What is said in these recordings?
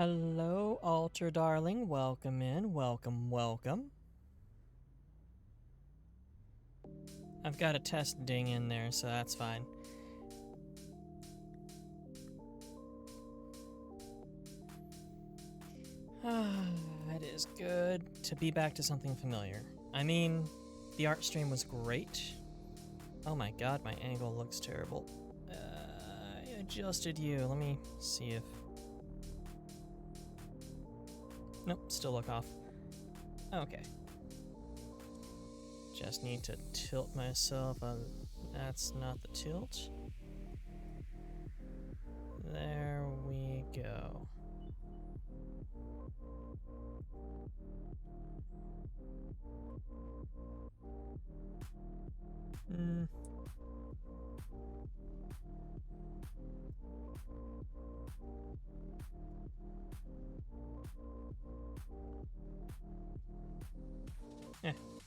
Hello, Alter darling. Welcome in. Welcome. I've got a test ding in there, so that's fine. It is good to be back to something familiar. I mean, the art stream was great. Oh my god, my angle looks terrible. I adjusted you. Let me see if... Nope, still look off. Okay. Just need to tilt myself. That's not the tilt. There we go.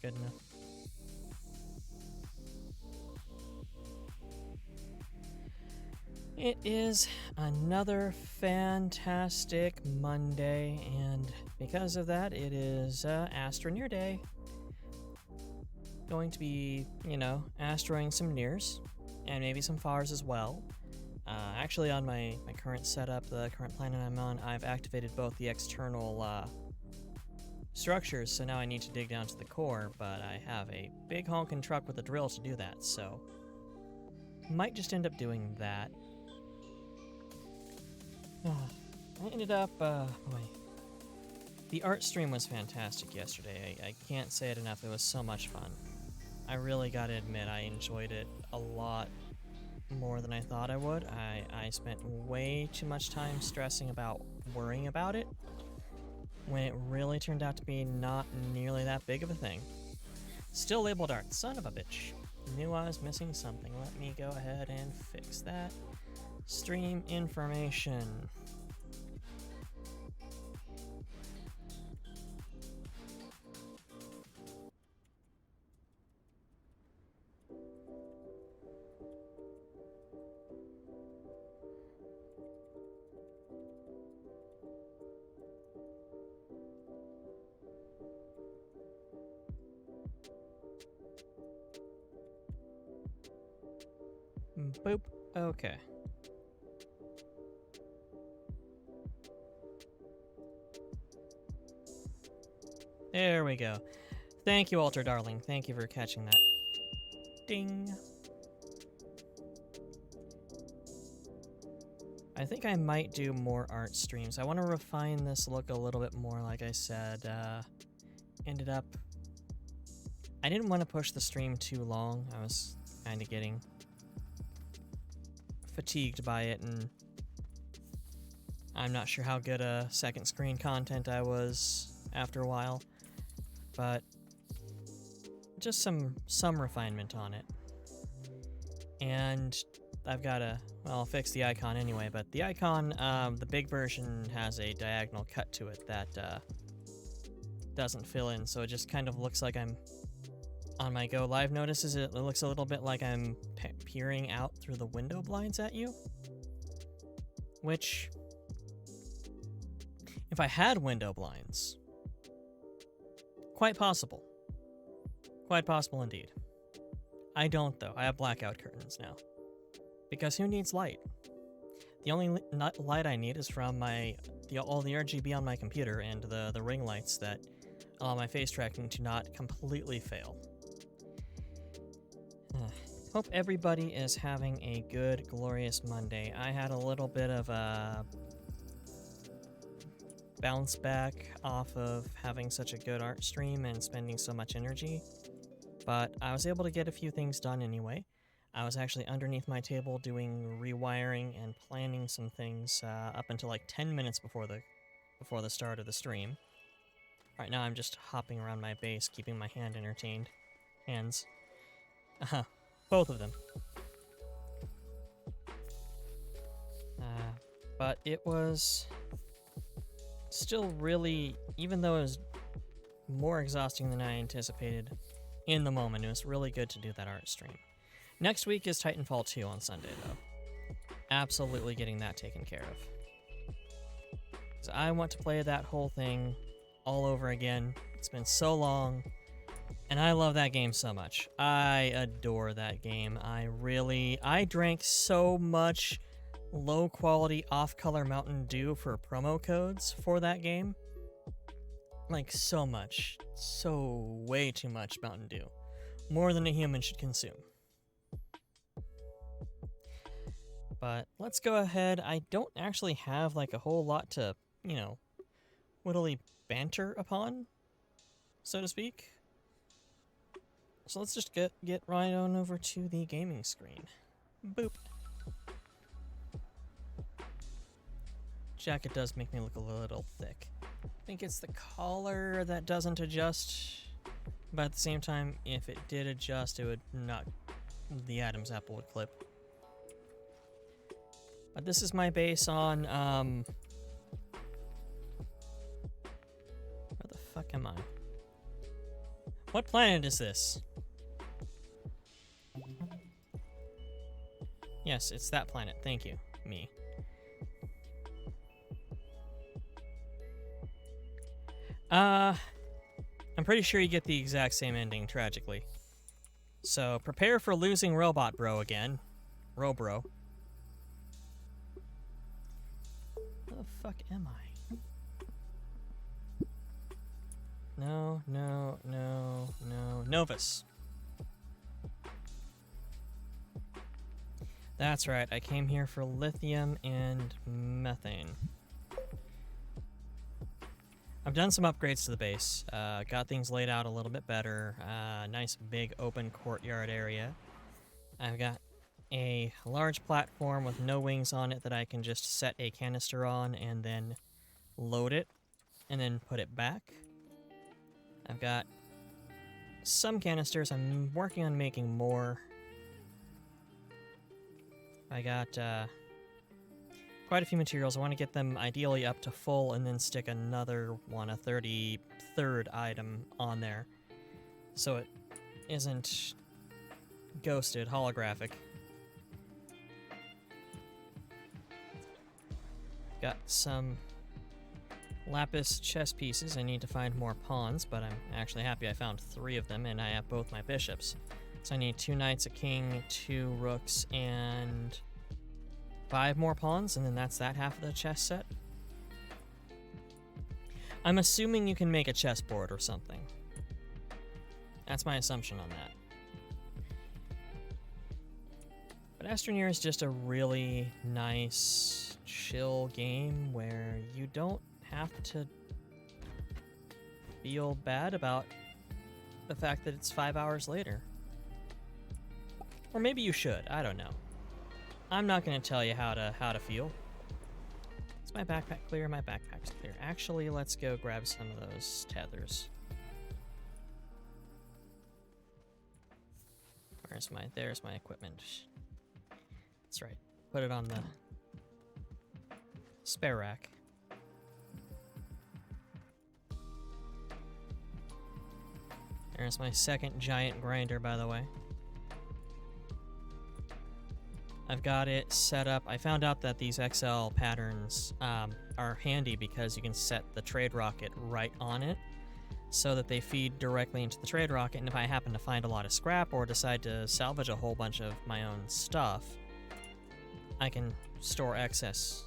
Good enough. It is another fantastic Monday, and because of that, it is Astroneer Day. Going to be, astroing some nears, and maybe some fars as well. Actually, on my current setup, the current planet I'm on, I've activated both the external structures, so now I need to dig down to the core, but I have a big honking truck with a drill to do that, so might just end up doing that. I ended up, the art stream was fantastic yesterday. I can't say it enough. It was so much fun. I really gotta admit, I enjoyed it a lot more than I thought I would. I spent way too much time stressing about worrying about it, when it really turned out to be not nearly that big of a thing. Still labeled art, son of a bitch. Knew I was missing something. Let me go ahead and fix that. Stream information. Boop. Okay. There we go. Thank you, Alter darling. Thank you for catching that. Ding. I think I might do more art streams. I want to refine this look a little bit more, like I said. Ended up... I didn't want to push the stream too long. I was kind of getting fatigued by it, and I'm not sure how good a second screen content I was after a while, but just some refinement on it. And I've got to, well, I'll fix the icon anyway, but the icon, the big version has a diagonal cut to it that doesn't fill in, so it just kind of looks like I'm on my Go Live notices. It looks a little bit like I'm peering out through the window blinds at you, which, if I had window blinds, quite possible indeed. I don't, though. I have blackout curtains now, because who needs light? The only light I need is from all the RGB on my computer and the ring lights that allow my face tracking to not completely fail. Hope everybody is having a good, glorious Monday. I had a little bit of a bounce back off of having such a good art stream and spending so much energy, but I was able to get a few things done anyway. I was actually underneath my table doing rewiring and planning some things up until like 10 minutes before the start of the stream. Right now I'm just hopping around my base, keeping my hands. Both of them. But it was still really, even though it was more exhausting than I anticipated in the moment, it was really good to do that art stream. Next week is Titanfall 2 on Sunday, though. Absolutely getting that taken care of. 'Cause I want to play that whole thing all over again. It's been so long, and I love that game so much. I adore that game. I drank so much low-quality off-color Mountain Dew for promo codes for that game. Like, so much. So way too much Mountain Dew. More than a human should consume. But let's go ahead. I don't actually have, like, a whole lot to, you know, wittily banter upon, so to speak. So let's just get right on over to the gaming screen. Boop. Jacket does make me look a little thick. I think it's the collar that doesn't adjust, but at the same time, if it did adjust, it would not, the Adam's apple would clip. But this is my base on, where the fuck am I? What planet is this? Yes, it's that planet. Thank you. Me. I'm pretty sure you get the exact same ending, tragically. So, prepare for losing Robot Bro again. Robro. Where the fuck am I? No. Novus. That's right, I came here for lithium and methane. I've done some upgrades to the base. Got things laid out a little bit better. Nice big open courtyard area. I've got a large platform with no wings on it that I can just set a canister on and then load it and then put it back. I've got some canisters. I'm working on making more. I got quite a few materials. I want to get them ideally up to full and then stick another one, a 33rd item on there, so it isn't ghosted, holographic. Got some lapis chess pieces. I need to find more pawns, but I'm actually happy I found 3 of them, and I have both my bishops. So I need 2 knights, a king, 2 rooks, and 5 more pawns, and then that's that half of the chess set. I'm assuming you can make a chessboard or something. That's my assumption on that. But Astroneer is just a really nice, chill game where you don't have to feel bad about the fact that it's 5 hours later. Or maybe you should, I don't know. I'm not going to tell you how to feel. Is my backpack clear? My backpack's clear. Actually, let's go grab some of those tethers. There's my equipment. That's right. Put it on the spare rack. There's my second giant grinder, by the way. I've got it set up. I found out that these XL patterns are handy because you can set the trade rocket right on it so that they feed directly into the trade rocket, and if I happen to find a lot of scrap or decide to salvage a whole bunch of my own stuff, I can store excess,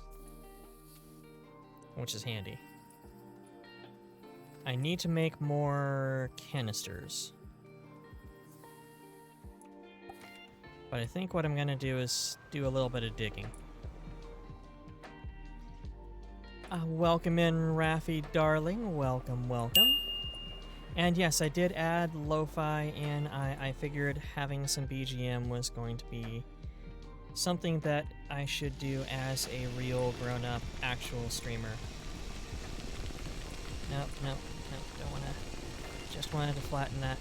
which is handy. I need to make more canisters. But I think what I'm going to do is do a little bit of digging. Welcome in, Raffi, darling. Welcome, welcome. And yes, I did add lo-fi in. I figured having some BGM was going to be something that I should do as a real grown-up actual streamer. Nope, don't want to. Just wanted to flatten that.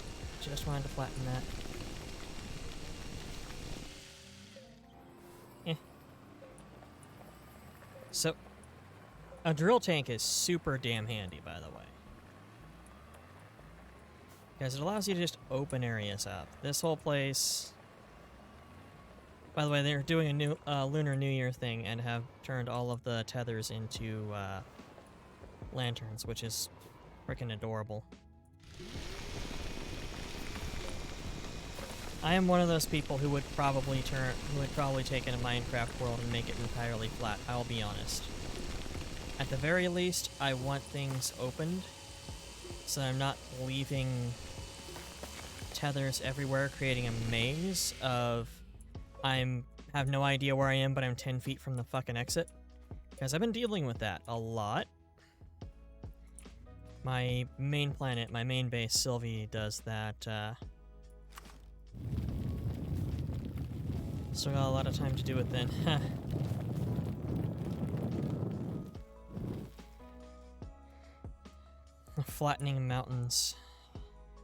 So, a drill tank is super damn handy, by the way. Because it allows you to just open areas up. This whole place... By the way, they're doing a new Lunar New Year thing and have turned all of the tethers into lanterns, which is freaking adorable. I am one of those people who would probably take in a Minecraft world and make it entirely flat, I'll be honest. At the very least, I want things opened, so that I'm not leaving tethers everywhere, creating a maze of have no idea where I am, but I'm 10 feet from the fucking exit. Because I've been dealing with that a lot. My main planet, my main base, Sylvie, does that. Still got a lot of time to do it then. Flattening mountains.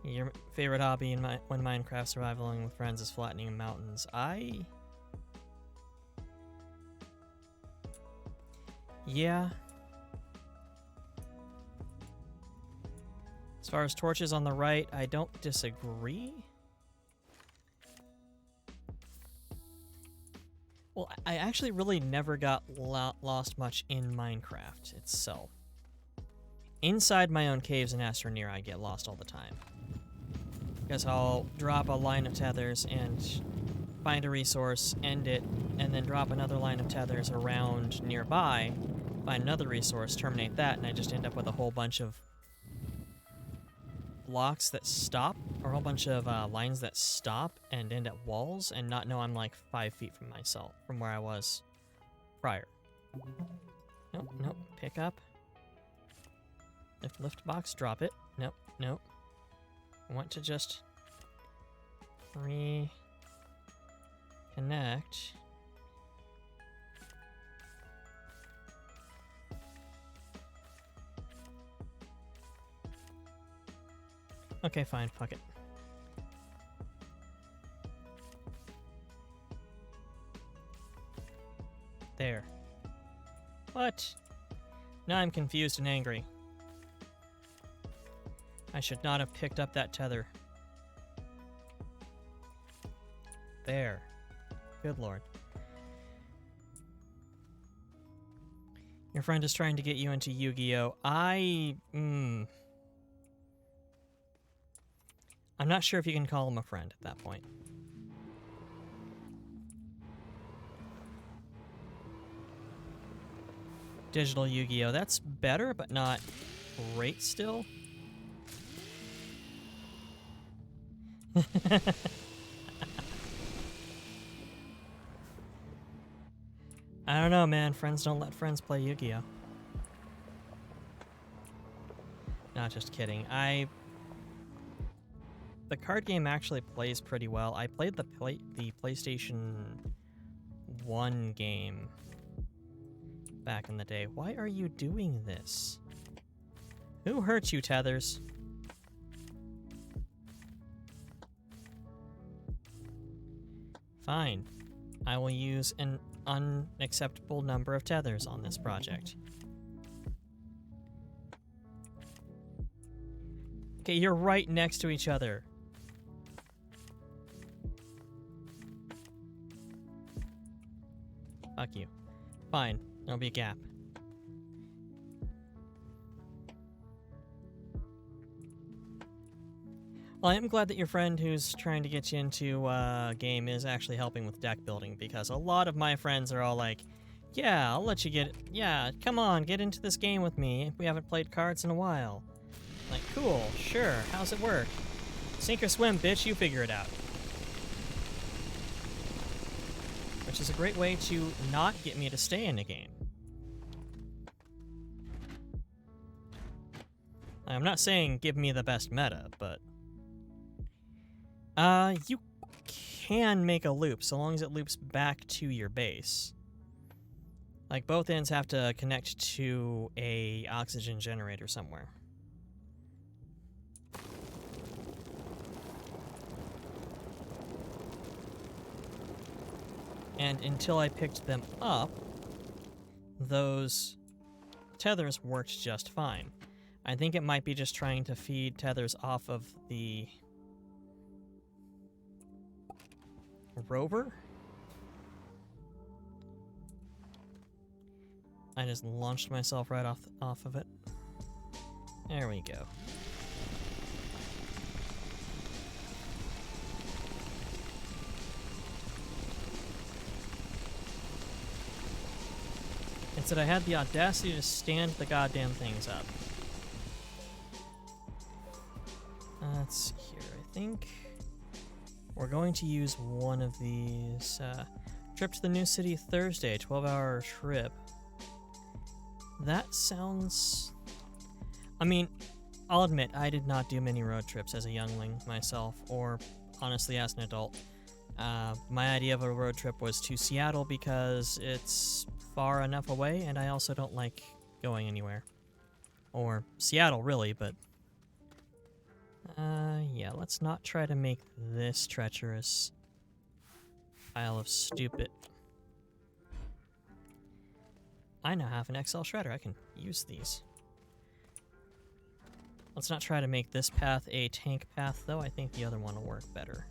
Your favorite hobby when Minecraft survivaling with friends is flattening mountains. Yeah. As far as torches on the right, I don't disagree. Well, I actually really never got lost much in Minecraft itself. Inside my own caves in Astroneer, I get lost all the time. Because I'll drop a line of tethers and find a resource, end it, and then drop another line of tethers around nearby, find another resource, terminate that, and I just end up with a whole bunch of blocks that stop, or a whole bunch of lines that stop and end at walls, and not know I'm like 5 feet from myself, from where I was prior. Nope, nope, pick up. Lift box, drop it. Nope, nope. I want to just reconnect. Okay, fine, fuck it. There. What? Now I'm confused and angry. I should not have picked up that tether. There. Good lord. Your friend is trying to get you into Yu-Gi-Oh! I'm not sure if you can call him a friend at that point. Digital Yu-Gi-Oh! That's better, but not great still. I don't know, man. Friends don't let friends play Yu-Gi-Oh! Not just kidding. The card game actually plays pretty well. I played the PlayStation 1 game back in the day. Why are you doing this? Who hurt you, Tethers? Fine. I will use an unacceptable number of tethers on this project. Okay, you're right next to each other. Fuck you. Fine. There'll be a gap. Well, I am glad that your friend who's trying to get you into game is actually helping with deck building, because a lot of my friends are all like, yeah, I'll let you yeah, come on, get into this game with me. We haven't played cards in a while. Like, cool, sure, how's it work? Sink or swim, bitch, you figure it out. Which is a great way to not get me to stay in a game. I'm not saying give me the best meta, but... you can make a loop, so long as it loops back to your base. Like, both ends have to connect to a oxygen generator somewhere. And until I picked them up, those tethers worked just fine. I think it might be just trying to feed tethers off of the rover? I just launched myself right off of it. There we go. Instead, I had the audacity to stand the goddamn things up. Let's see here. I think we're going to use one of these. Trip to the new city Thursday, 12-hour trip. That sounds... I mean, I'll admit, I did not do many road trips as a youngling myself, or honestly as an adult. My idea of a road trip was to Seattle because it's far enough away, and I also don't like going anywhere. Or Seattle, really, but... yeah, let's not try to make this treacherous pile of stupid... I now have an XL shredder. I can use these. Let's not try to make this path a tank path, though. I think the other one will work better.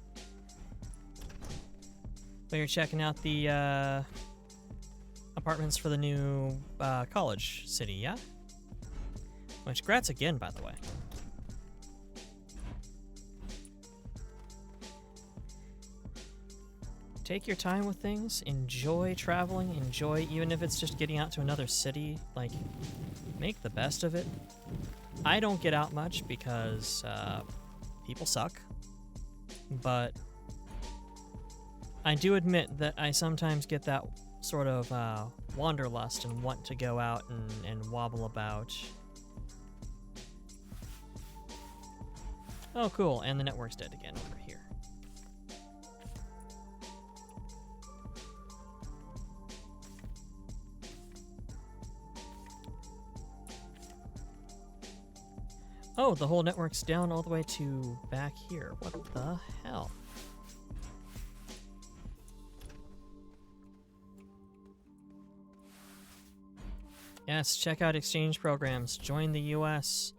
But you're checking out the apartments for the new college city, yeah? Which, grats again, by the way. Take your time with things, enjoy traveling, enjoy, even if it's just getting out to another city, like, make the best of it. I don't get out much because people suck, but I do admit that I sometimes get that sort of wanderlust and want to go out and wobble about. Oh, cool, and the network's dead again over here. Oh, the whole network's down all the way to back here. What the hell? Yes, check out exchange programs. Join the US.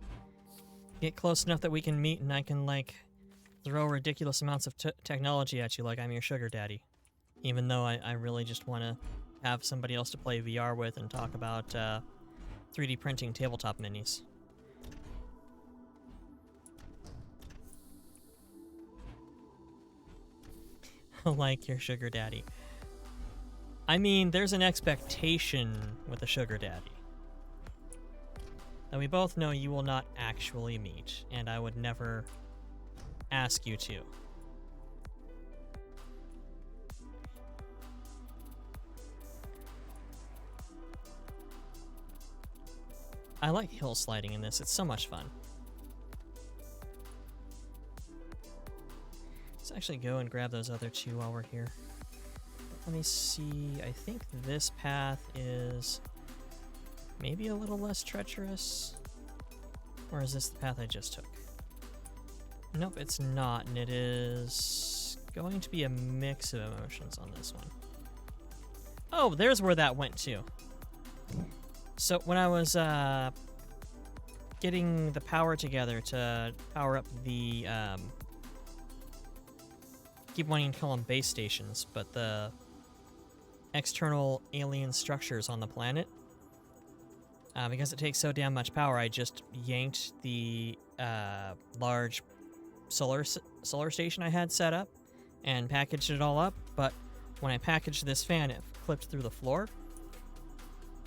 Get close enough that we can meet and I can, like, throw ridiculous amounts of technology at you like I'm your sugar daddy. Even though I really just want to have somebody else to play VR with and talk about 3D printing tabletop minis. Like your sugar daddy. I mean, there's an expectation with a sugar daddy that we both know you will not actually meet, and I would never ask you to. I like hill sliding in this. It's so much fun. Let's actually go and grab those other two while we're here. Let me see. I think this path is maybe a little less treacherous. Or is this the path I just took? Nope, it's not, and it is going to be a mix of emotions on this one. Oh, there's where that went to. So when I was getting the power together to power up the keep wanting to call them base stations, but the external alien structures on the planet. Because it takes so damn much power, I just yanked the large solar station I had set up and packaged it all up. But when I packaged this fan, it clipped through the floor.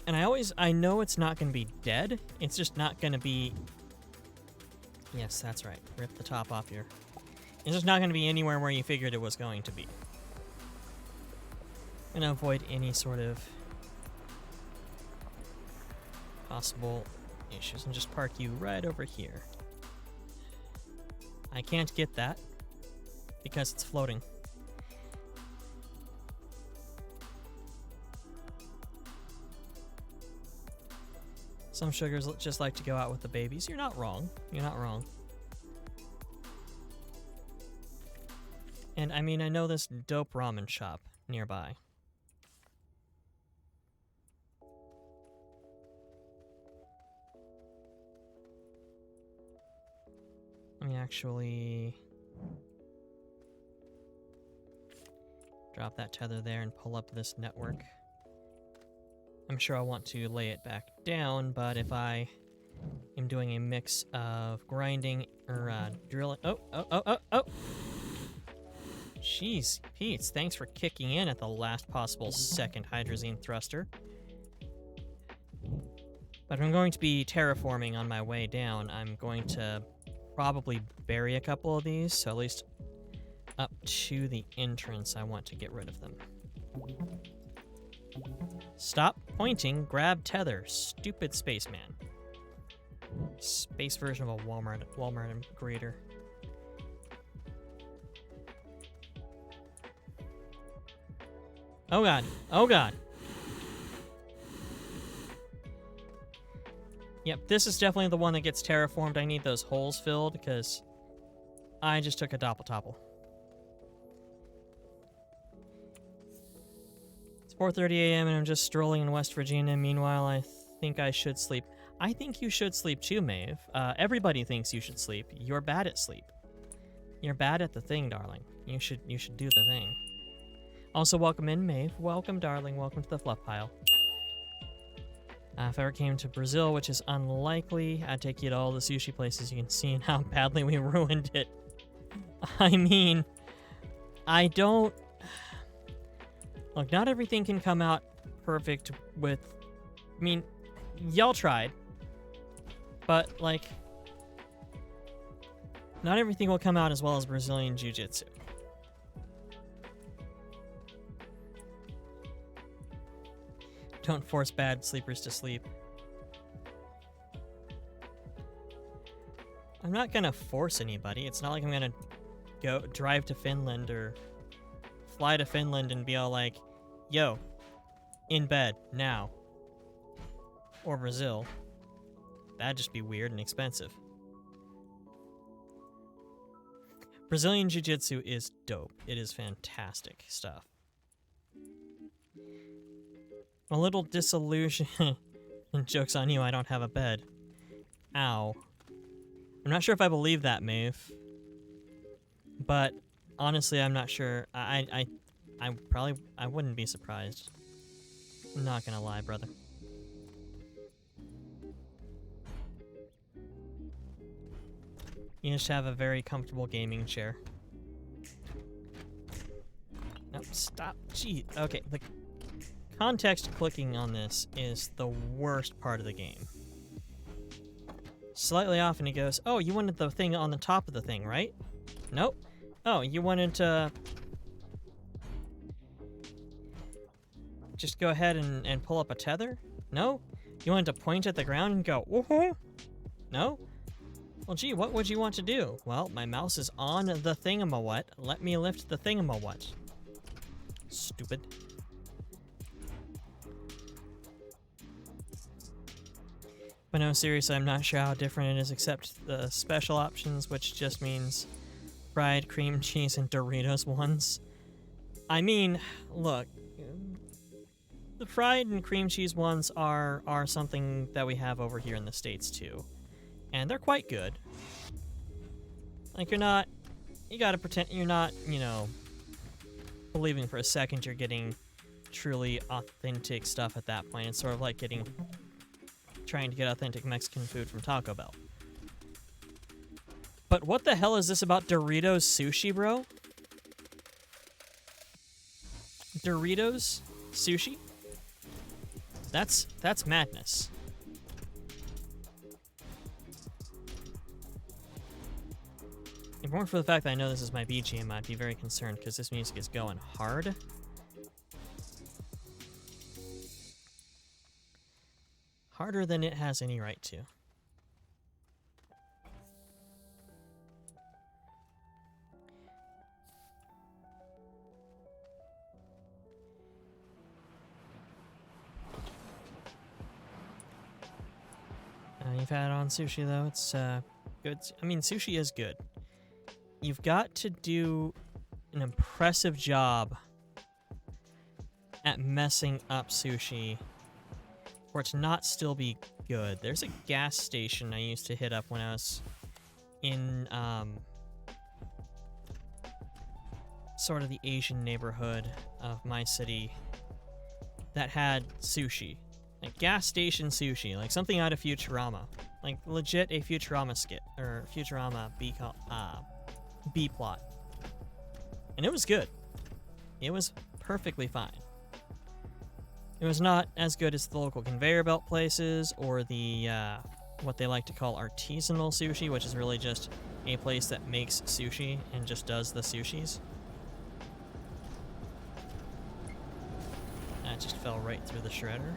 And I know it's not going to be dead. It's just not going to be... Yes, that's right. Rip the top off here. It's just not going to be anywhere where you figured it was going to be. I'm going to avoid any sort of possible issues and just park you right over here. I can't get that because it's floating. Some sugars just like to go out with the babies. You're not wrong. You're not wrong. And I mean, I know this dope ramen shop nearby. Let me actually drop that tether there and pull up this network. I'm sure I want to lay it back down, but if I I'm doing a mix of grinding or drilling. Oh. Jeez, Pete's, thanks for kicking in at the last possible second hydrazine thruster. But I'm going to be terraforming on my way down. I'm going to probably bury a couple of these, so at least up to the entrance I want to get rid of them. Stop pointing, grab tether, stupid spaceman. Space version of a Walmart grader. Oh god, oh god. Yep, this is definitely the one that gets terraformed. I need those holes filled because I just took a doppel-topple. It's 4:30 a.m. and I'm just strolling in West Virginia. Meanwhile, I think I should sleep. I think you should sleep too, Maeve. Everybody thinks you should sleep. You're bad at sleep. You're bad at the thing, darling. You should do the thing. Also, welcome in, Maeve. Welcome, darling. Welcome to the fluff pile. If I ever came to Brazil, which is unlikely, I'd take you to all the sushi places you can see and how badly we ruined it. I mean, I don't... Look, not everything can come out perfect with... I mean, y'all tried. But, like... Not everything will come out as well as Brazilian Jiu-Jitsu. Don't force bad sleepers to sleep. I'm not gonna force anybody. It's not like I'm gonna drive to Finland or fly to Finland and be all like, yo, in bed, now. Or Brazil. That'd just be weird and expensive. Brazilian Jiu-Jitsu is dope. It is fantastic stuff. A little disillusion. Joke's on you, I don't have a bed. Ow. I'm not sure if I believe that, Maeve. But honestly, I'm not sure. I wouldn't be surprised. I'm not gonna lie, brother. You just have a very comfortable gaming chair. Nope, stop. Gee, okay, the context clicking on this is the worst part of the game. Slightly off and he goes, oh, you wanted the thing on the top of the thing, right? Nope. Oh, you wanted to just go ahead and pull up a tether? No? You wanted to point at the ground and go, woohoo? No? Well, gee, what would you want to do? Well, my mouse is on the thingamawhat. Let me lift the thingamawhat. Stupid. But no, seriously, I'm not sure how different it is except the special options, which just means fried cream cheese and Doritos ones. I mean, look, the fried and cream cheese ones are something that we have over here in the States too. And they're quite good. Like, you gotta pretend you're not, believing for a second you're getting truly authentic stuff at that point. It's sort of like trying to get authentic Mexican food from Taco Bell. But what the hell is this about Doritos sushi, bro? Doritos sushi? That's madness. If it weren't for the fact that I know this is my BGM, I'd be very concerned because this music is going hard. Harder than it has any right to. You've had it on sushi, though. It's good. I mean, sushi is good. You've got to do an impressive job at messing up sushi for it to not still be good. There's a gas station I used to hit up when I was in sort of the Asian neighborhood of my city that had sushi. Like gas station sushi, like something out of Futurama. Like, legit a Futurama skit, or Futurama B plot. And it was good. It was perfectly fine. It was not as good as the local conveyor belt places, or the, what they like to call artisanal sushi, which is really just a place that makes sushi and just does the sushis. That just fell right through the shredder.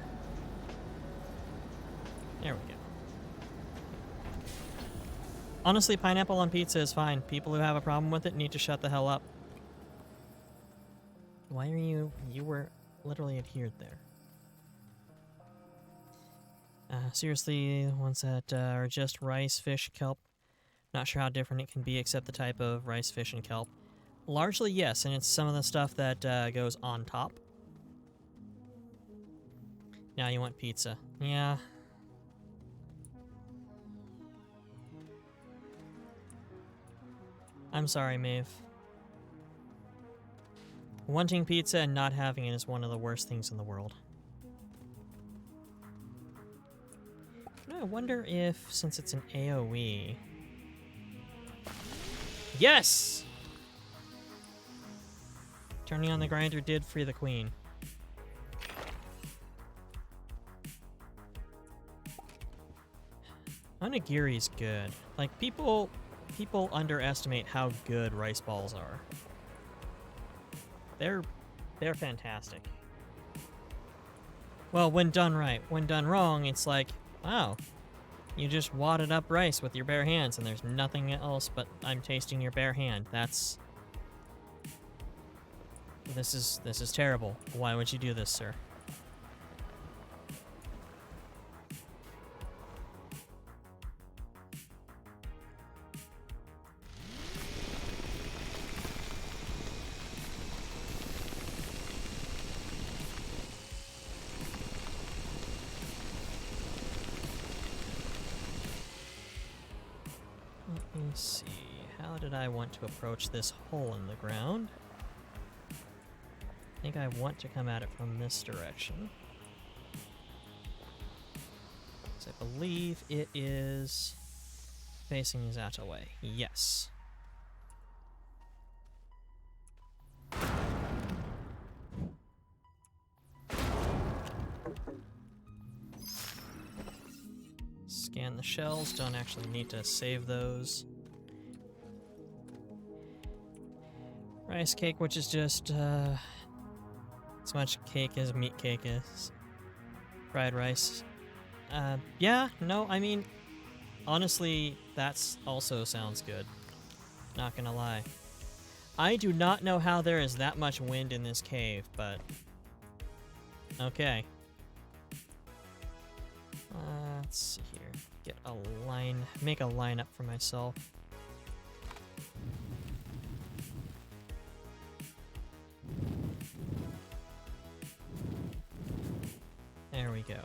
There we go. Honestly, pineapple on pizza is fine. People who have a problem with it need to shut the hell up. Why are you... You were literally adhered there. Seriously, ones that are just rice, fish, kelp. Not sure how different it can be except the type of rice, fish, and kelp. Largely, yes, and it's some of the stuff that goes on top. Now you want pizza. Yeah. I'm sorry, Maeve. Wanting pizza and not having it is one of the worst things in the world. I wonder if, since it's an AoE... Yes! Turning on the grinder did free the queen. Onigiri's good. Like, people underestimate how good rice balls are. They're fantastic. Well, when done right. When done wrong, it's like, wow, you just wadded up rice with your bare hands and there's nothing else but I'm tasting your bare hand. This is terrible. Why would you do this, sir? Let me see. How did I want to approach this hole in the ground? I think I want to come at it from this direction. So I believe it is facing that way. Yes. Scan the shells, don't actually need to save those. Rice cake, which is just as much cake as meat cake is. Fried rice. Yeah, no, I mean, honestly, that's also sounds good. Not gonna lie. I do not know how there is that much wind in this cave, but... Okay. Let's see here. Get a line, make a line up for myself. There we go.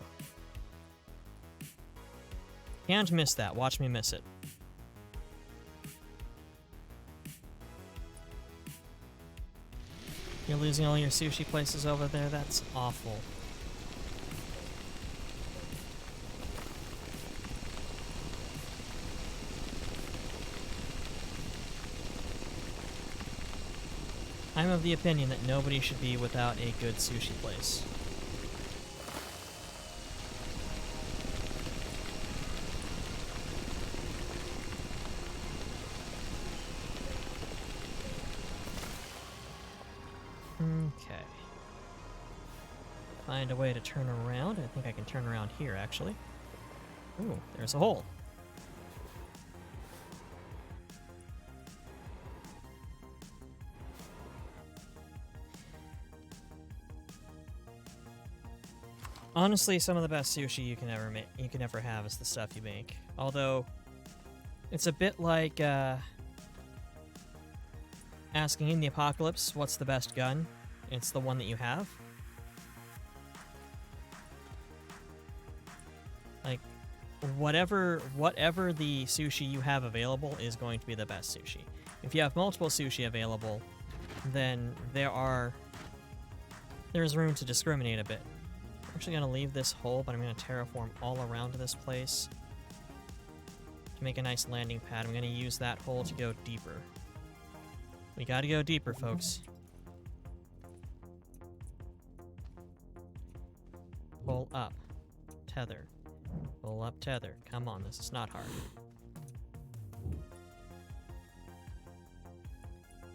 Can't miss that. Watch me miss it. You're losing all your sushi places over there? That's awful. I'm of the opinion that nobody should be without a good sushi place. Okay. Find a way to turn around. I think I can turn around here, actually. Ooh, there's a hole. Honestly, some of the best sushi you can ever have is the stuff you make. Although, it's a bit like asking in the apocalypse, what's the best gun? It's the one that you have. Like, whatever the sushi you have available is going to be the best sushi. If you have multiple sushi available, then there's room to discriminate a bit. I'm actually going to leave this hole, but I'm going to terraform all around this place. to make a nice landing pad. I'm going to use that hole to go deeper. We got to go deeper, folks. Pull up. Tether. Pull up, tether. Come on, this is not hard.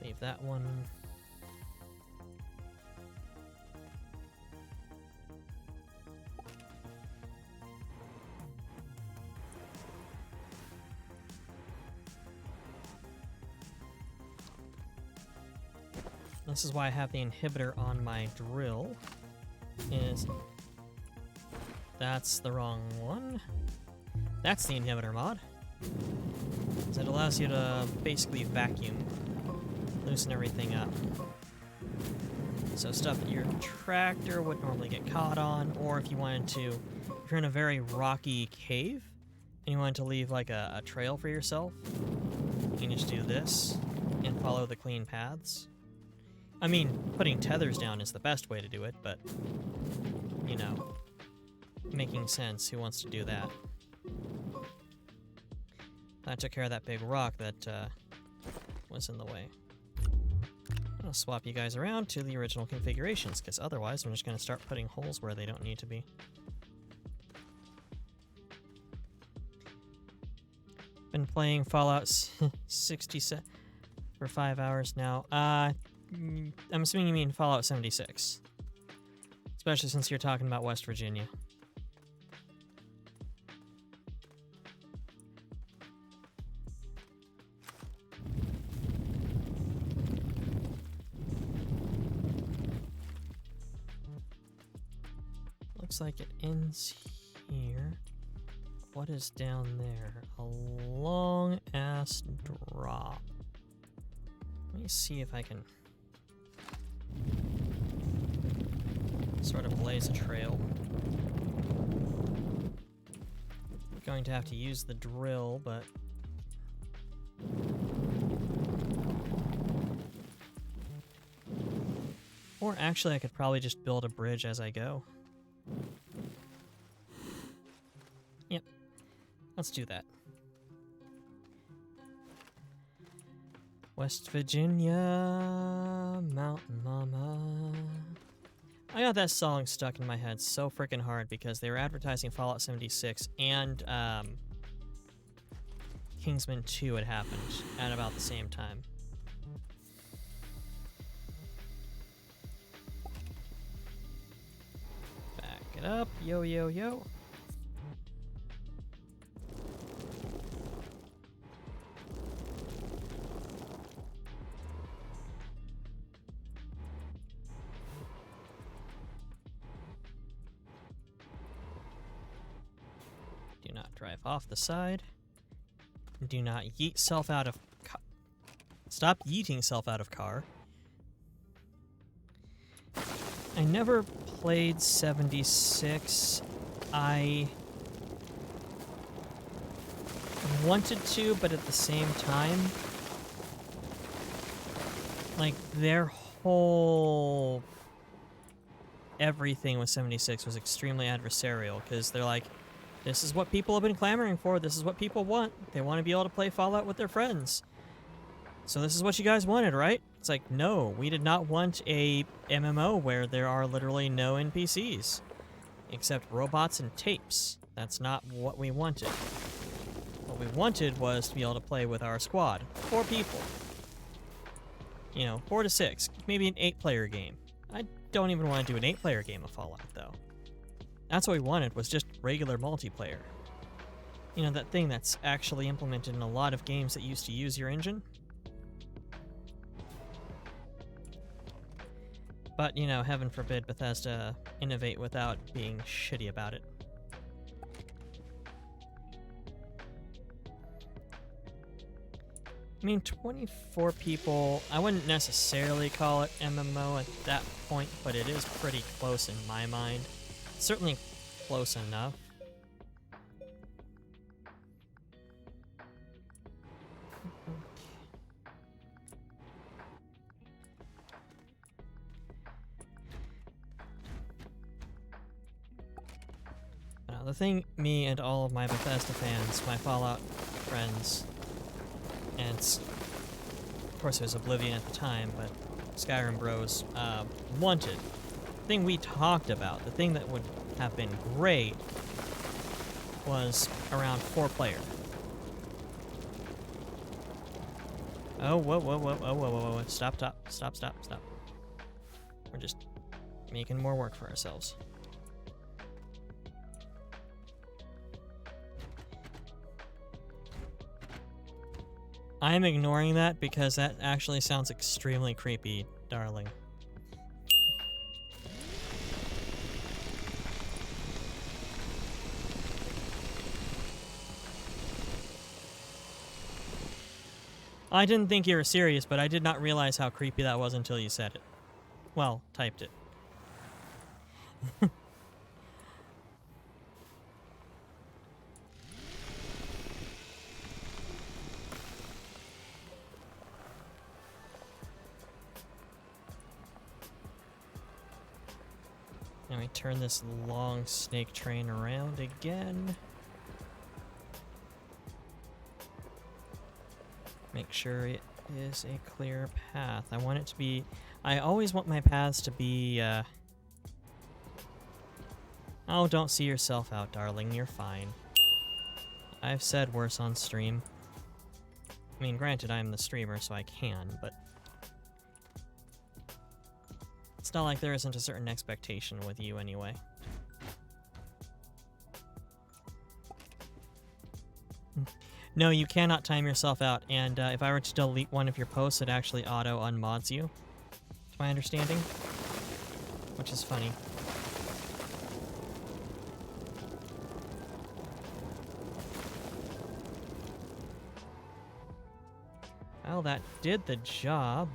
Leave that one. This is why I have the inhibitor on my drill. That's the wrong one. That's the inhibitor mod. So it allows you to basically vacuum, loosen everything up. So stuff that your tractor would normally get caught on, or if you wanted to, if you're in a very rocky cave and you wanted to leave like a trail for yourself, you can just do this and follow the clean paths. I mean, putting tethers down is the best way to do it, but, you know, making sense. Who wants to do that? I took care of that big rock that was in the way. I'll swap you guys around to the original configurations, because otherwise I'm just going to start putting holes where they don't need to be. Been playing Fallout 67 for 5 hours now. I'm assuming you mean Fallout 76. Especially since you're talking about West Virginia. Looks like it ends here. What is down there? A long-ass drop. Let me see if I can sort of blaze a trail. I'm going to have to use the drill, but or actually I could probably just build a bridge as I go. Yep. Let's do that. West Virginia, Mountain Mama. I got that song stuck in my head so freaking hard because they were advertising Fallout 76 and Kingsman 2 had happened at about the same time. Back it up. Yo, yo, yo. Do not drive off the side. Do not yeet self out of car. Stop yeeting self out of car. I never played 76. I wanted to, but at the same time, like, their whole everything with 76 was extremely adversarial, because they're like, this is what people have been clamoring for. This is what people want. They want to be able to play Fallout with their friends. So this is what you guys wanted, right? It's like, no, we did not want a MMO where there are literally no NPCs. Except robots and tapes. That's not what we wanted. What we wanted was to be able to play with our squad. 4 people. You know, 4 to 6. Maybe an 8-player game. I don't even want to do an 8-player game of Fallout, though. That's what we wanted, was just regular multiplayer. You know, that thing that's actually implemented in a lot of games that used to use your engine. But, you know, heaven forbid Bethesda innovate without being shitty about it. I mean, 24 people, I wouldn't necessarily call it MMO at that point, but it is pretty close in my mind. Certainly close enough. Now, the thing me and all of my Bethesda fans, my Fallout friends, and of course it was Oblivion at the time, but Skyrim Bros wanted. The thing we talked about, the thing that would have been great, was around 4-player. Oh, whoa. Stop. We're just making more work for ourselves. I'm ignoring that because that actually sounds extremely creepy, darling. I didn't think you were serious, but I did not realize how creepy that was until you said it. Well, typed it. Now we turn this long snake train around again. Make sure it is a clear path. I want it to be... I always want my paths to be, Oh, don't see yourself out, darling. You're fine. I've said worse on stream. I mean, granted, I'm the streamer, so I can, but... It's not like there isn't a certain expectation with you, anyway. No, you cannot time yourself out, and if I were to delete one of your posts, it actually auto-unmods you, to my understanding, which is funny. Well, that did the job,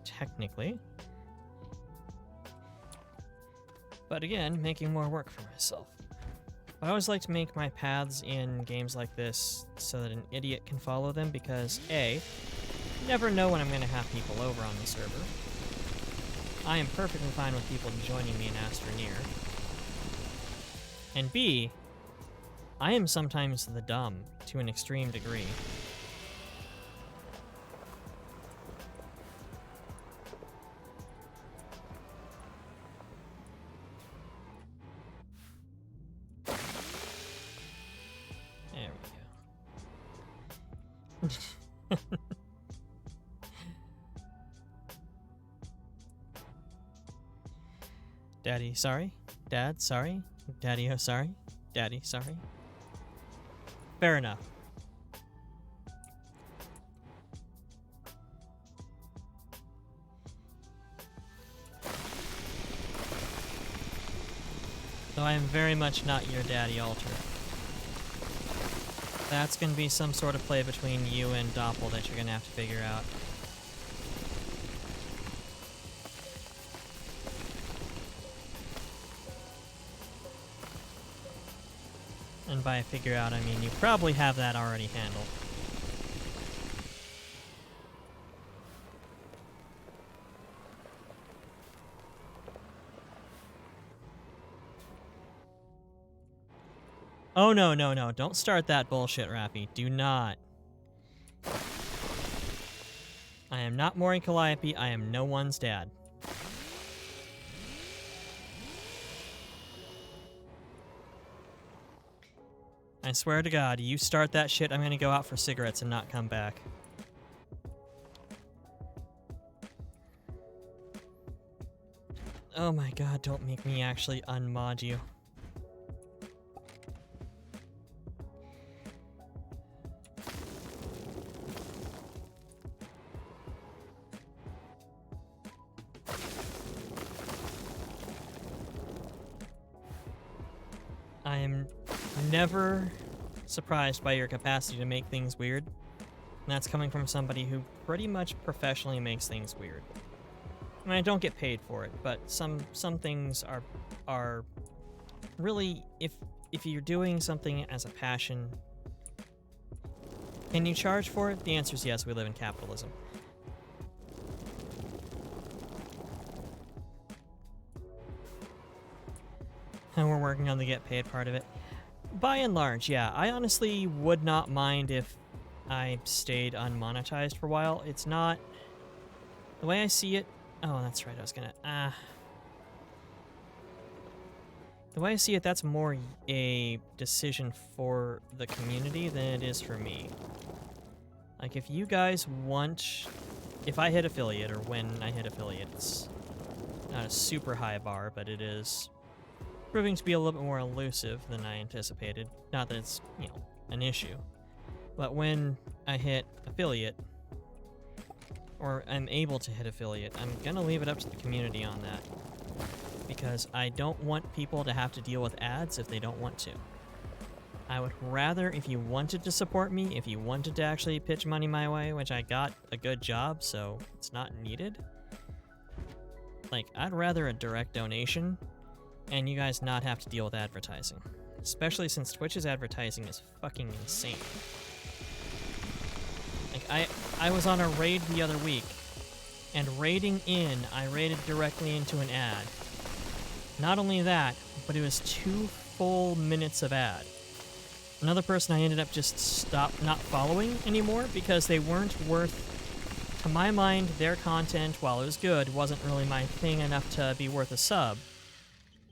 technically. But again, making more work for myself. I always like to make my paths in games like this so that an idiot can follow them because A, you never know when I'm going to have people over on the server. I am perfectly fine with people joining me in Astroneer. And B, I am sometimes the dumb to an extreme degree. Daddy, sorry. Dad, sorry. Daddy, oh, sorry. Daddy, sorry. Fair enough. Though I am very much not your daddy alter. That's gonna be some sort of play between you and Doppel that you're gonna have to figure out. And by figure out, I mean you probably have that already handled. Oh, no. Don't start that bullshit, Rappy. Do not. I am not Maury Calliope. I am no one's dad. I swear to God, you start that shit, I'm gonna go out for cigarettes and not come back. Oh my God, don't make me actually unmod you. I am never surprised by your capacity to make things weird. And that's coming from somebody who pretty much professionally makes things weird. I mean, I don't get paid for it, but some things are really, if you're doing something as a passion, can you charge for it? The answer is yes, we live in capitalism. And we're working on the get paid part of it. By and large, yeah. I honestly would not mind if I stayed unmonetized for a while. It's not... The way I see it... Oh, that's right, I was gonna... The way I see it, that's more a decision for the community than it is for me. Like, if you guys want... If I hit affiliate, or when I hit affiliate, it's not a super high bar, but it is proving to be a little bit more elusive than I anticipated. Not that it's, you know, an issue. But when I hit affiliate, or I'm able to hit affiliate, I'm gonna leave it up to the community on that. Because I don't want people to have to deal with ads if they don't want to. I would rather, if you wanted to support me, if you wanted to actually pitch money my way, which I got a good job, so it's not needed. Like, I'd rather a direct donation, and you guys not have to deal with advertising. Especially since Twitch's advertising is fucking insane. Like, I was on a raid the other week, and raiding in, I raided directly into an ad. Not only that, but it was 2 full minutes of ad. Another person I ended up just not following anymore because they weren't worth, to my mind, their content, while it was good, wasn't really my thing enough to be worth a sub.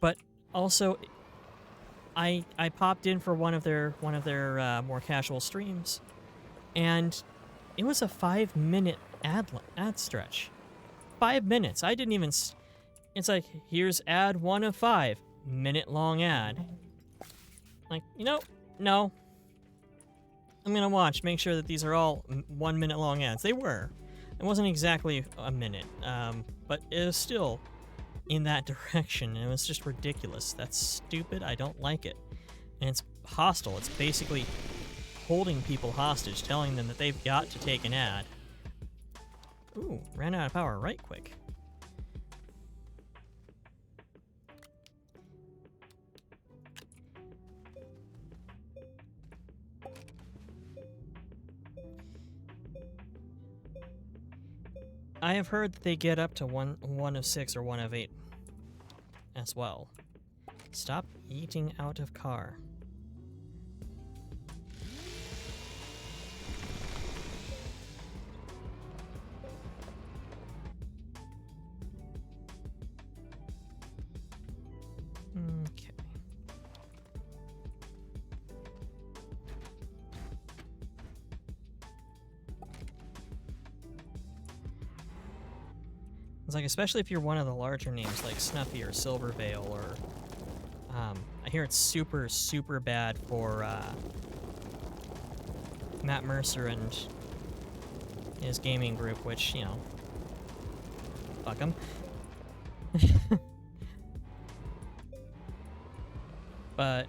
But also, I popped in for one of their more casual streams, and it was a 5-minute ad stretch. 5 minutes. I didn't even. It's like, here's ad 1 of 5, minute-long ad. Like, you know, no. I'm gonna watch, make sure that these are all 1 minute long ads. They were. It wasn't exactly a minute, but it was still in that direction, and it was just ridiculous. That's stupid. I don't like it. And it's hostile. It's basically holding people hostage, telling them that they've got to take an ad. Ooh, ran out of power right quick. I have heard that they get up to one of 6 or 1 of 8 as well. Stop eating out of car. Okay. It's like, especially if you're one of the larger names like Snuffy or Silvervale, or I hear it's super, super bad for Matt Mercer and his gaming group, which, you know, fuck him. But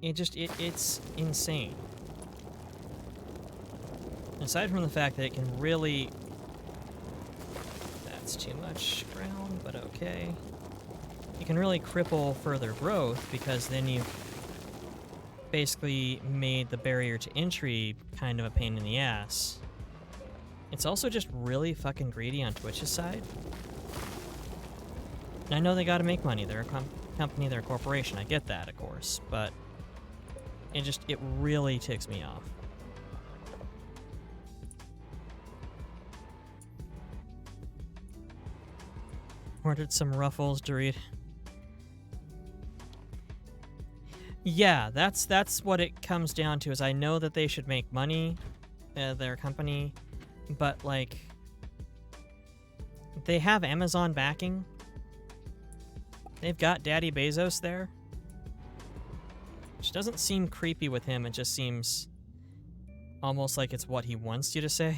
it's insane. Aside from the fact that it can really... That's too much ground, but okay. You can really cripple further growth, because then you've basically made the barrier to entry kind of a pain in the ass. It's also just really fucking greedy on Twitch's side. And I know they gotta make money. They're a company, they're a corporation. I get that, of course. But it really ticks me off. Ordered some Ruffles to read. Yeah, that's what it comes down to, is I know that they should make money, their company, but, like, they have Amazon backing. They've got Daddy Bezos there. Which doesn't seem creepy with him, it just seems almost like it's what he wants you to say.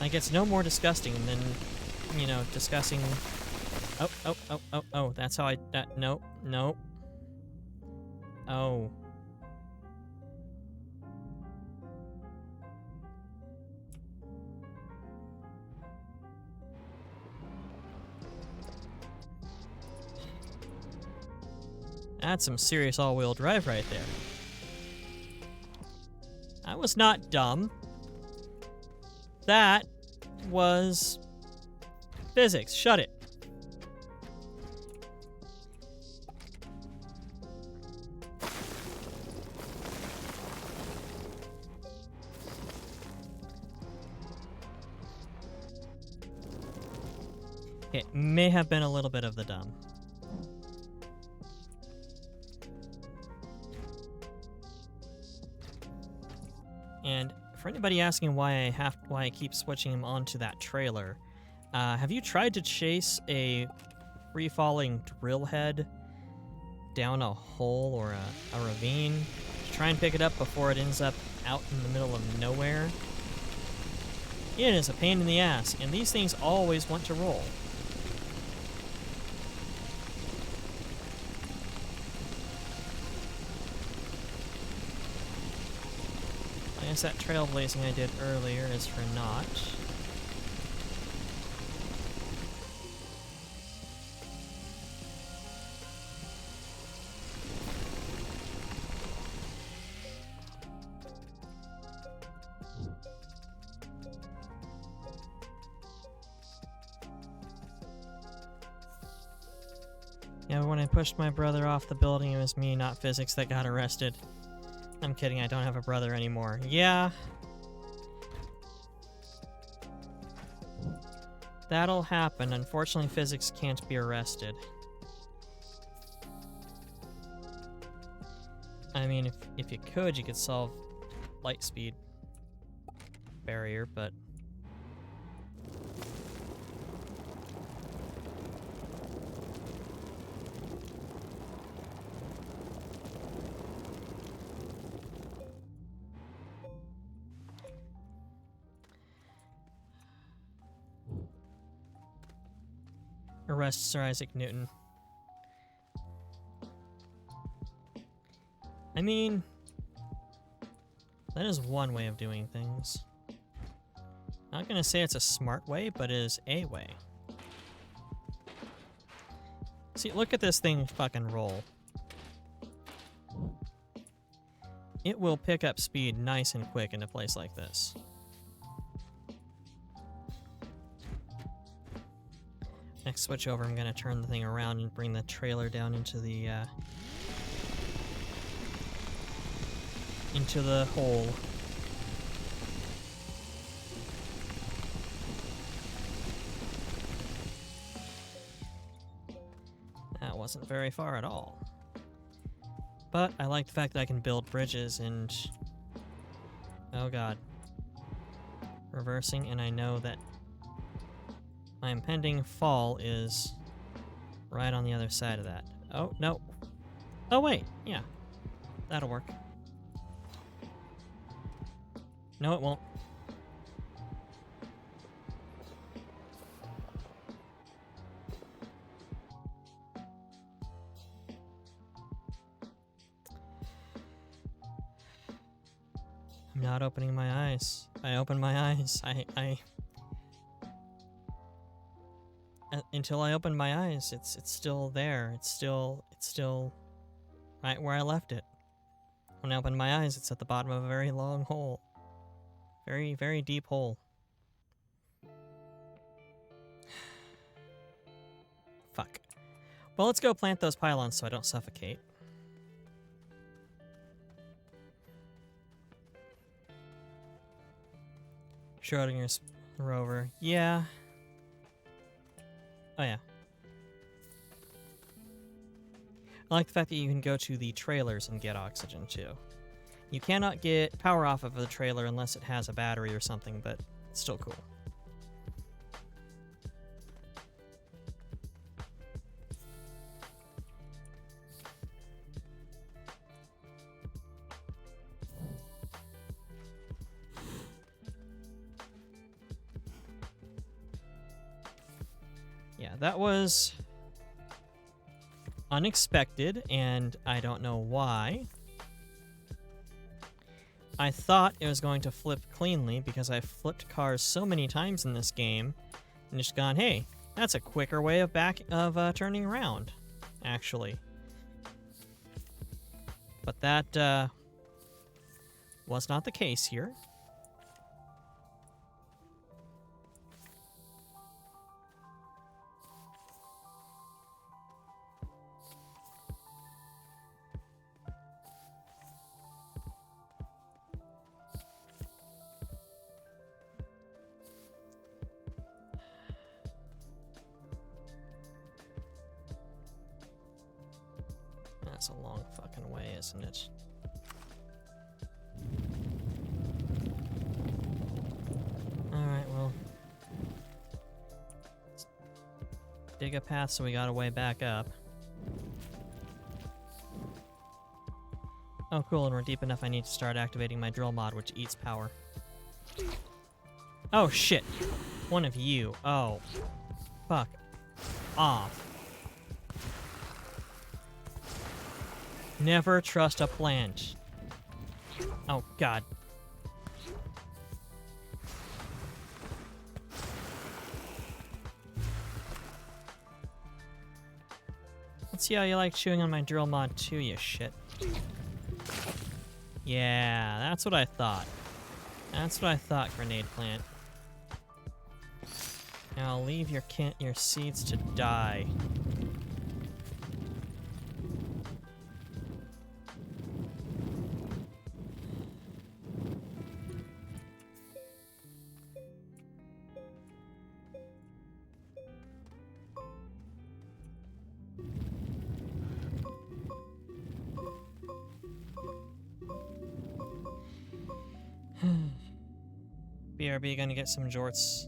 Like, it's no more disgusting than, you know, discussing... Oh, that's how I... Nope. Oh. That's some serious all-wheel drive right there. I was not dumb. That was physics. Shut it. It may have been a little bit of the dumb. And for anybody asking why I keep switching him onto that trailer, have you tried to chase a free-falling drill head down a hole or a ravine? Try and pick it up before it ends up out in the middle of nowhere. It is a pain in the ass, and these things always want to roll. I guess that trailblazing I did earlier is for naught. Yeah, when I pushed my brother off the building, it was me, not physics, that got arrested. I'm kidding, I don't have a brother anymore. Yeah. That'll happen. Unfortunately, physics can't be arrested. I mean, if you could solve light speed barrier, but... Arrest Sir Isaac Newton. I mean, that is one way of doing things. Not gonna say it's a smart way, but it is a way. See, look at this thing fucking roll. It will pick up speed nice and quick in a place like this. Next switch over, I'm gonna turn the thing around and bring the trailer down into the hole. That wasn't very far at all. But I like the fact that I can build bridges and... Oh god. Reversing, and I know that my impending fall is right on the other side of that. Oh, no. Oh, wait. Yeah. That'll work. No, it won't. I'm not opening my eyes. I open my eyes. Until I open my eyes, it's still there. It's still right where I left it. When I open my eyes, it's at the bottom of a very long hole. Very, very deep hole. Fuck. Well, let's go plant those pylons so I don't suffocate. Schrodinger's rover. Yeah. Oh, yeah. I like the fact that you can go to the trailers and get oxygen, too. You cannot get power off of the trailer unless it has a battery or something, but it's still cool. Yeah, that was unexpected, and I don't know why. I thought it was going to flip cleanly because I've flipped cars so many times in this game and just gone, hey, that's a quicker way of turning around, actually. But that was not the case here. That's a long fucking way, isn't it? Alright, well. Let's dig a path so we got a way back up. Oh, cool, and we're deep enough I need to start activating my drill mod, which eats power. Oh, shit. One of you. Oh. Fuck off. Never trust a plant. Oh, God. Let's see how you like chewing on my drill mod too, you shit. Yeah, that's what I thought. That's what I thought, grenade plant. Now I'll leave your seeds to die. BRB gonna get some jorts.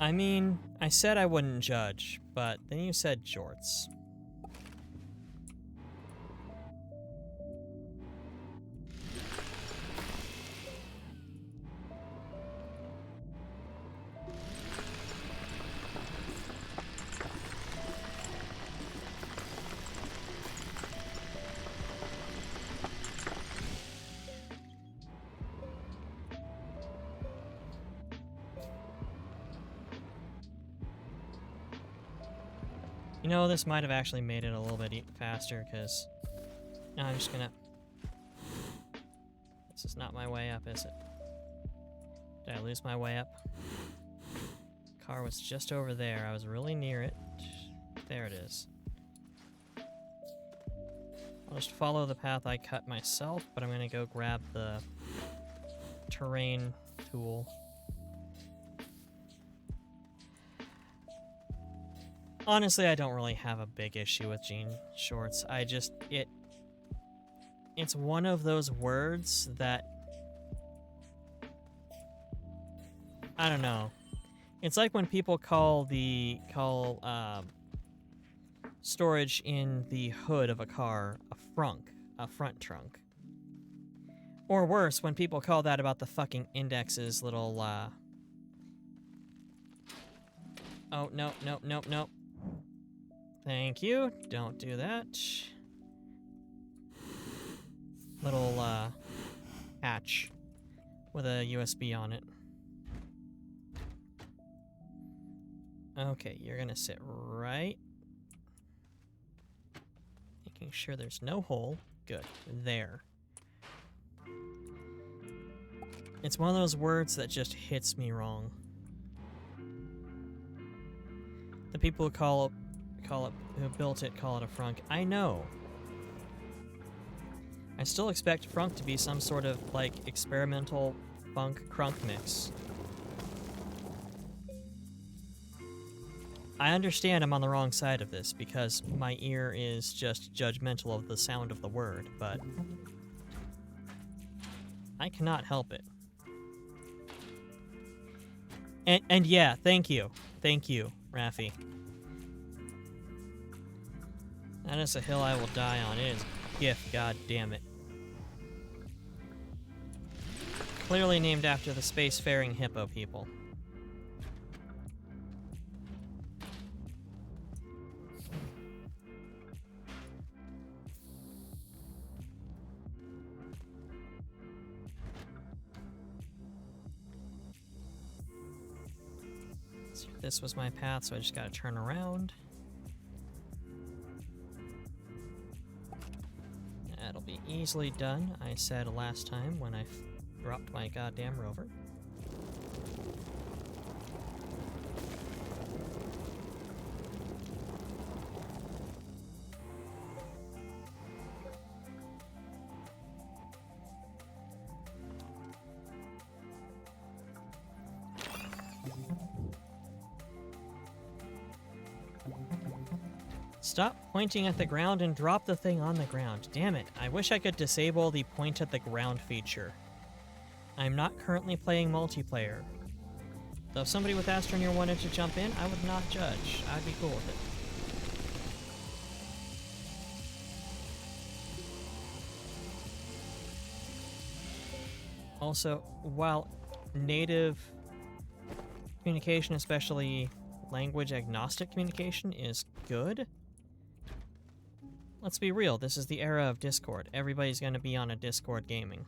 I mean, I said I wouldn't judge, but then you said jorts. You know, this might have actually made it a little bit faster, because now I'm just gonna... This is not my way up, is it? Did I lose my way up? Car was just over there. I was really near it. There it is. I'll just follow the path I cut myself, but I'm gonna go grab the terrain tool. Honestly, I don't really have a big issue with jean shorts. I just, it's one of those words that, I don't know. It's like when people call storage in the hood of a car a front trunk. Or worse, when people call that about the fucking index's little, Oh, no, no, no, no. Thank you. Don't do that. Little, hatch with a USB on it. Okay, you're gonna sit right. Making sure there's no hole. Good. There. It's one of those words that just hits me wrong. The people who who built it call it a frunk. I know. I still expect frunk to be some sort of, like, experimental funk crunk mix. I understand I'm on the wrong side of this because my ear is just judgmental of the sound of the word, but I cannot help it. And yeah, thank you. Thank you, Raffi. That is a hill I will die on. It is GIF, god damn it. Clearly named after the spacefaring hippo people. So this was my path, so I just gotta turn around. That'll be easily done, I said last time when I dropped my goddamn rover. Stop pointing at the ground and drop the thing on the ground. Damn it. I wish I could disable the point at the ground feature. I'm not currently playing multiplayer. Though if somebody with Astroneer wanted to jump in, I would not judge. I'd be cool with it. Also, while native communication, especially language agnostic communication, is good, let's be real, this is the era of Discord. Everybody's going to be on a Discord gaming.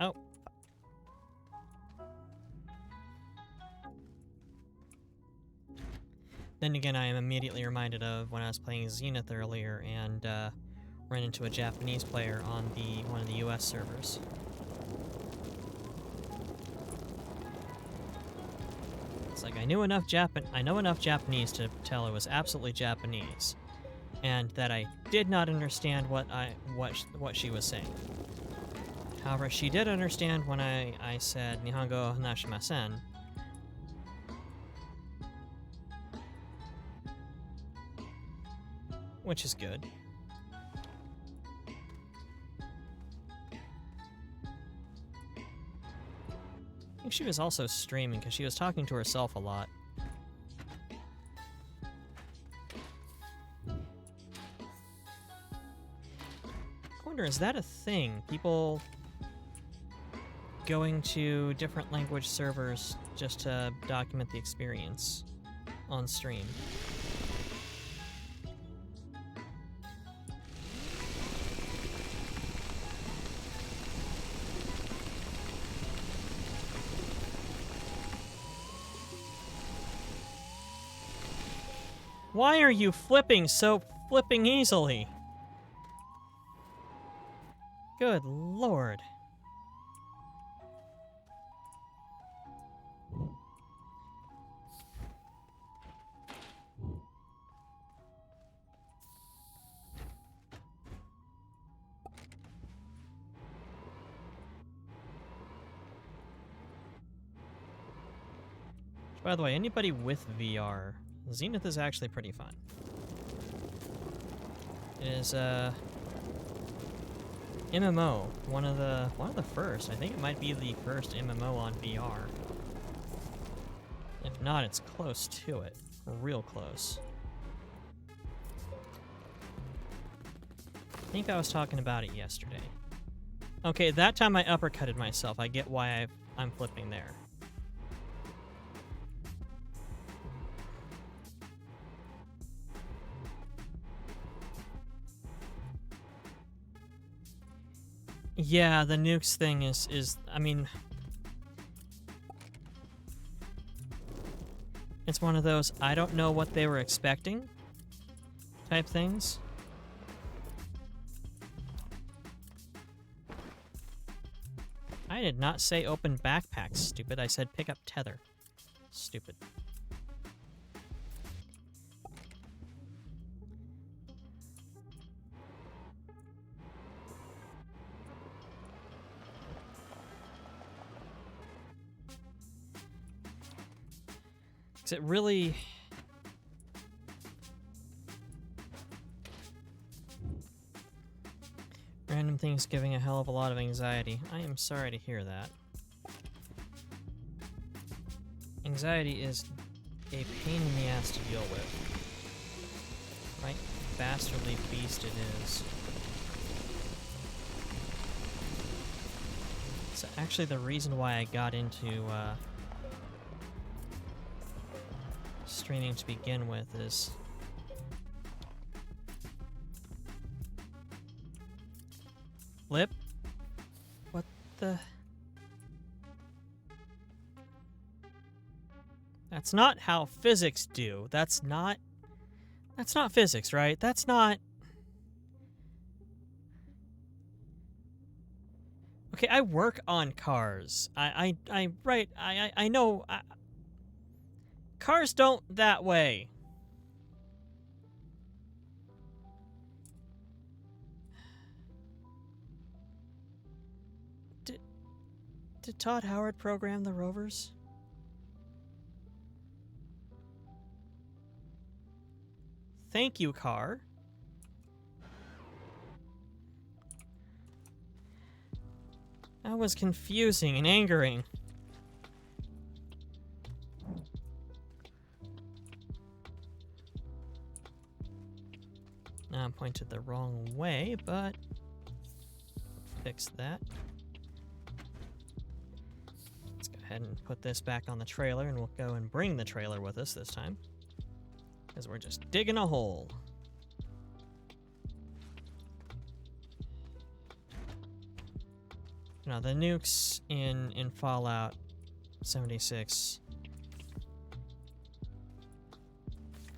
Oh. Then again, I am immediately reminded of when I was playing Zenith earlier and ran into a Japanese player on one of the US servers. It's like I know enough Japanese to tell it was absolutely Japanese, and that I did not understand what she was saying. However, she did understand when I said Nihongo Nashimasen. Which is good. I think she was also streaming because she was talking to herself a lot. I wonder, is that a thing? People going to different language servers just to document the experience on stream? Why are you flipping so flipping easily? Good lord. By the way, anybody with VR, Zenith is actually pretty fun. It is MMO, one of the first. I think it might be the first MMO on VR. If not, it's close to it. Real close. I think I was talking about it yesterday. Okay, that time I uppercutted myself. I get why I'm flipping there. Yeah, the nukes thing is I mean, it's one of those I don't know what they were expecting type things. I did not say open backpacks, stupid. I said pick up tether. Stupid. It really... Random things giving a hell of a lot of anxiety. I am sorry to hear that. Anxiety is a pain in the ass to deal with. Right? Bastardly beast it is. It's actually the reason why I got into, streaming to begin with is flip? What the? That's not how physics do. That's not physics, right? That's not... Okay, I work on cars. I know... Cars don't that way. Did Todd Howard program the rovers? thank you, car. That was confusing and angering. Now I'm pointed the wrong way, but fix that. Let's go ahead and put this back on the trailer, and we'll go and bring the trailer with us this time, because we're just digging a hole. Now, the nukes in Fallout 76,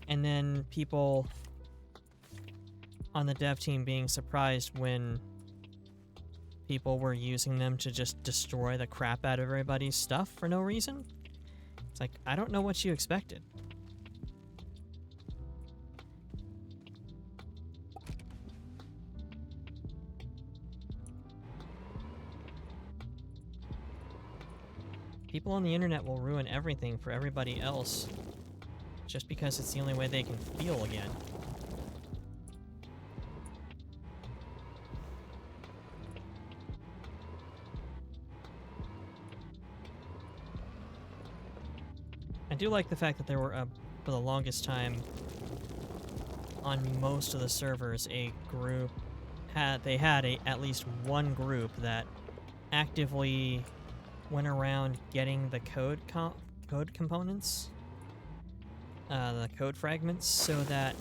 and then people on the dev team being surprised when people were using them to just destroy the crap out of everybody's stuff for no reason. It's like, I don't know what you expected. People on the internet will ruin everything for everybody else just because it's the only way they can feel again. I do like the fact that there were, for the longest time, on most of the servers, a group had at least one group that actively went around getting the code components, the code fragments, so that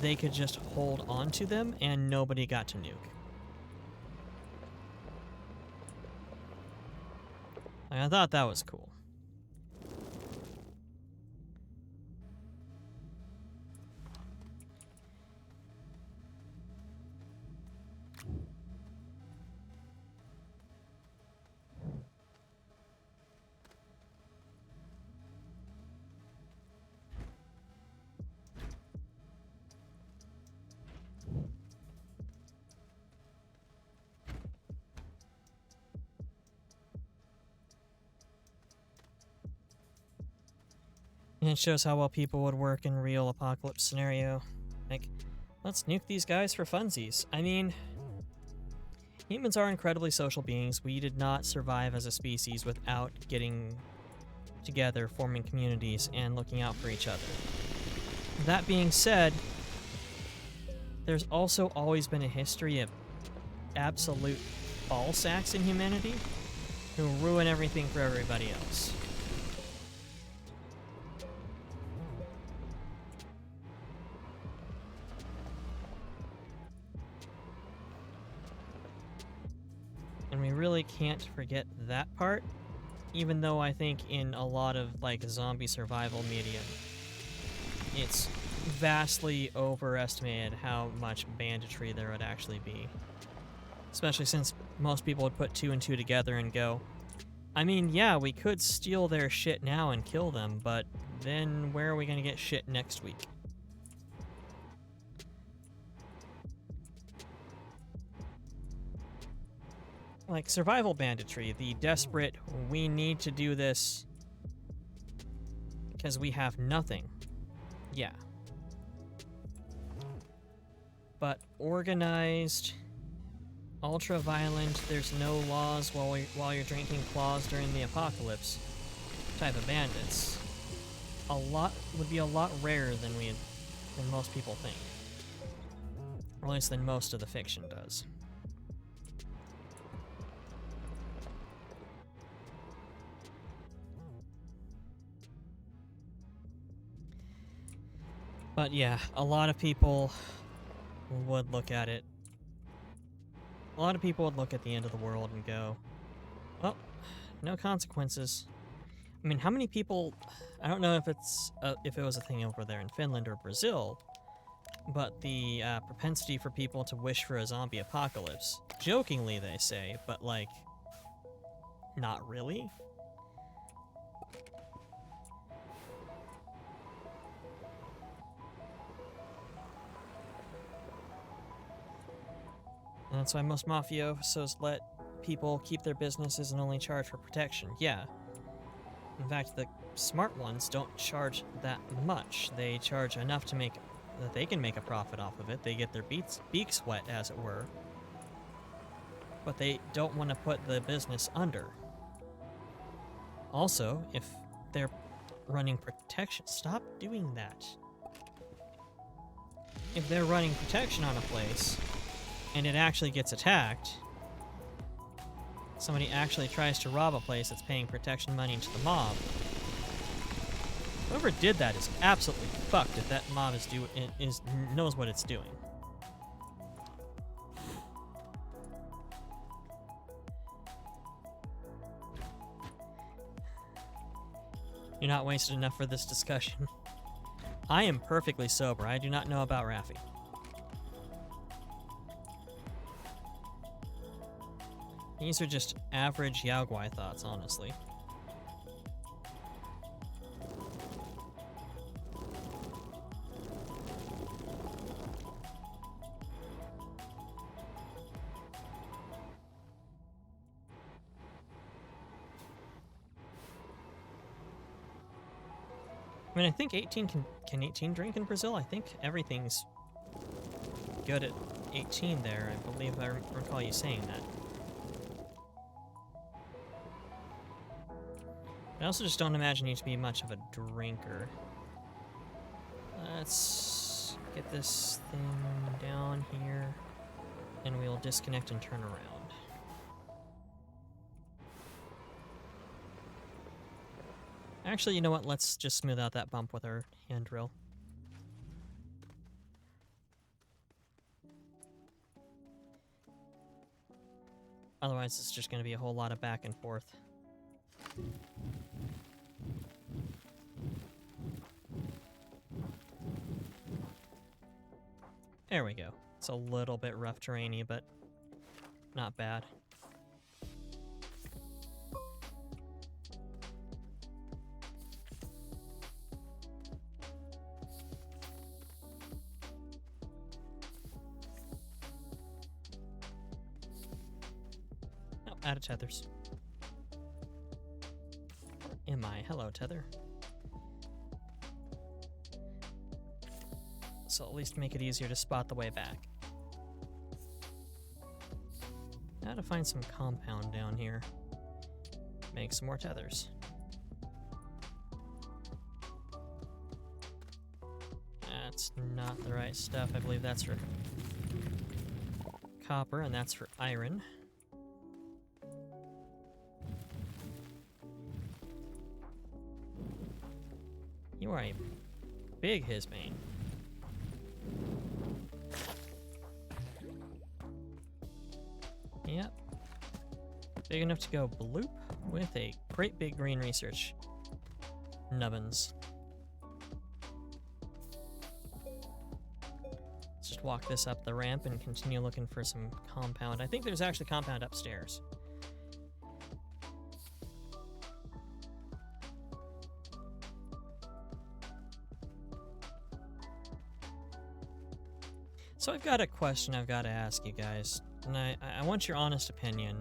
they could just hold on to them and nobody got to nuke. I thought that was cool. And it shows how well people would work in real apocalypse scenario. Like, let's nuke these guys for funsies. I mean, humans are incredibly social beings. We did not survive as a species without getting together, forming communities, and looking out for each other. That being said, there's also always been a history of absolute ballsacks in humanity who ruin everything for everybody else. And we really can't forget that part, even though I think in a lot of, like, zombie survival media, it's vastly overestimated how much banditry there would actually be. Especially since most people would put two and two together and go, I mean, yeah, we could steal their shit now and kill them, but then where are we gonna get shit next week? Like, survival banditry, the desperate, we need to do this because we have nothing. Yeah. But organized, ultra-violent, there's no laws while you're drinking claws during the apocalypse type of bandits would be a lot rarer than most people think. Or at least than most of the fiction does. But yeah, a lot of people would look at it. A lot of people would look at the end of the world and go, well, no consequences. I mean, how many people, I don't know if it was a thing over there in Finland or Brazil, but the propensity for people to wish for a zombie apocalypse, jokingly they say, but like, not really. And that's why most mafiosos let people keep their businesses and only charge for protection. Yeah. In fact, the smart ones don't charge that much. They charge enough to make that they can make a profit off of it. They get their beaks wet, as it were. But they don't want to put the business under. Also, if they're running protection... Stop doing that. If they're running protection on a place, and it actually gets attacked, somebody actually tries to rob a place that's paying protection money to the mob, whoever did that is absolutely fucked if that mob knows what it's doing. You're not wasted enough for this discussion. I am perfectly sober. I do not know about Raffi. These are just average Yaogwai thoughts, honestly. I mean, I think 18 can 18 drink in Brazil? I think everything's good at 18 there. I believe I recall you saying that. I also just don't imagine you to be much of a drinker. Let's get this thing down here, and we'll disconnect and turn around. Actually, you know what? Let's just smooth out that bump with our hand drill. Otherwise, it's just going to be a whole lot of back and forth. There we go. It's a little bit rough terrainy, but not bad. Oh, out of tethers. Am I? Hello, tether. So at least make it easier to spot the way back. Now to find some compound down here. Make some more tethers. That's not the right stuff. I believe that's for copper, and that's for iron. You are a big Hisbane. Yep. Big enough to go bloop with a great big green research nubbins. Let's just walk this up the ramp and continue looking for some compound. I think there's actually compound upstairs. So I've got a question I've got to ask you guys, and I want your honest opinion,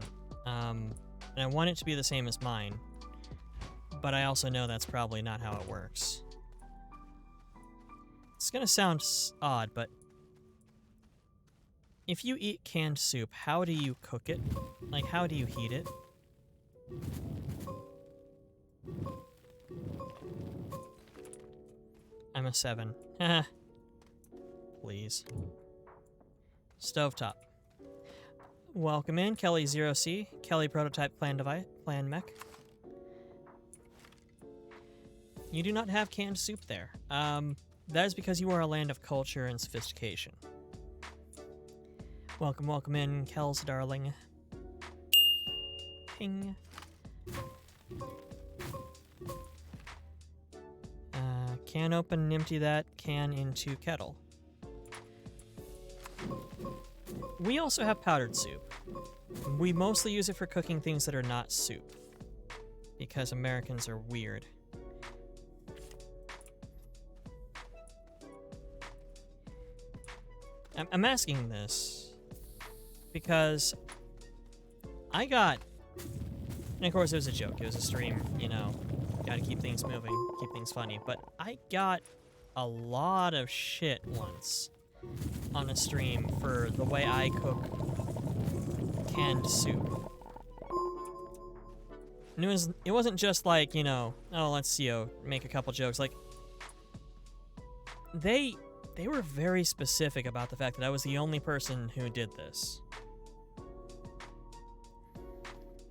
and I want it to be the same as mine, but I also know that's probably not how it works. It's gonna sound odd, but if you eat canned soup, how do you cook it? Like, how do you heat it? I'm a 7. Haha. Please. Stovetop. Welcome in, Kelly0C, Kelly Prototype Clan Mech. You do not have canned soup there. That is because you are a land of culture and sophistication. Welcome, welcome in, Kel's darling. Ping. Can open and empty that can into kettle. We also have powdered soup. We mostly use it for cooking things that are not soup, because Americans are weird. I'm asking this because I got, and of course it was a joke, it was a stream, you know, gotta keep things moving, keep things funny, but I got a lot of shit once on a stream for the way I cook canned soup. And it wasn't just like, you know, oh, let's, you know, make a couple jokes. Like, they were very specific about the fact that I was the only person who did this.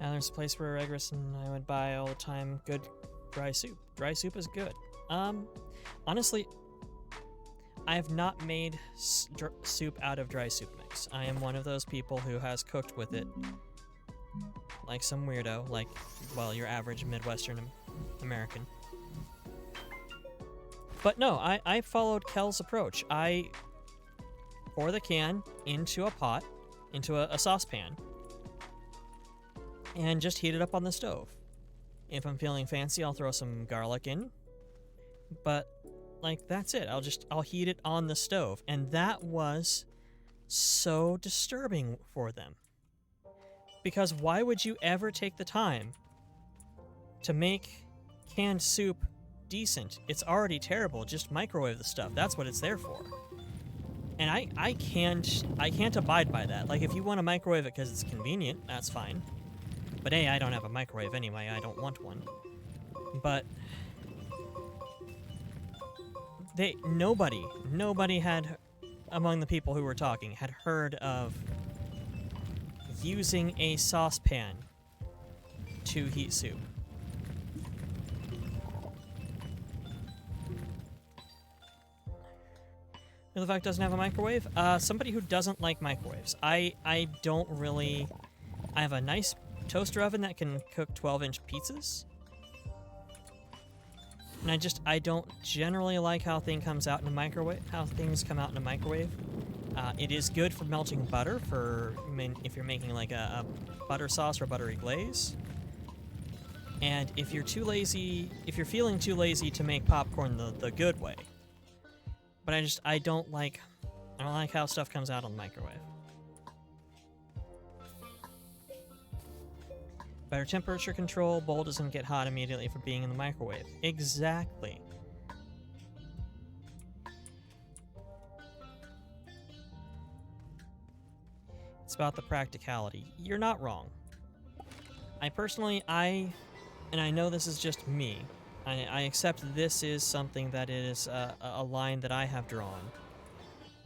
Now there's a place where Egress and I would buy all the time good dry soup. Dry soup is good. Honestly, I have not made soup out of dry soup mix. I am one of those people who has cooked with it like some weirdo, like, well, your average Midwestern American. But no, I followed Kel's approach. I pour the can into a pot, into a saucepan, and just heat it up on the stove. If I'm feeling fancy, I'll throw some garlic in. But, like, that's it. I'll heat it on the stove. And that was so disturbing for them. Because why would you ever take the time to make canned soup decent? It's already terrible. Just microwave the stuff. That's what it's there for. And I can't abide by that. Like, if you want to microwave it because it's convenient, that's fine. But A, I don't have a microwave anyway. I don't want one. But nobody had, among the people who were talking, had heard of using a saucepan to heat soup. The fact doesn't have a microwave? Somebody who doesn't like microwaves. I don't really... I have a nice toaster oven that can cook 12-inch pizzas. And I don't generally like how things come out in a microwave. It is good for melting butter if you're making like a butter sauce or buttery glaze. And if you're feeling too lazy to make popcorn the good way. But I don't like how stuff comes out on the microwave. Better temperature control, bowl doesn't get hot immediately for being in the microwave. Exactly. It's about the practicality. You're not wrong. I know this is just me, I accept this is something that is a line that I have drawn.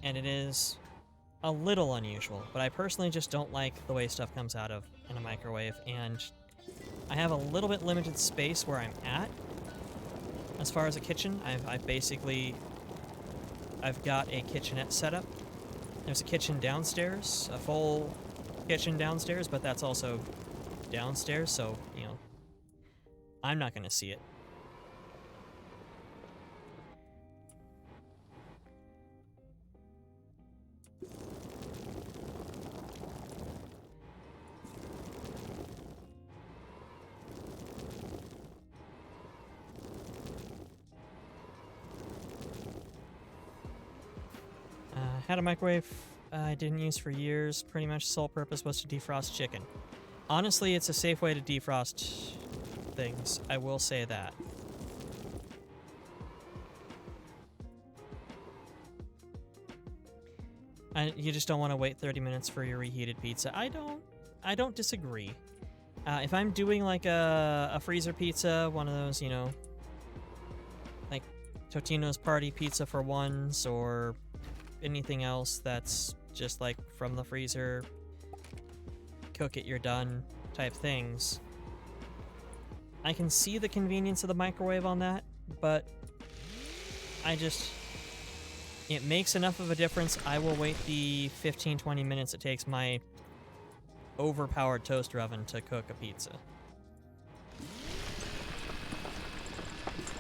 And it is a little unusual, but I personally just don't like the way stuff comes out in a microwave, and I have a little bit limited space where I'm at. As far as a kitchen, I've got a kitchenette set up. There's a kitchen downstairs, a full kitchen downstairs, but that's also downstairs, so, you know, I'm not going to see it. Had a microwave I didn't use for years. Pretty much sole purpose was to defrost chicken. Honestly, it's a safe way to defrost things. I will say that. You just don't want to wait 30 minutes for your reheated pizza. I don't disagree. If I'm doing like a freezer pizza, one of those, you know, like Totino's Party Pizza for ones, or anything else that's just like from the freezer, cook it, you're done type things, I can see the convenience of the microwave on that, but it makes enough of a difference. I will wait the 15-20 minutes it takes my overpowered toaster oven to cook a pizza.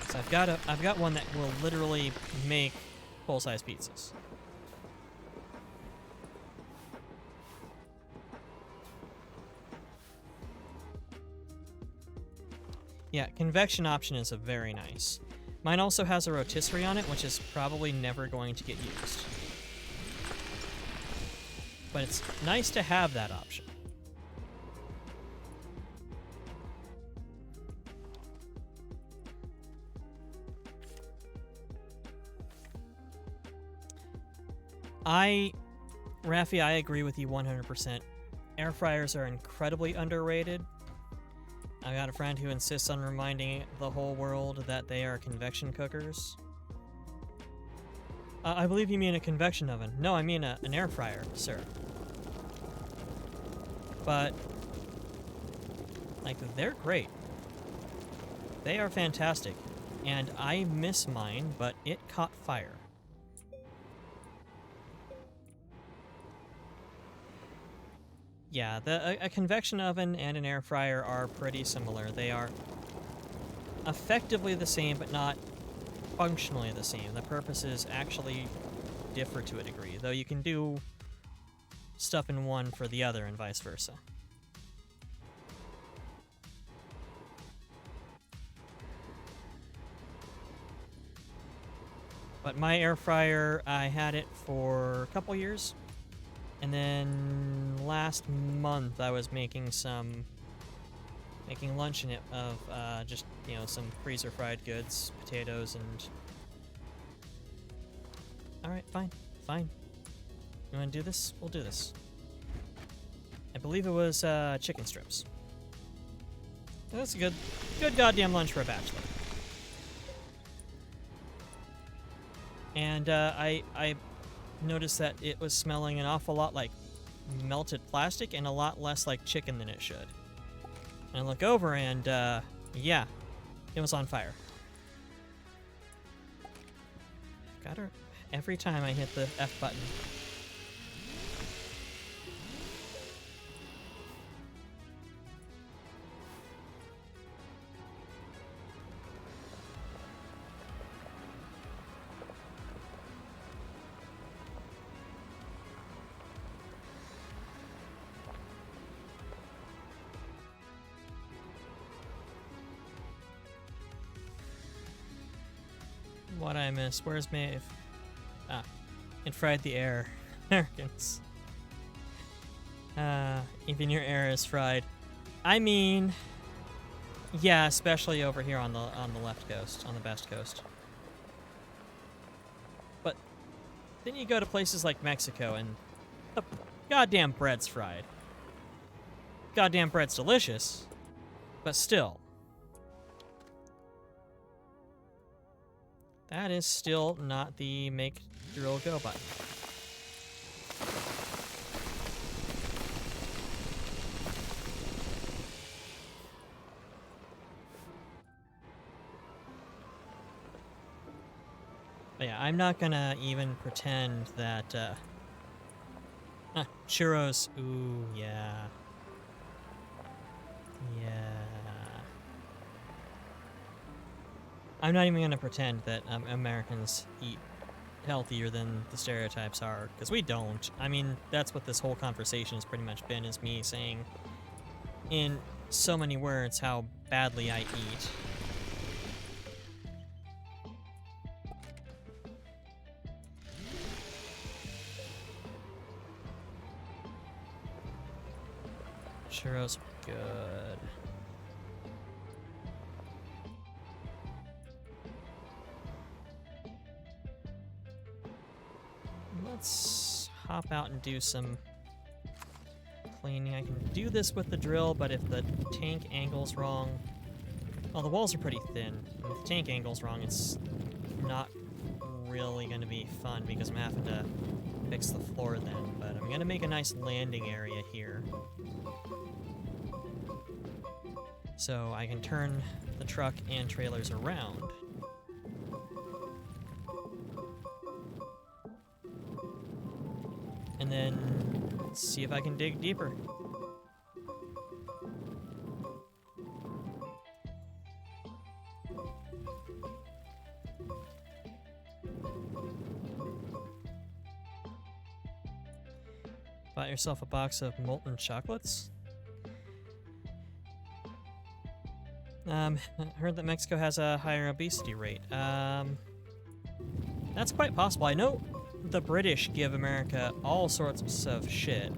So I've got one that will literally make full-size pizzas. Yeah, convection option is a very nice. Mine also has a rotisserie on it, which is probably never going to get used. But it's nice to have that option. Raffi, I agree with you 100%. Air fryers are incredibly underrated. I got a friend who insists on reminding the whole world that they are convection cookers. I believe you mean a convection oven. No, I mean an air fryer, sir. But, like, they're great. They are fantastic. And I miss mine, but it caught fire. Yeah, a convection oven and an air fryer are pretty similar. They are effectively the same, but not functionally the same. The purposes actually differ to a degree, though you can do stuff in one for the other and vice versa. But my air fryer, I had it for a couple years. And then last month I was making lunch in it of just, you know, some freezer fried goods, potatoes, and... Alright, fine. You wanna do this? We'll do this. I believe it was chicken strips. That's a good goddamn lunch for a bachelor. And I noticed that it was smelling an awful lot like melted plastic and a lot less like chicken than it should. And I look over and, yeah, it was on fire. Got her every time I hit the F button. What I miss? Where's Maeve? Ah, it fried the air. Americans. Even your air is fried. I mean, yeah, especially over here on the left coast, on the best coast. But then you go to places like Mexico and the goddamn bread's fried. Goddamn bread's delicious, but still. That is still not the make drill go button. But yeah, I'm not gonna even pretend that, churros, ooh, yeah. Yeah. I'm not even going to pretend that Americans eat healthier than the stereotypes are, because we don't. I mean, that's what this whole conversation has pretty much been, is me saying in so many words how badly I eat. Churros are good. Let's hop out and do some cleaning. I can do this with the drill, but if the tank angle's wrong... Well, the walls are pretty thin. And if the tank angle's wrong, it's not really going to be fun, because I'm having to fix the floor then. But I'm going to make a nice landing area here, so I can turn the truck and trailers around. And then see if I can dig deeper. Bought yourself a box of molten chocolates? Heard that Mexico has a higher obesity rate. That's quite possible. I know the British give America all sorts of shit.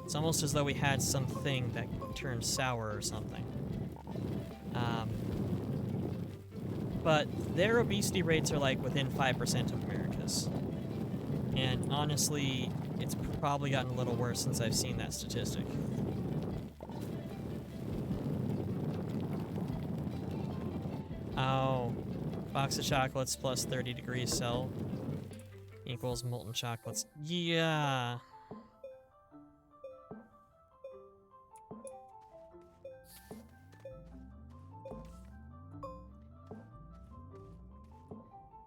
It's almost as though we had something that turned sour or something. But their obesity rates are like within 5% of America's. And honestly, it's probably gotten a little worse since I've seen that statistic. Oh, box of chocolates plus 30 degrees Cel equals molten chocolates. Yeah.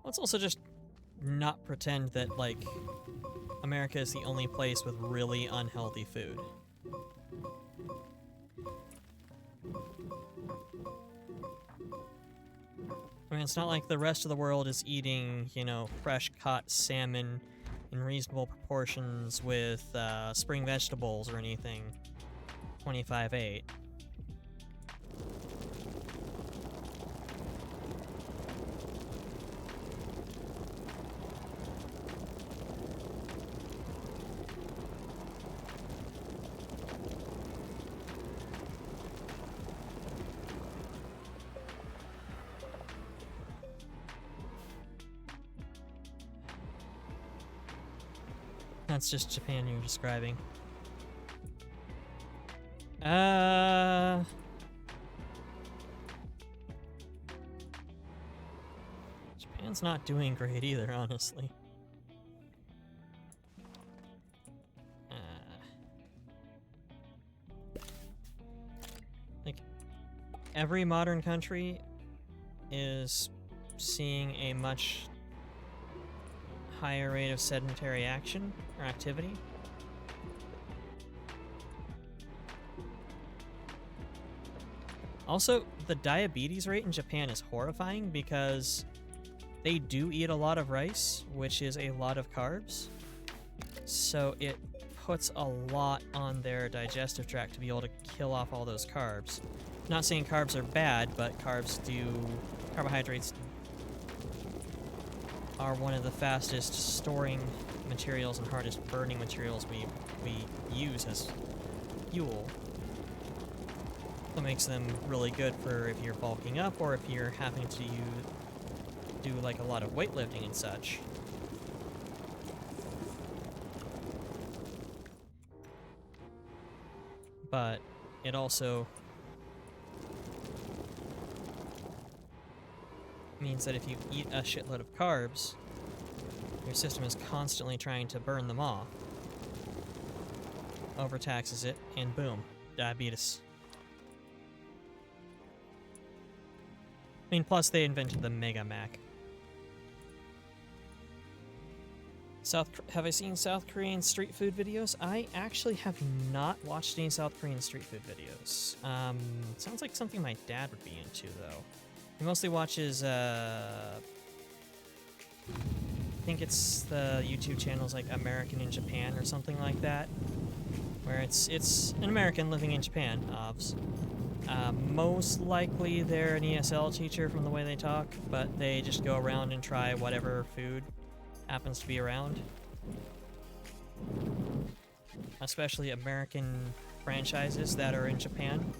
Let's also just not pretend that, like, America is the only place with really unhealthy food. I mean, it's not like the rest of the world is eating, you know, fresh caught salmon in reasonable proportions with spring vegetables or anything 25/8. That's just Japan you're describing. Japan's not doing great either, honestly. Like, every modern country is seeing a much higher rate of sedentary action or activity. Also, the diabetes rate in Japan is horrifying because they do eat a lot of rice, which is a lot of carbs. So it puts a lot on their digestive tract to be able to kill off all those carbs. Not saying carbs are bad, but carbohydrates are one of the fastest storing materials and hardest burning materials we use as fuel. That makes them really good for if you're bulking up or if you're having to do like a lot of weightlifting and such. But it also means that if you eat a shitload of carbs, your system is constantly trying to burn them off, overtaxes it, and boom, diabetes. I mean, plus they invented the Mega Mac. Have I seen South Korean street food videos? I actually have not watched any South Korean street food videos. Sounds like something my dad would be into, though. He mostly watches, I think it's the YouTube channels like American in Japan or something like that, where it's an American living in Japan, obvs. Most likely they're an ESL teacher from the way they talk, but they just go around and try whatever food happens to be around. Especially American franchises that are in Japan,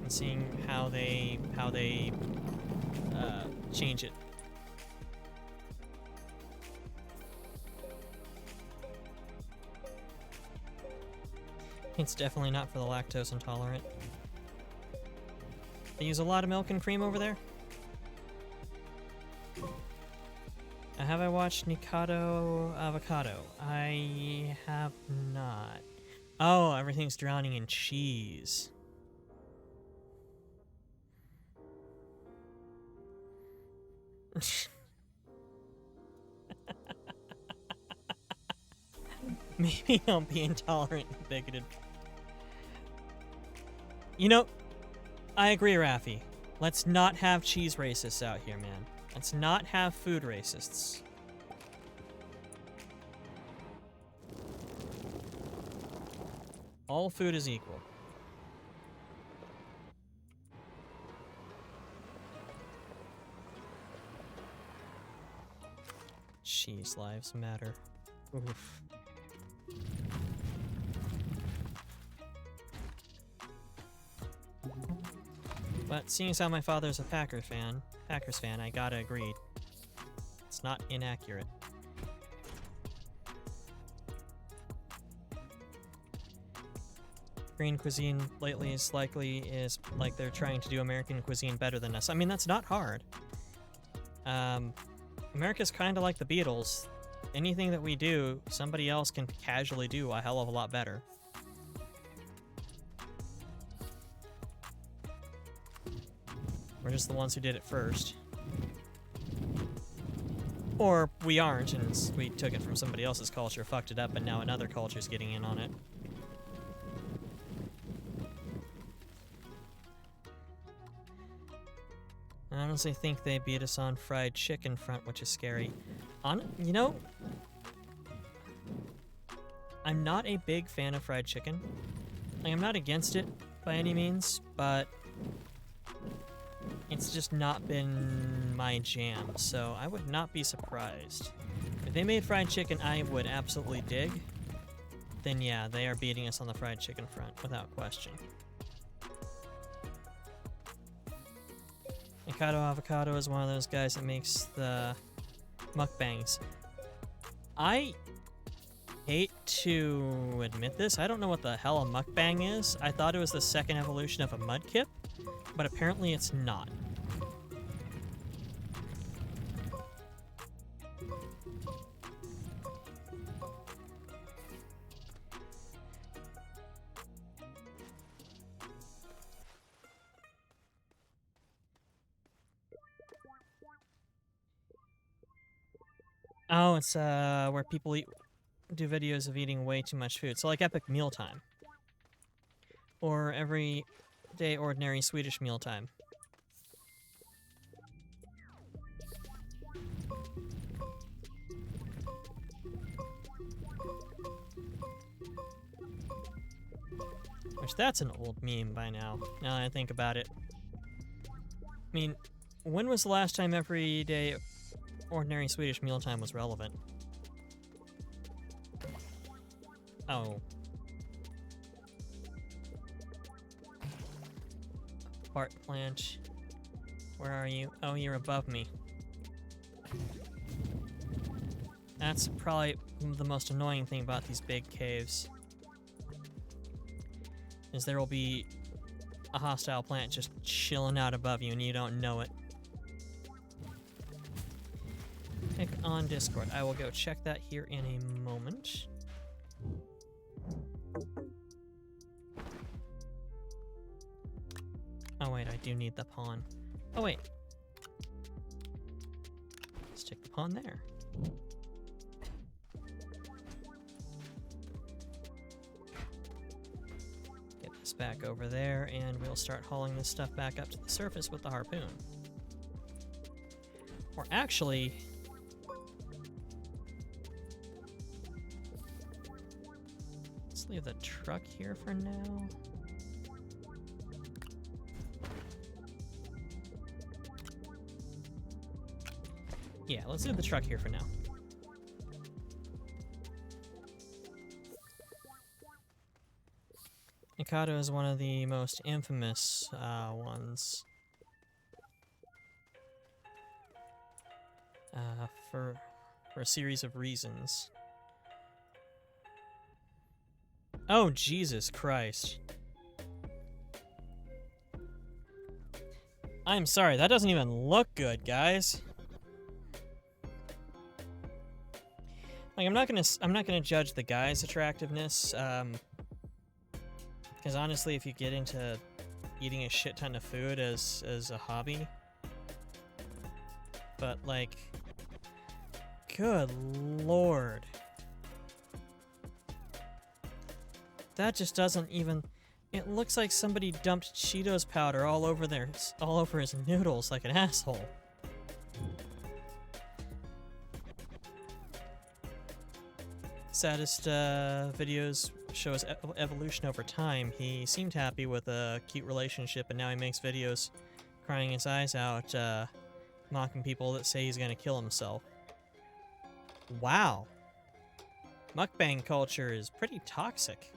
and seeing how they change it. It's definitely not for the lactose intolerant. They use a lot of milk and cream over there. Have I watched Nikado Avocado? I have not. Oh, everything's drowning in cheese. Maybe I'll be intolerant and bigoted. You know, I agree, Raffi. Let's not have cheese racists out here, man. Let's not have food racists. All food is equal. Cheese lives matter. Oof. But seeing as how my father's a Packers fan, I gotta agree. It's not inaccurate. Korean cuisine lately is like they're trying to do American cuisine better than us. I mean, that's not hard. America's kind of like the Beatles. Anything that we do, somebody else can casually do a hell of a lot better. We're just the ones who did it first. Or we aren't, and we took it from somebody else's culture, fucked it up, and now another culture's getting in on it. I honestly think they beat us on fried chicken front, which is scary. You know, I'm not a big fan of fried chicken. Like, I'm not against it by any means, but it's just not been my jam, so I would not be surprised. If they made fried chicken I would absolutely dig, then yeah, they are beating us on the fried chicken front, without question. Mikado Avocado is one of those guys that makes the mukbangs. I hate to admit this, I don't know what the hell a mukbang is. I thought it was the second evolution of a mudkip, but apparently it's not. Oh, it's where people do videos of eating way too much food. So like Epic Mealtime. Or Everyday Ordinary Swedish Mealtime. Which, that's an old meme by now that I think about it. I mean, when was the last time Everyday Ordinary Swedish Mealtime was relevant? Oh. Bart Plant. Where are you? Oh, you're above me. That's probably the most annoying thing about these big caves. Is there will be a hostile plant just chilling out above you and you don't know it. Pick on Discord. I will go check that here in a moment. Oh wait, I do need the pawn. Oh wait. Stick the pawn there. Get this back over there, and we'll start hauling this stuff back up to the surface with the harpoon. Or actually, let's leave the truck here for now. Yeah, let's leave the truck here for now. Mikado is one of the most infamous ones. For a series of reasons. Oh, Jesus Christ. I'm sorry, that doesn't even look good, guys. Like, I'm not gonna judge the guy's attractiveness, because honestly, if you get into eating a shit ton of food as a hobby, but like, good lord, that just doesn't even. It looks like somebody dumped Cheetos powder all over his noodles like an asshole. Saddest videos show his evolution over time. He seemed happy with a cute relationship, and now he makes videos crying his eyes out, mocking people that say he's gonna kill himself. Wow. Mukbang culture is pretty toxic.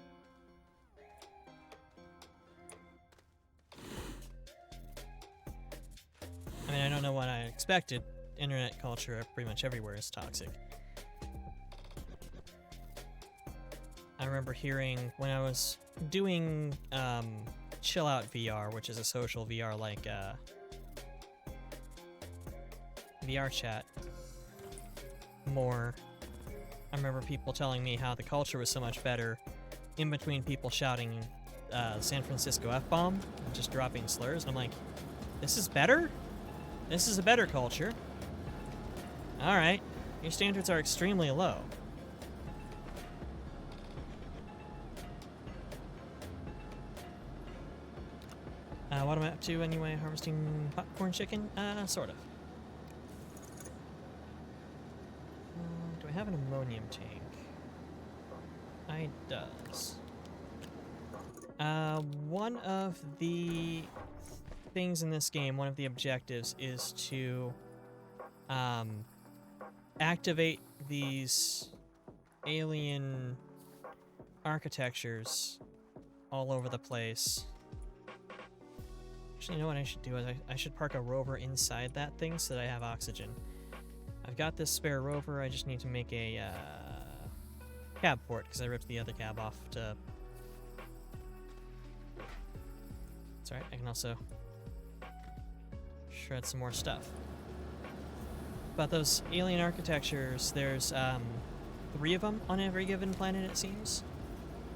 I mean, I don't know what I expected. Internet culture pretty much everywhere is toxic. I remember hearing when I was doing Chill Out VR, which is a social VR like VR chat more. I remember people telling me how the culture was so much better in between people shouting San Francisco F-bomb and just dropping slurs. And I'm like, this is better? This is a better culture. Alright, your standards are extremely low. What am I up to anyway? Harvesting popcorn chicken? Sort of. Do I have an ammonium tank? I does. One of the things in this game, one of the objectives is to activate these alien architectures all over the place. Actually, you know what I should do is I should park a rover inside that thing so that I have oxygen. I've got this spare rover, I just need to make a cab for it because I ripped the other cab off to... It's alright, I can also shred some more stuff. But those alien architectures, there's 3 of them on every given planet, it seems.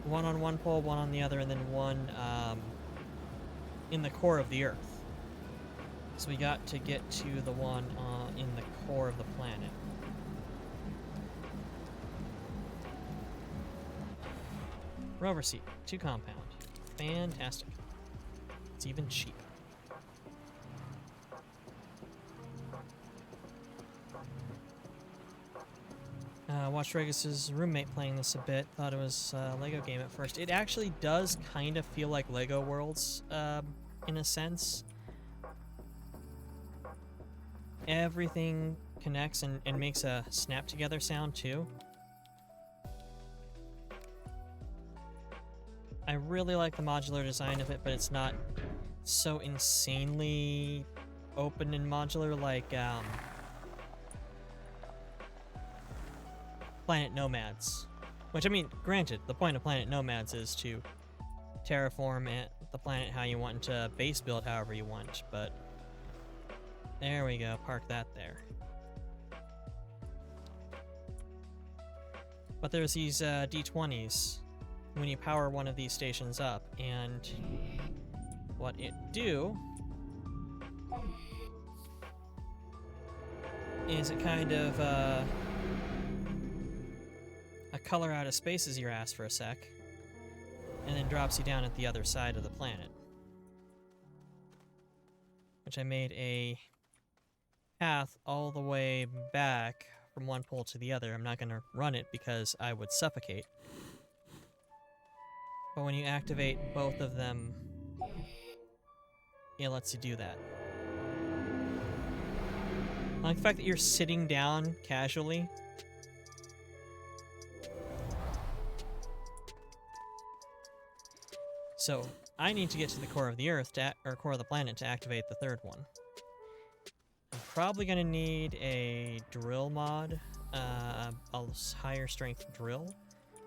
One on one pole, one on the other, and then one in the core of the Earth. So we got to get to the one in the core of the planet. Rover seat, 2 compound. Fantastic. It's even cheap. Watched Regis' roommate playing this a bit. Thought it was a Lego game at first. It actually does kind of feel like Lego Worlds, in a sense. Everything connects and makes a snap together sound too. I really like the modular design of it, but it's not so insanely open and modular like Planet Nomads. Which, I mean, granted, the point of Planet Nomads is to terraform the planet how you want to base build however you want, but there we go, park that there. But there's these D20s when you power one of these stations up, and what it do is it kind of a color out of spaces your ass for a sec, and then drops you down at the other side of the planet. Which I made a path all the way back from one pole to the other. I'm not going to run it because I would suffocate. But when you activate both of them, it lets you do that. I like the fact that you're sitting down casually. So, I need to get to the core of the Earth, or core of the planet, to activate the third one. I'm probably going to need a drill mod, a higher strength drill.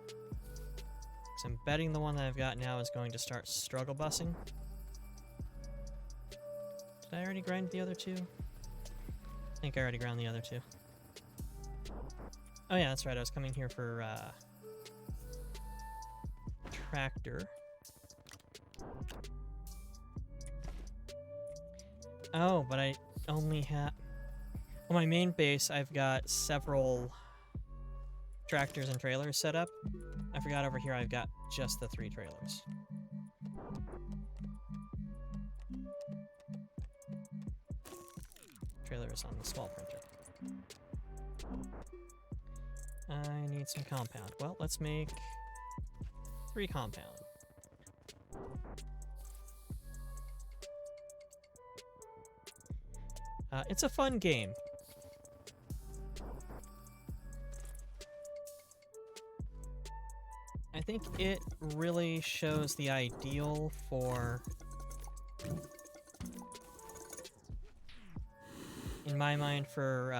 Because I'm betting the one that I've got now is going to start struggle bussing. Did I already grind the other 2? I think I already ground the other 2. Oh yeah, that's right, I was coming here for tractor. Oh, but I only have... On my main base, I've got several tractors and trailers set up. I forgot over here I've got just the 3 trailers. Trailer is on the small printer. I need some compound. Well, let's make 3 compound. It's a fun game. I think it really shows the ideal for, in my mind, for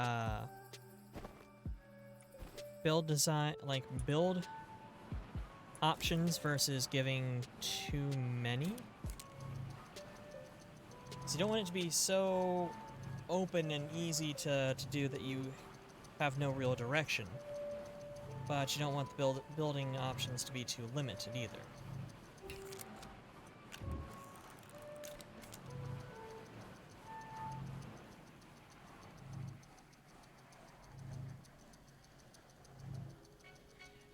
build design, like build options versus giving too many. So you don't want it to be so open and easy to do that you have no real direction. But you don't want the building options to be too limited either.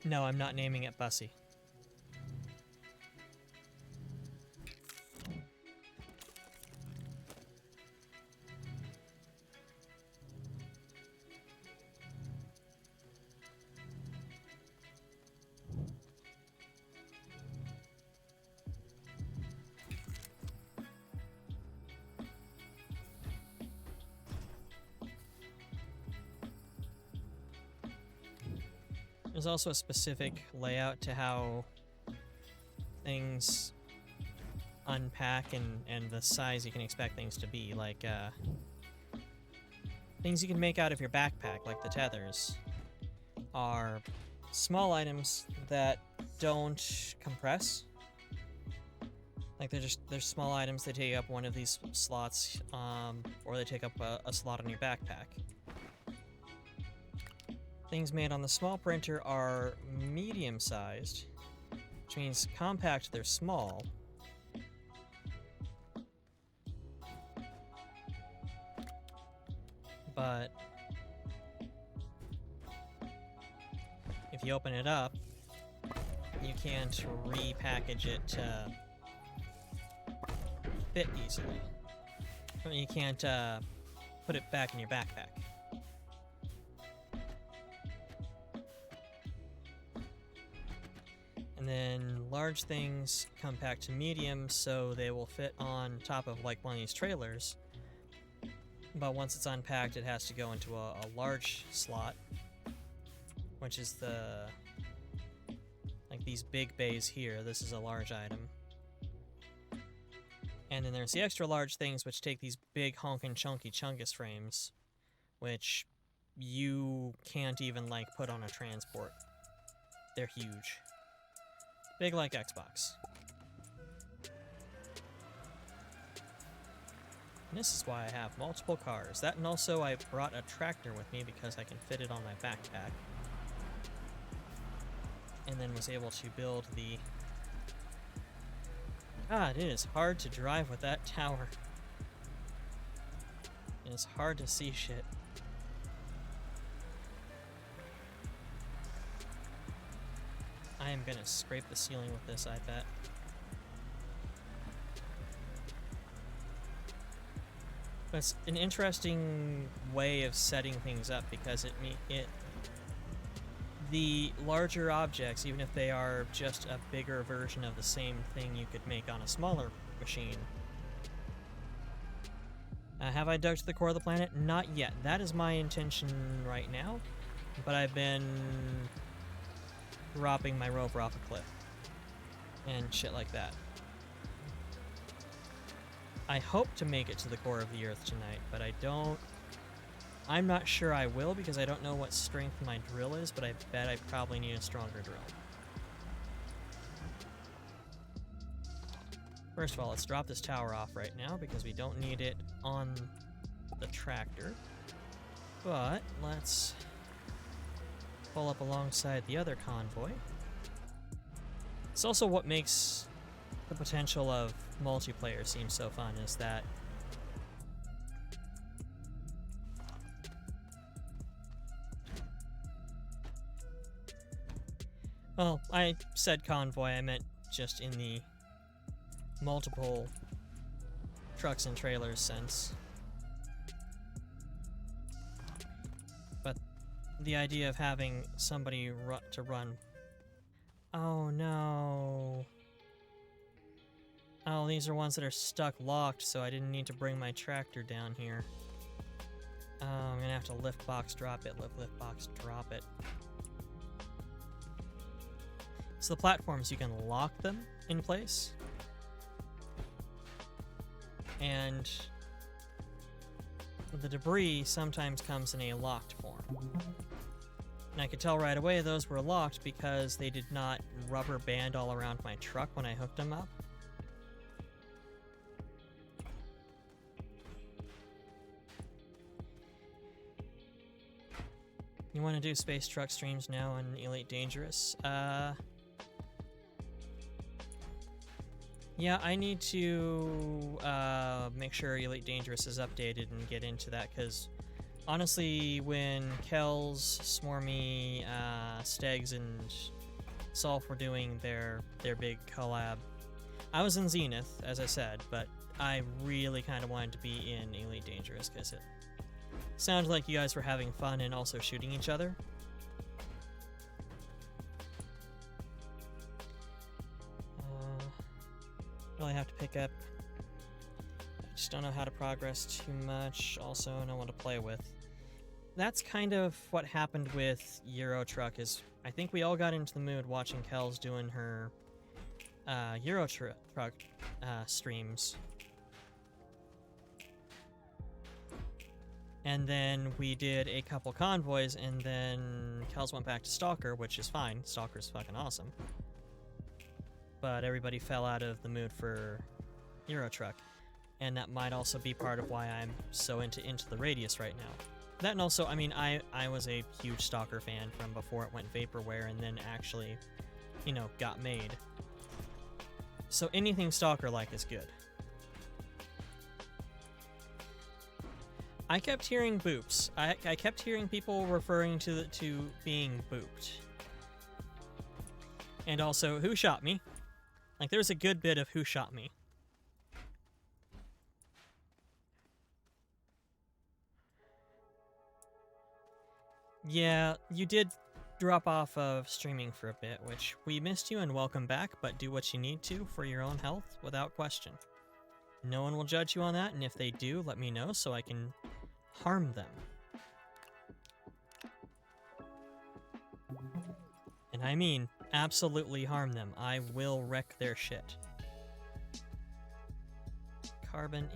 No, I'm not naming it Bussy. There's also a specific layout to how things unpack and the size you can expect things to be. Like, things you can make out of your backpack, like the tethers, are small items that don't compress. Like, they're small items, they take up one of these slots, or they take up a slot on your backpack. Things made on the small printer are medium-sized, which means compact, they're small. But if you open it up, you can't repackage it to fit easily. You can't put it back in your backpack. And then large things come back to medium, so they will fit on top of like one of these trailers. But once it's unpacked, it has to go into a large slot, which is like these big bays here. This is a large item. And then there's the extra large things, which take these big honkin' chunky chungus frames, which you can't even like put on a transport. They're huge. Big like Xbox. And this is why I have multiple cars. That, and also I brought a tractor with me because I can fit it on my backpack. And then was able to build the... God, it is hard to drive with that tower. And it's hard to see shit. I am gonna scrape the ceiling with this, I bet. But it's an interesting way of setting things up because the larger objects, even if they are just a bigger version of the same thing you could make on a smaller machine. Have I dug to the core of the planet? Not yet. That is my intention right now, but I've been dropping my rover off a cliff and shit like that. I hope to make it to the core of the Earth tonight, but I'm not sure I will because I don't know what strength my drill is, but I bet I probably need a stronger drill. First of all, let's drop this tower off right now because we don't need it on the tractor. But let's pull up alongside the other convoy. It's also what makes the potential of multiplayer seem so fun, is that well, I said convoy, I meant just in the multiple trucks and trailers sense. But the idea of having somebody to run... Oh no. Oh, these are ones that are stuck locked, so I didn't need to bring my tractor down here. I'm gonna have to lift box drop it, lift box drop it. So the platforms, you can lock them in place. And the debris sometimes comes in a locked form. And I could tell right away those were locked because they did not rubber band all around my truck when I hooked them up. You want to do space truck streams now on Elite Dangerous? Yeah, I need to make sure Elite Dangerous is updated and get into that, because honestly, when Kells, Swarmy, Stegs, and Solf were doing their big collab, I was in Zenith, as I said, but I really kind of wanted to be in Elite Dangerous, because it sounded like you guys were having fun and also shooting each other. Really have to pick up. I just don't know how to progress too much. Also, no one to play with. That's kind of what happened with Euro Truck. Is I think we all got into the mood watching Kells doing her Euro Truck streams, and then we did a couple convoys, and then Kells went back to Stalker, which is fine. Stalker's fucking awesome. But everybody fell out of the mood for Euro Truck, and that might also be part of why I'm so into the Radius right now. That, and also, I mean, I was a huge Stalker fan from before it went vaporware and then actually, you know, got made. So anything Stalker-like is good. I kept hearing boops. I kept hearing people referring to being booped. And also, who shot me? Like, there's a good bit of who shot me. Yeah, you did drop off of streaming for a bit, which we missed you and welcome back, but do what you need to for your own health, without question. No one will judge you on that, and if they do, let me know so I can harm them. And I mean, absolutely harm them. I will wreck their shit. Carbon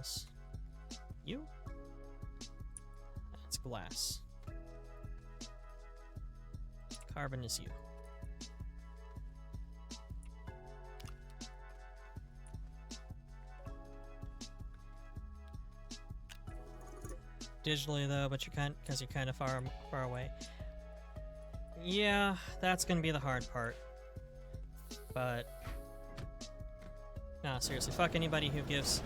is... you? That's glass. Carbon is you. Digitally though, but because you're kind of far away. Yeah, that's gonna be the hard part. But nah, seriously, fuck anybody who gives...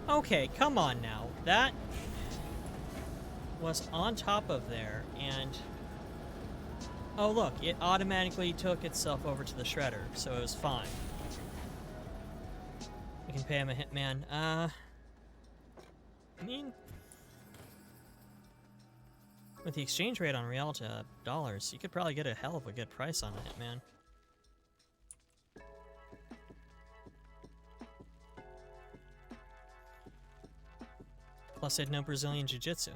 Okay, come on now. That was on top of there, and... Oh look, it automatically took itself over to the shredder, so it was fine. We can pay him a hitman. I mean... With the exchange rate on real to dollars, you could probably get a hell of a good price on a hitman. Plus, they'd know Brazilian Jiu-Jitsu.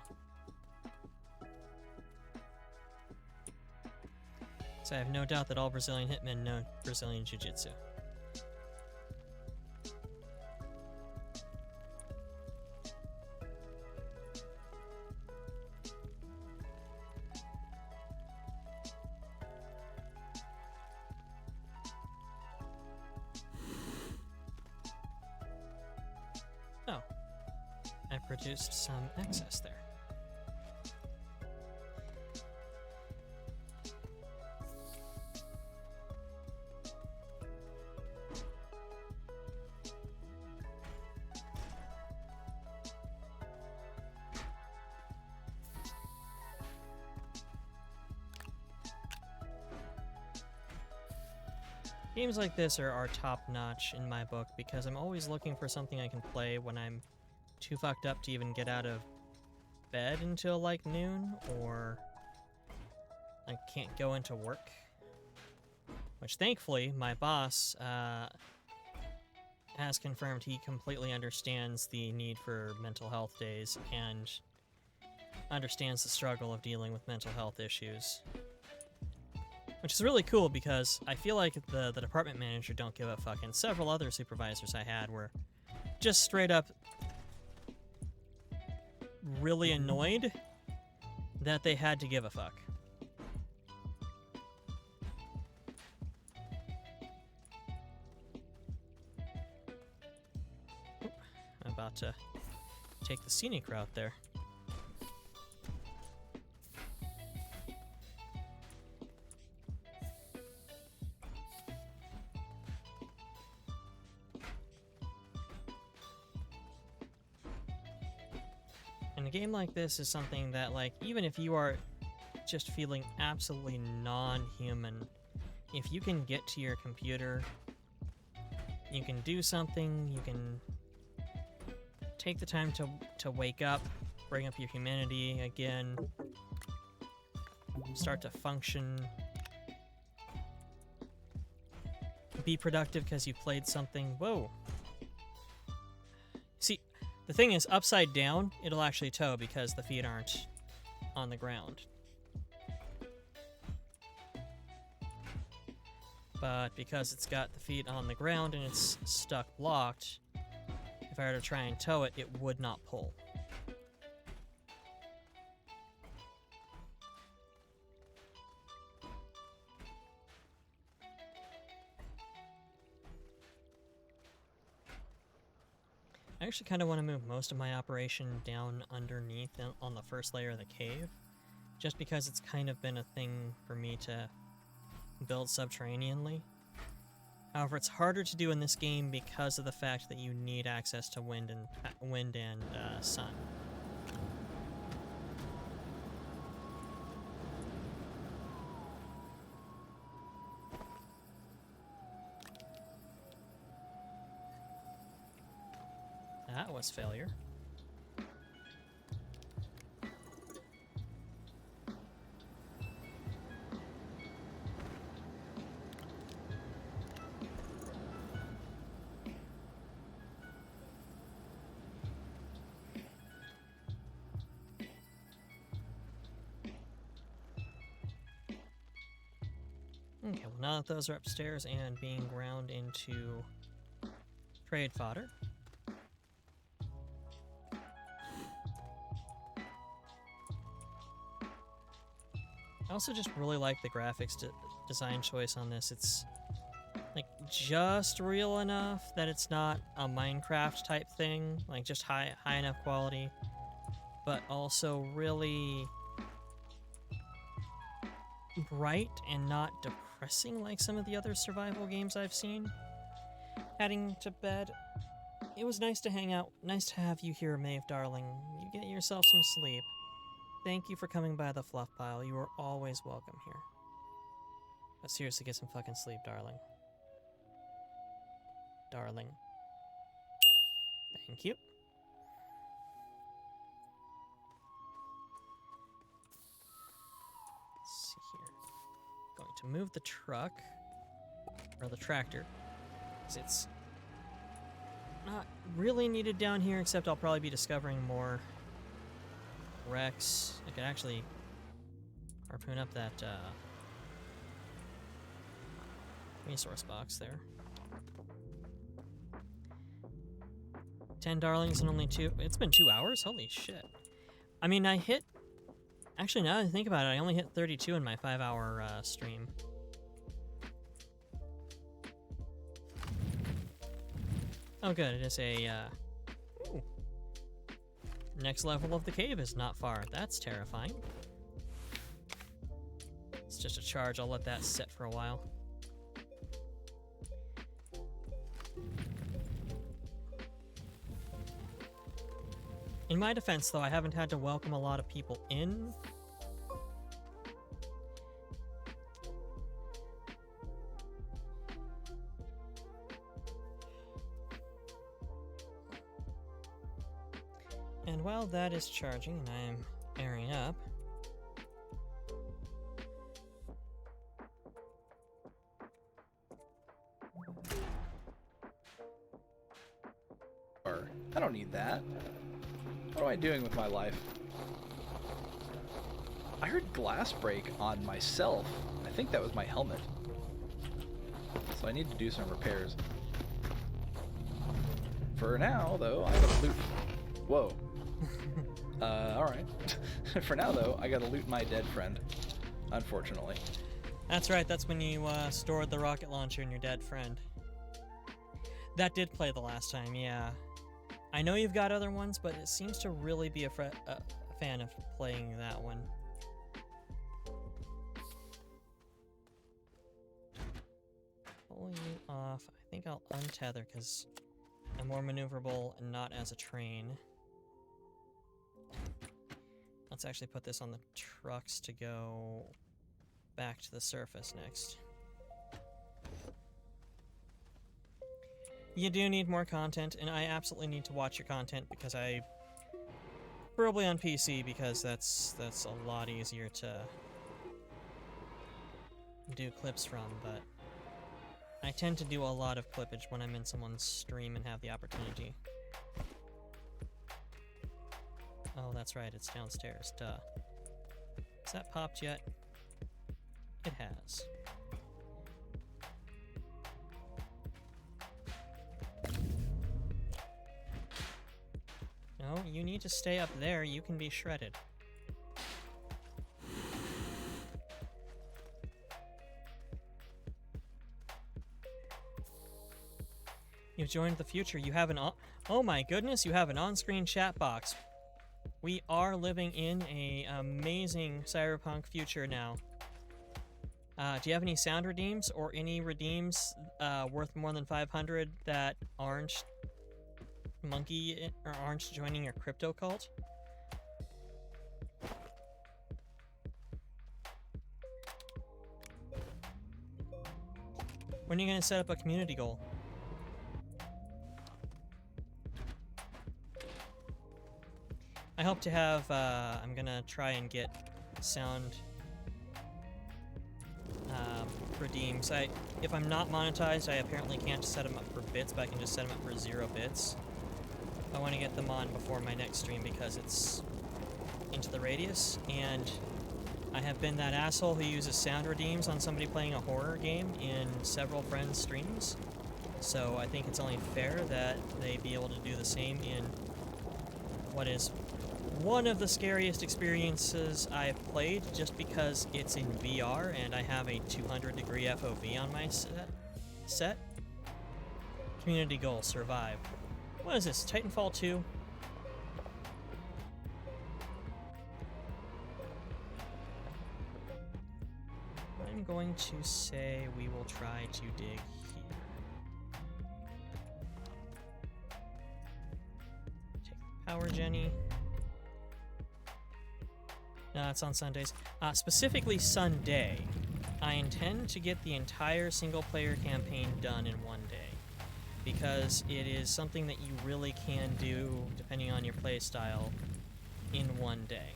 So I have no doubt that all Brazilian hitmen know Brazilian Jiu-Jitsu. Oh, I produced some excess there. Games like this are top-notch in my book because I'm always looking for something I can play when I'm too fucked up to even get out of bed until like noon, or I can't go into work. Which thankfully, my boss has confirmed he completely understands the need for mental health days and understands the struggle of dealing with mental health issues. Which is really cool because I feel like the department manager don't give a fuck, and several other supervisors I had were just straight up really annoyed that they had to give a fuck. Oop, I'm about to take the scenic route there. And a game like this is something that, like, even if you are just feeling absolutely non-human, if you can get to your computer, you can do something, you can take the time to wake up, bring up your humanity again, start to function, be productive because you played something. Whoa. See, the thing is, upside down, it'll actually tow because the feet aren't on the ground. But because it's got the feet on the ground and it's stuck blocked, if I were to try and tow it, it would not pull. I actually kind of want to move most of my operation down underneath on the first layer of the cave, just because it's kind of been a thing for me to build subterraneanly. However, it's harder to do in this game because of the fact that you need access to wind and sun. That was failure. Okay, well now that those are upstairs and being ground into trade fodder, I also just really like the graphics design choice on this. It's like just real enough that it's not a Minecraft type thing, like just high enough quality, but also really bright and not depressing like some of the other survival games I've seen. Heading to bed, it was nice to hang out, nice to have you here, Maeve, darling. You get yourself some sleep. Thank you for coming by the fluff pile. You are always welcome here. But seriously, get some fucking sleep, darling. Darling. Thank you. Let's see here. Going to move the truck, or the tractor, because it's not really needed down here, except I'll probably be discovering more wrecks. I could actually harpoon up that resource box there. 10 darlings and only 2. It's been 2 hours? Holy shit. I mean, I hit... Actually, now that I think about it, I only hit 32 in my 5-hour stream. Oh good, it is a... Ooh. Next level of the cave is not far. That's terrifying. It's just a charge. I'll let that sit for a while. In my defense, though, I haven't had to welcome a lot of people in. And while that is charging and I am airing up, I don't need that. What am I doing with my life? I heard glass break on myself. I think that was my helmet. So I need to do some repairs. For now, though, I gotta loot. Whoa. Alright. For now, though, I gotta loot my dead friend. Unfortunately. That's right, that's when you stored the rocket launcher in your dead friend. That did play the last time, yeah. I know you've got other ones, but it seems to really be a fan of playing that one. Pull you off. I think I'll untether because I'm more maneuverable and not as a train. Let's actually put this on the trucks to go back to the surface next. You do need more content, and I absolutely need to watch your content because probably on PC because that's a lot easier to do clips from, but I tend to do a lot of clippage when I'm in someone's stream and have the opportunity. Oh, that's right, it's downstairs, duh. Has that popped yet? It has. No, you need to stay up there, you can be shredded. You've joined the future. You have an oh my goodness, you have an on-screen chat box. We are living in a amazing cyberpunk future now. Do you have any sound redeems or any redeems worth more than 500 that aren't monkey or aren't joining your crypto cult? When are you going to set up a community goal? I hope to have, I'm gonna try and get sound redeems. If I'm not monetized, I apparently can't set them up for bits, but I can just set them up for 0 bits. I want to get them on before my next stream because it's into the radius, and I have been that asshole who uses sound redeems on somebody playing a horror game in several friends' streams. So I think it's only fair that they be able to do the same in what is one of the scariest experiences I've played, just because it's in VR and I have a 200-degree FOV on my set. Community goal, survive. What is this, Titanfall 2? I'm going to say we will try to dig here. Take the power Jenny. No, it's on Sundays. Specifically Sunday. I intend to get the entire single-player campaign done in one day, because it is something that you really can do, depending on your playstyle, in one day.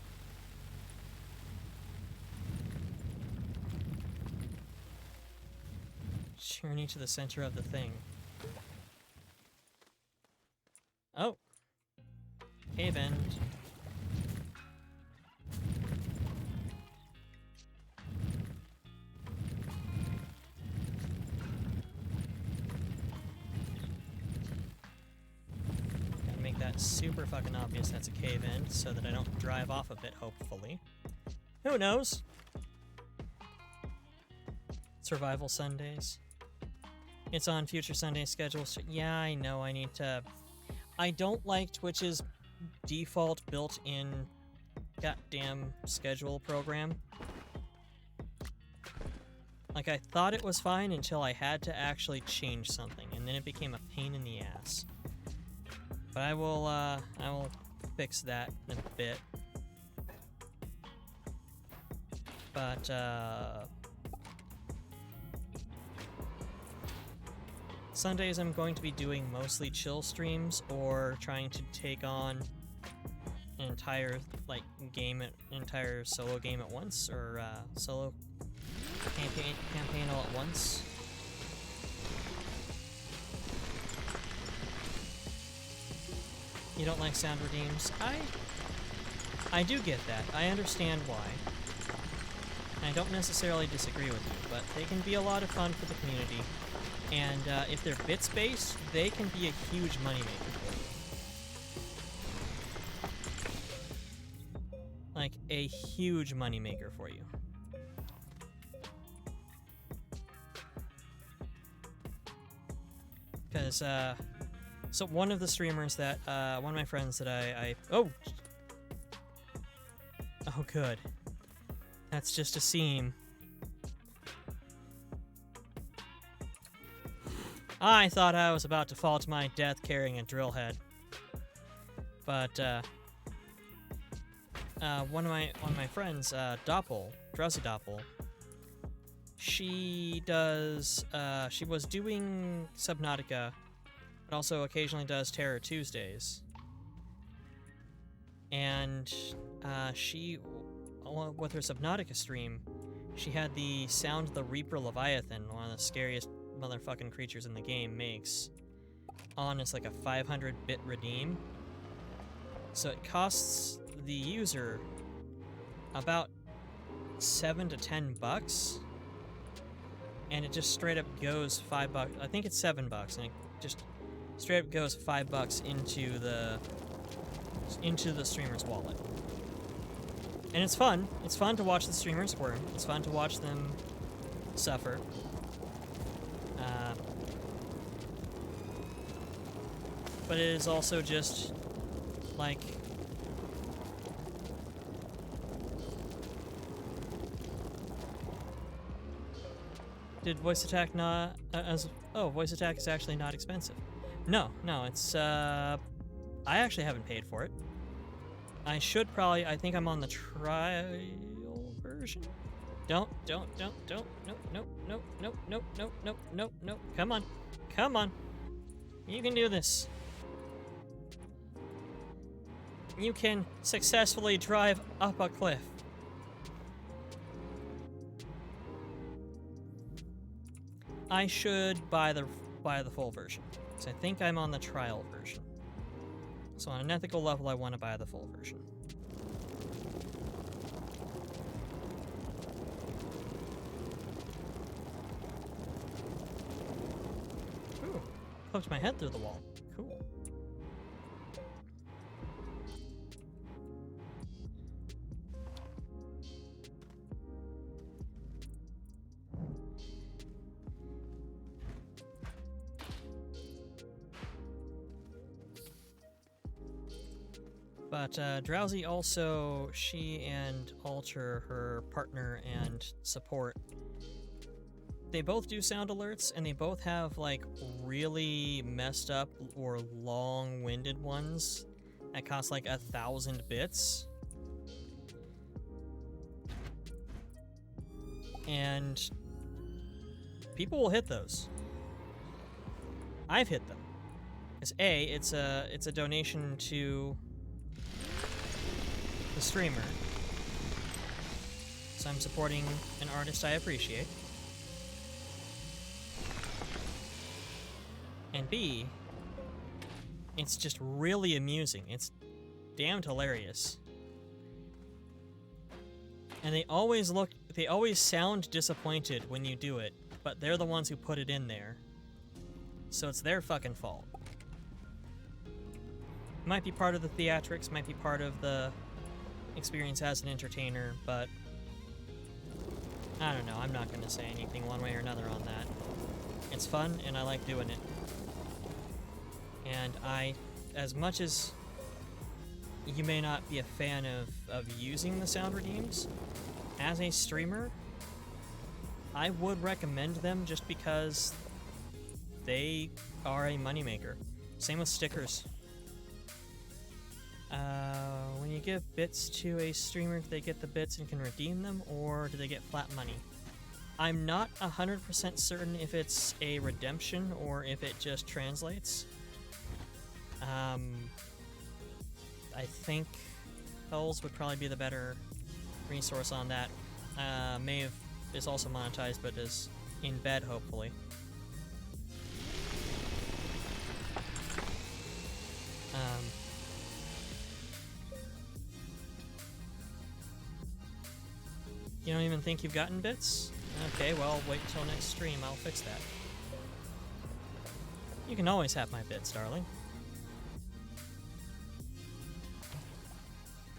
Journey to the center of the thing. Oh! Cave end. Super fucking obvious that's a cave in, so that I don't drive off of it, hopefully. Who knows? Survival Sundays. It's on future Sunday schedules. So yeah, I know I need to... I don't like Twitch's default built-in goddamn schedule program. Like, I thought it was fine until I had to actually change something, and then it became a pain in the ass. But I will fix that in a bit. But, Sundays I'm going to be doing mostly chill streams or trying to take on an entire, like, entire solo game at once, or, solo campaign all at once. You don't like sound redeems? I do get that. I understand why. I don't necessarily disagree with you, but they can be a lot of fun for the community. And if they're bits-based, they can be a huge moneymaker for a huge moneymaker for you. Because, so one of the streamers that, one of my friends that oh, good. That's just a seam. I thought I was about to fall to my death carrying a drill head. But, one of my friends, Drowsy Doppel, she was doing Subnautica, but also occasionally does Terror Tuesdays. And, she, with her Subnautica stream, she had the sound the Reaper Leviathan, one of the scariest motherfucking creatures in the game, makes, on as like a 500-bit redeem. So it costs the user about $7 to $10, and it just straight up goes $5. I think it's $7, and it just straight up goes $5 into the streamer's wallet. And it's fun. It's fun to watch the streamers squirm. It's fun to watch them suffer. But it is also just like did voice attack not voice attack is actually not expensive. No, it's I actually haven't paid for it. I should probably. I think I'm on the trial version. Don't. Nope. Come on. You can do this. You can successfully drive up a cliff. I should buy the full version, because I think I'm on the trial version. So on an ethical level, I want to buy the full version. Ooh, poked my head through the wall. Cool. But Drowsy also, she and Alter, her partner and support, they both do sound alerts, and they both have like really messed up or long-winded ones that cost like 1,000 bits. And people will hit those. I've hit them. Because A, it's a donation to the streamer, so I'm supporting an artist I appreciate. And B, it's just really amusing. It's damned hilarious. And they always sound disappointed when you do it, but they're the ones who put it in there. So it's their fucking fault. Might be part of the theatrics, might be part of the experience as an entertainer, but I don't know. I'm not going to say anything one way or another on that. It's fun, and I like doing it. And as much as you may not be a fan of using the sound redeems, as a streamer, I would recommend them just because they are a moneymaker. Same with stickers. When you give bits to a streamer, do they get the bits and can redeem them, or do they get flat money? I'm not 100% certain if it's a redemption or if it just translates. I think Hells would probably be the better resource on that. Maeve is also monetized, but is in bed, hopefully. You don't even think you've gotten bits? Okay, well, wait until next stream. I'll fix that. You can always have my bits, darling.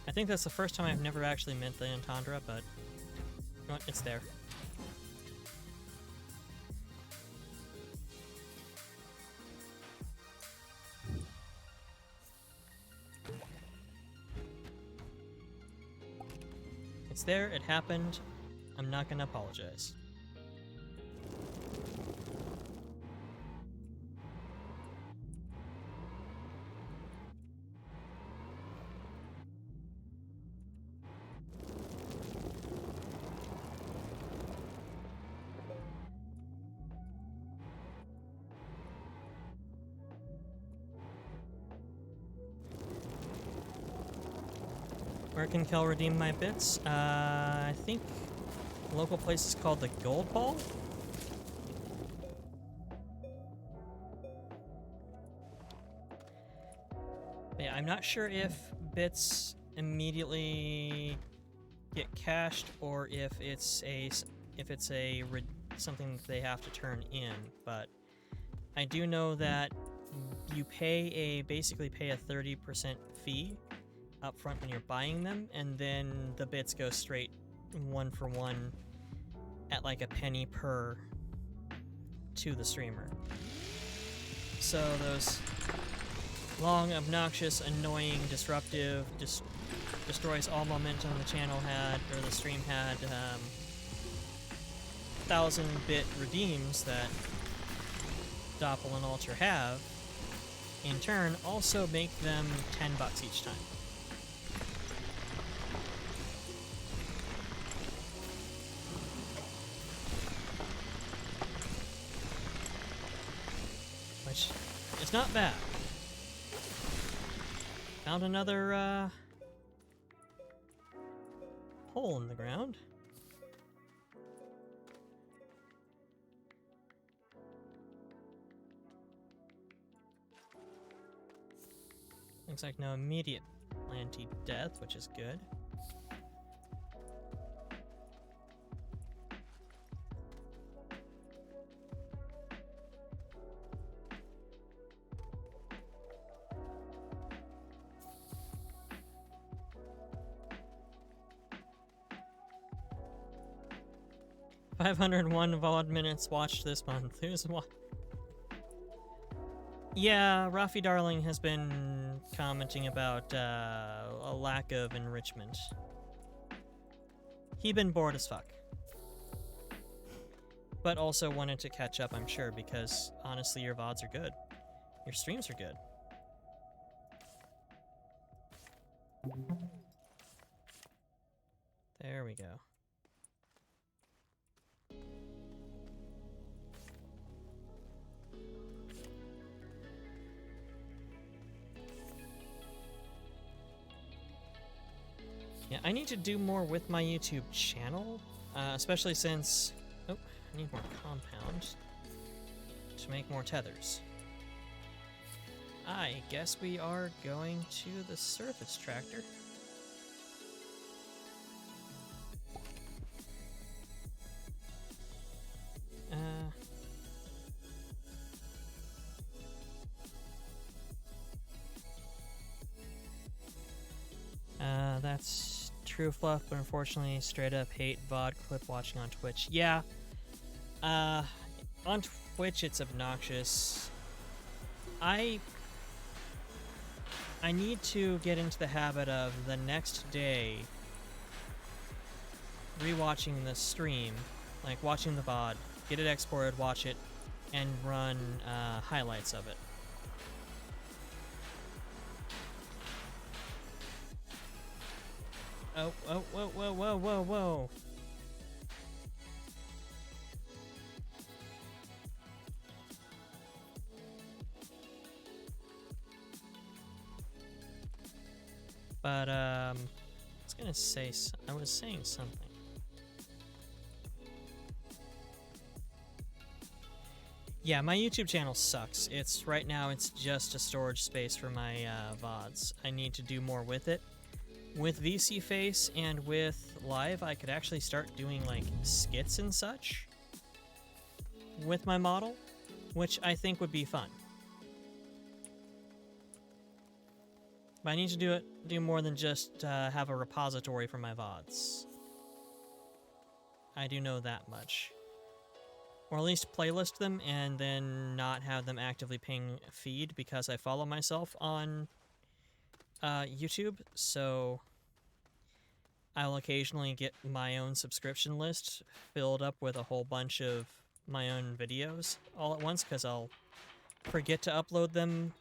I think that's the first time I've never actually meant the entendre, but you know what, it's there. It's there, it happened. I'm not gonna apologize. Where can Kel redeem my bits? I think the local place is called the Gold Ball. But yeah, I'm not sure if bits immediately get cached or if it's something that they have to turn in. But I do know that you basically pay a 30% fee up front when you're buying them, and then the bits go straight 1 for 1 at like a penny per to the streamer. So those long, obnoxious, annoying, disruptive, destroys all momentum the channel had, or the stream had, 1000-bit redeems that Doppel and Ultra have, in turn, also make them $10 each time. Which is not bad. Found another hole in the ground. Looks like no immediate anti-death, which is good. $501 VOD minutes watched this month. Who's what? Yeah, Rafi Darling has been commenting about a lack of enrichment. He been bored as fuck. But also wanted to catch up, I'm sure, because honestly, your VODs are good. Your streams are good. There we go. Yeah, I need to do more with my YouTube channel, especially since... Oh, I need more compound to make more tethers. I guess we are going to the surface tractor. That's true fluff, but unfortunately straight up hate VOD clip watching on Twitch. Yeah, on Twitch it's obnoxious. I need to get into the habit of the next day rewatching the stream, like watching the VOD, get it exported, watch it, and run highlights of it. Oh, whoa, whoa, whoa, whoa, whoa, whoa. But, I was gonna say, I was saying something. Yeah, my YouTube channel sucks. Right now, it's just a storage space for my VODs. I need to do more with it. With VC Face and with Live, I could actually start doing like skits and such with my model, which I think would be fun. But I need to do more than just have a repository for my VODs. I do know that much. Or at least playlist them and then not have them actively ping feed because I follow myself on YouTube, so I will occasionally get my own subscription list filled up with a whole bunch of my own videos all at once because I'll forget to upload them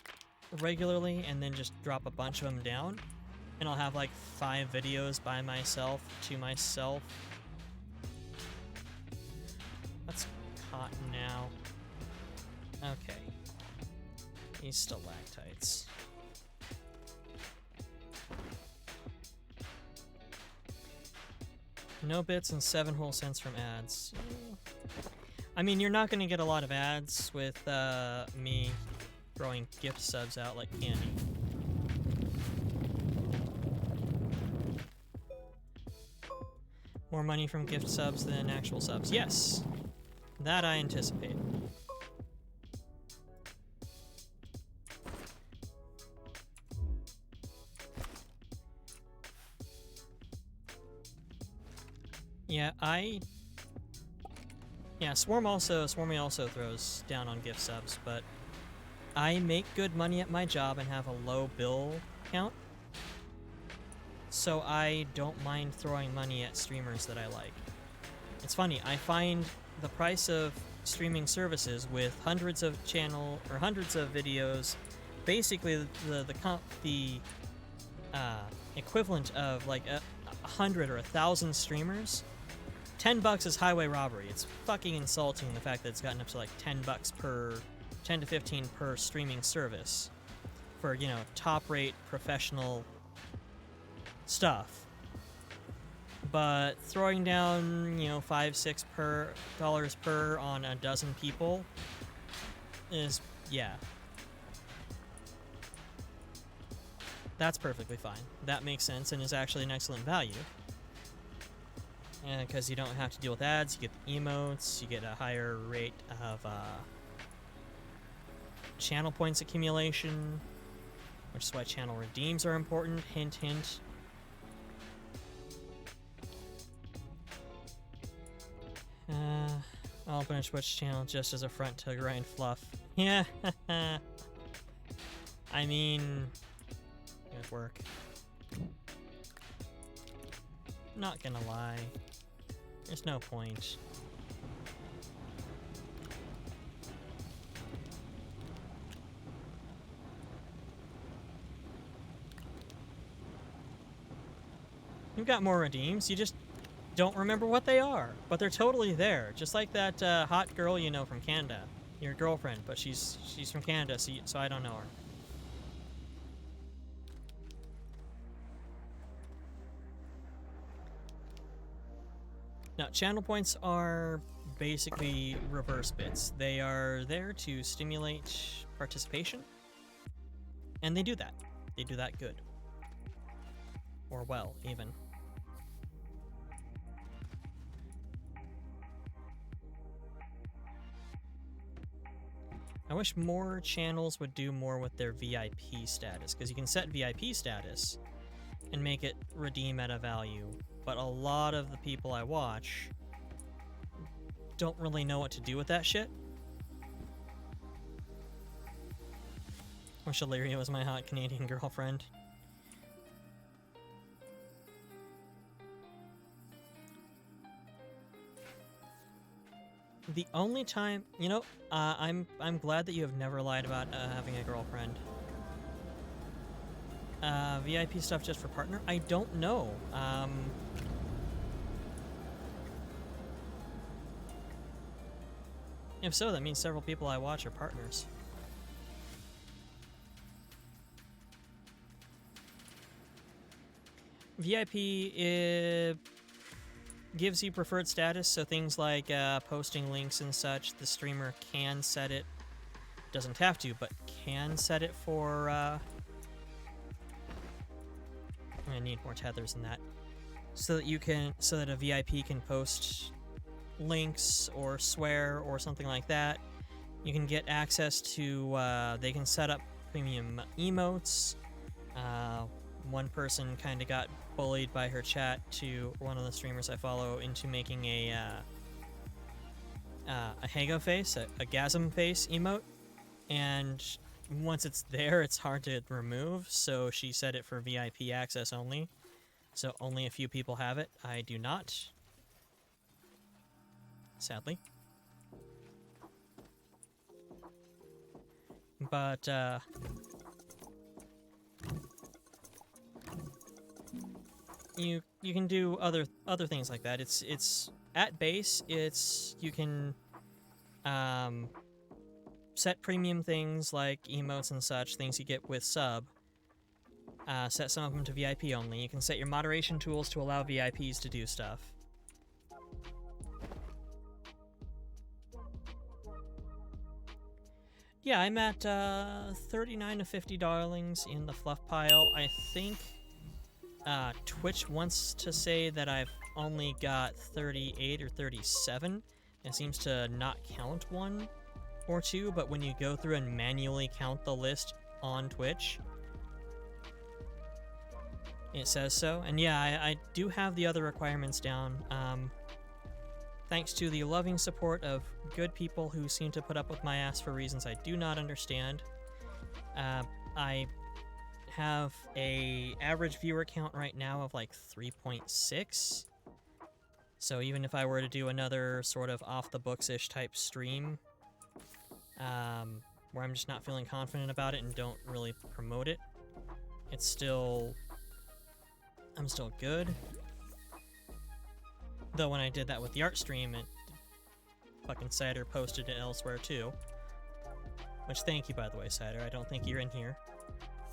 regularly and then just drop a bunch of them down. And I'll have like 5 videos by myself to myself. That's hot now. Okay. These stalactites. No bits and 7 whole cents from ads. I mean, you're not going to get a lot of ads with me throwing gift subs out like candy. More money from gift subs than actual subs. Yes, that I anticipate. Yeah, Swarmy also throws down on gift subs, but I make good money at my job and have a low bill count, so I don't mind throwing money at streamers that I like. It's funny, I find the price of streaming services with hundreds of videos, basically the equivalent of like 100 or 1,000 streamers. $10 is highway robbery. It's fucking insulting the fact that it's gotten up to like $10 per, 10 to 15 per streaming service for, you know, top rate professional stuff. But throwing down, you know, $5-6 per on a dozen people is, yeah. That's perfectly fine. That makes sense and is actually an excellent value. Because you don't have to deal with ads, you get the emotes, you get a higher rate of channel points accumulation, which is why channel redeems are important. Hint, hint. I'll open a Twitch channel just as a front to grind fluff. Yeah, I mean, good work. Not gonna lie. There's no point. You've got more redeems, you just don't remember what they are. But they're totally there. Just like that hot girl you know from Canada. Your girlfriend, but she's from Canada, so I don't know her. Now, channel points are basically reverse bits. They are there to stimulate participation, and they do that. They do that good. Or well, even. I wish more channels would do more with their VIP status, because you can set VIP status and make it redeem at a value. But a lot of the people I watch don't really know what to do with that shit. Wish Illyria was my hot Canadian girlfriend. The only time, you know, I'm glad that you have never lied about having a girlfriend. VIP stuff just for partner? I don't know. If so, that means several people I watch are partners. VIP gives you preferred status, so things like posting links and such, the streamer can set it. Doesn't have to, but can set it for... I need more tethers than that. So that a VIP can post links or swear or something like that. You can get access to, they can set up premium emotes. One person kind of got bullied by her chat to one of the streamers I follow into making a Hago face, a gasm face emote, and once it's there, it's hard to remove, so she set it for VIP access only, so only a few people have it. I do not, sadly. But, you can do other things like that. It's at base, you can set premium things like emotes and such, things you get with sub. Set some of them to VIP only. You can set your moderation tools to allow VIPs to do stuff. Yeah, I'm at 39 to 50 darlings in the fluff pile. I think Twitch wants to say that I've only got 38 or 37. It seems to not count one or two, but when you go through and manually count the list on Twitch, it says so. And yeah, I do have the other requirements down. Thanks to the loving support of good people who seem to put up with my ass for reasons I do not understand. I have a average viewer count right now of like 3.6. So even if I were to do another sort of off-the-books-ish type stream, where I'm just not feeling confident about it and don't really promote it, I'm still good. Though when I did that with the art stream, fucking Cider posted it elsewhere too. Which, thank you, by the way, Cider. I don't think you're in here.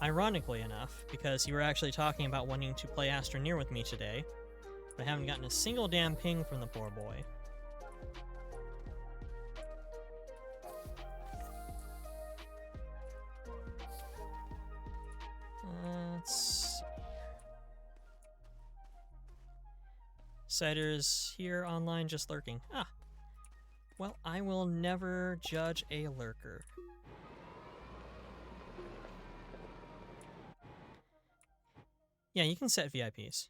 Ironically enough, because you were actually talking about wanting to play Astroneer with me today, but I haven't gotten a single damn ping from the poor boy. Let's see. Cider's here online just lurking. Ah. Well, I will never judge a lurker. Yeah, you can set VIPs.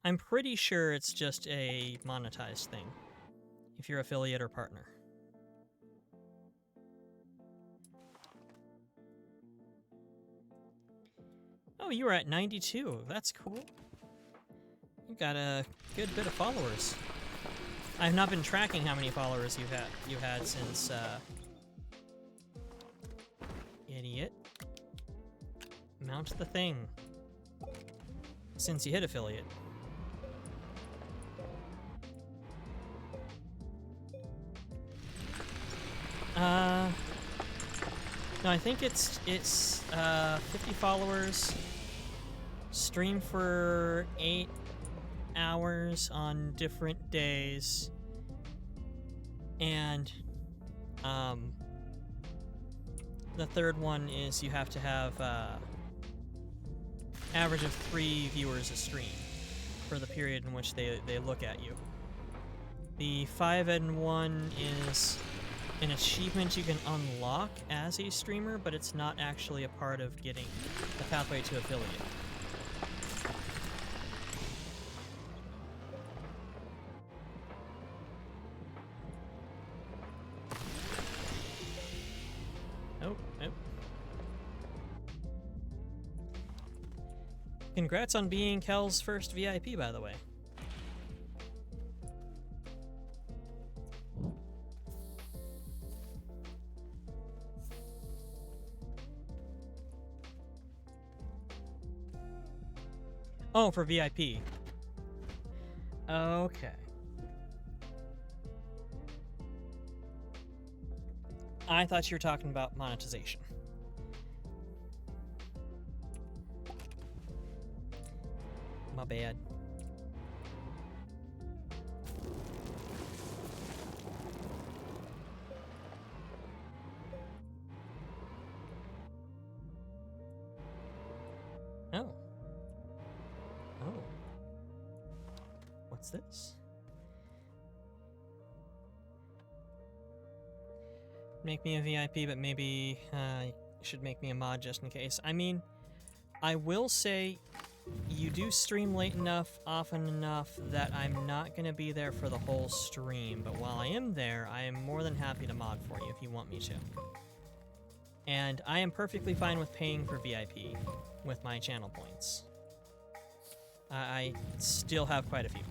I'm pretty sure it's just a monetized thing, if you're affiliate or partner. Oh, you were at 92. That's cool. You got a good bit of followers. I've not been tracking how many followers you had since idiot. Mount the thing. Since you hit affiliate. No, I think it's 50 followers. Stream for 8 hours on different days. And the third one is you have to have average of 3 viewers a stream for the period in which they look at you. The 5N1 is an achievement you can unlock as a streamer, but it's not actually a part of getting the pathway to affiliate. Oh. Congrats on being Kel's first VIP, by the way. Oh, for VIP. Okay. I thought you were talking about monetization. My bad. Oh. Oh. What's this? Make me a VIP, but maybe you should make me a mod just in case. I mean, I will say you do stream late enough, often enough, that I'm not going to be there for the whole stream, but while I am there, I am more than happy to mod for you if you want me to. And I am perfectly fine with paying for VIP with my channel points. I still have quite a few.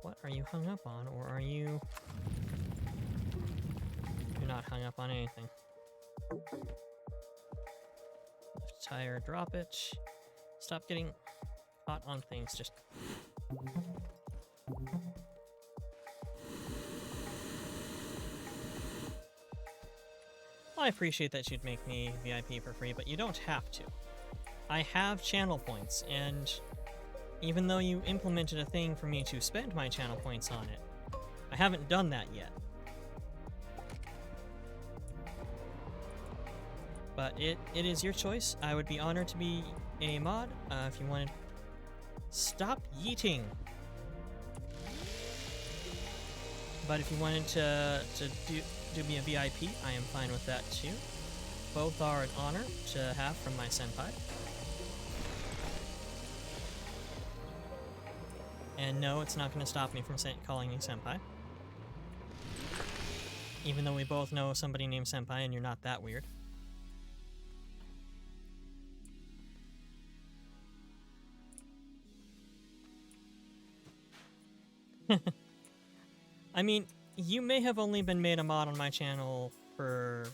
What are you hung up on, or are you... You're not hung up on anything. Lift tire, drop it. Stop getting caught on things, just... I appreciate that you'd make me VIP for free, but you don't have to. I have channel points, and even though you implemented a thing for me to spend my channel points on it, I haven't done that yet. But it is your choice. I would be honored to be a mod if you wanted. Stop yeeting. But if you wanted to do me a VIP, I am fine with that too. Both are an honor to have from my senpai. And no, it's not going to stop me from calling you senpai. Even though we both know somebody named senpai and you're not that weird. I mean, you may have only been made a mod on my channel to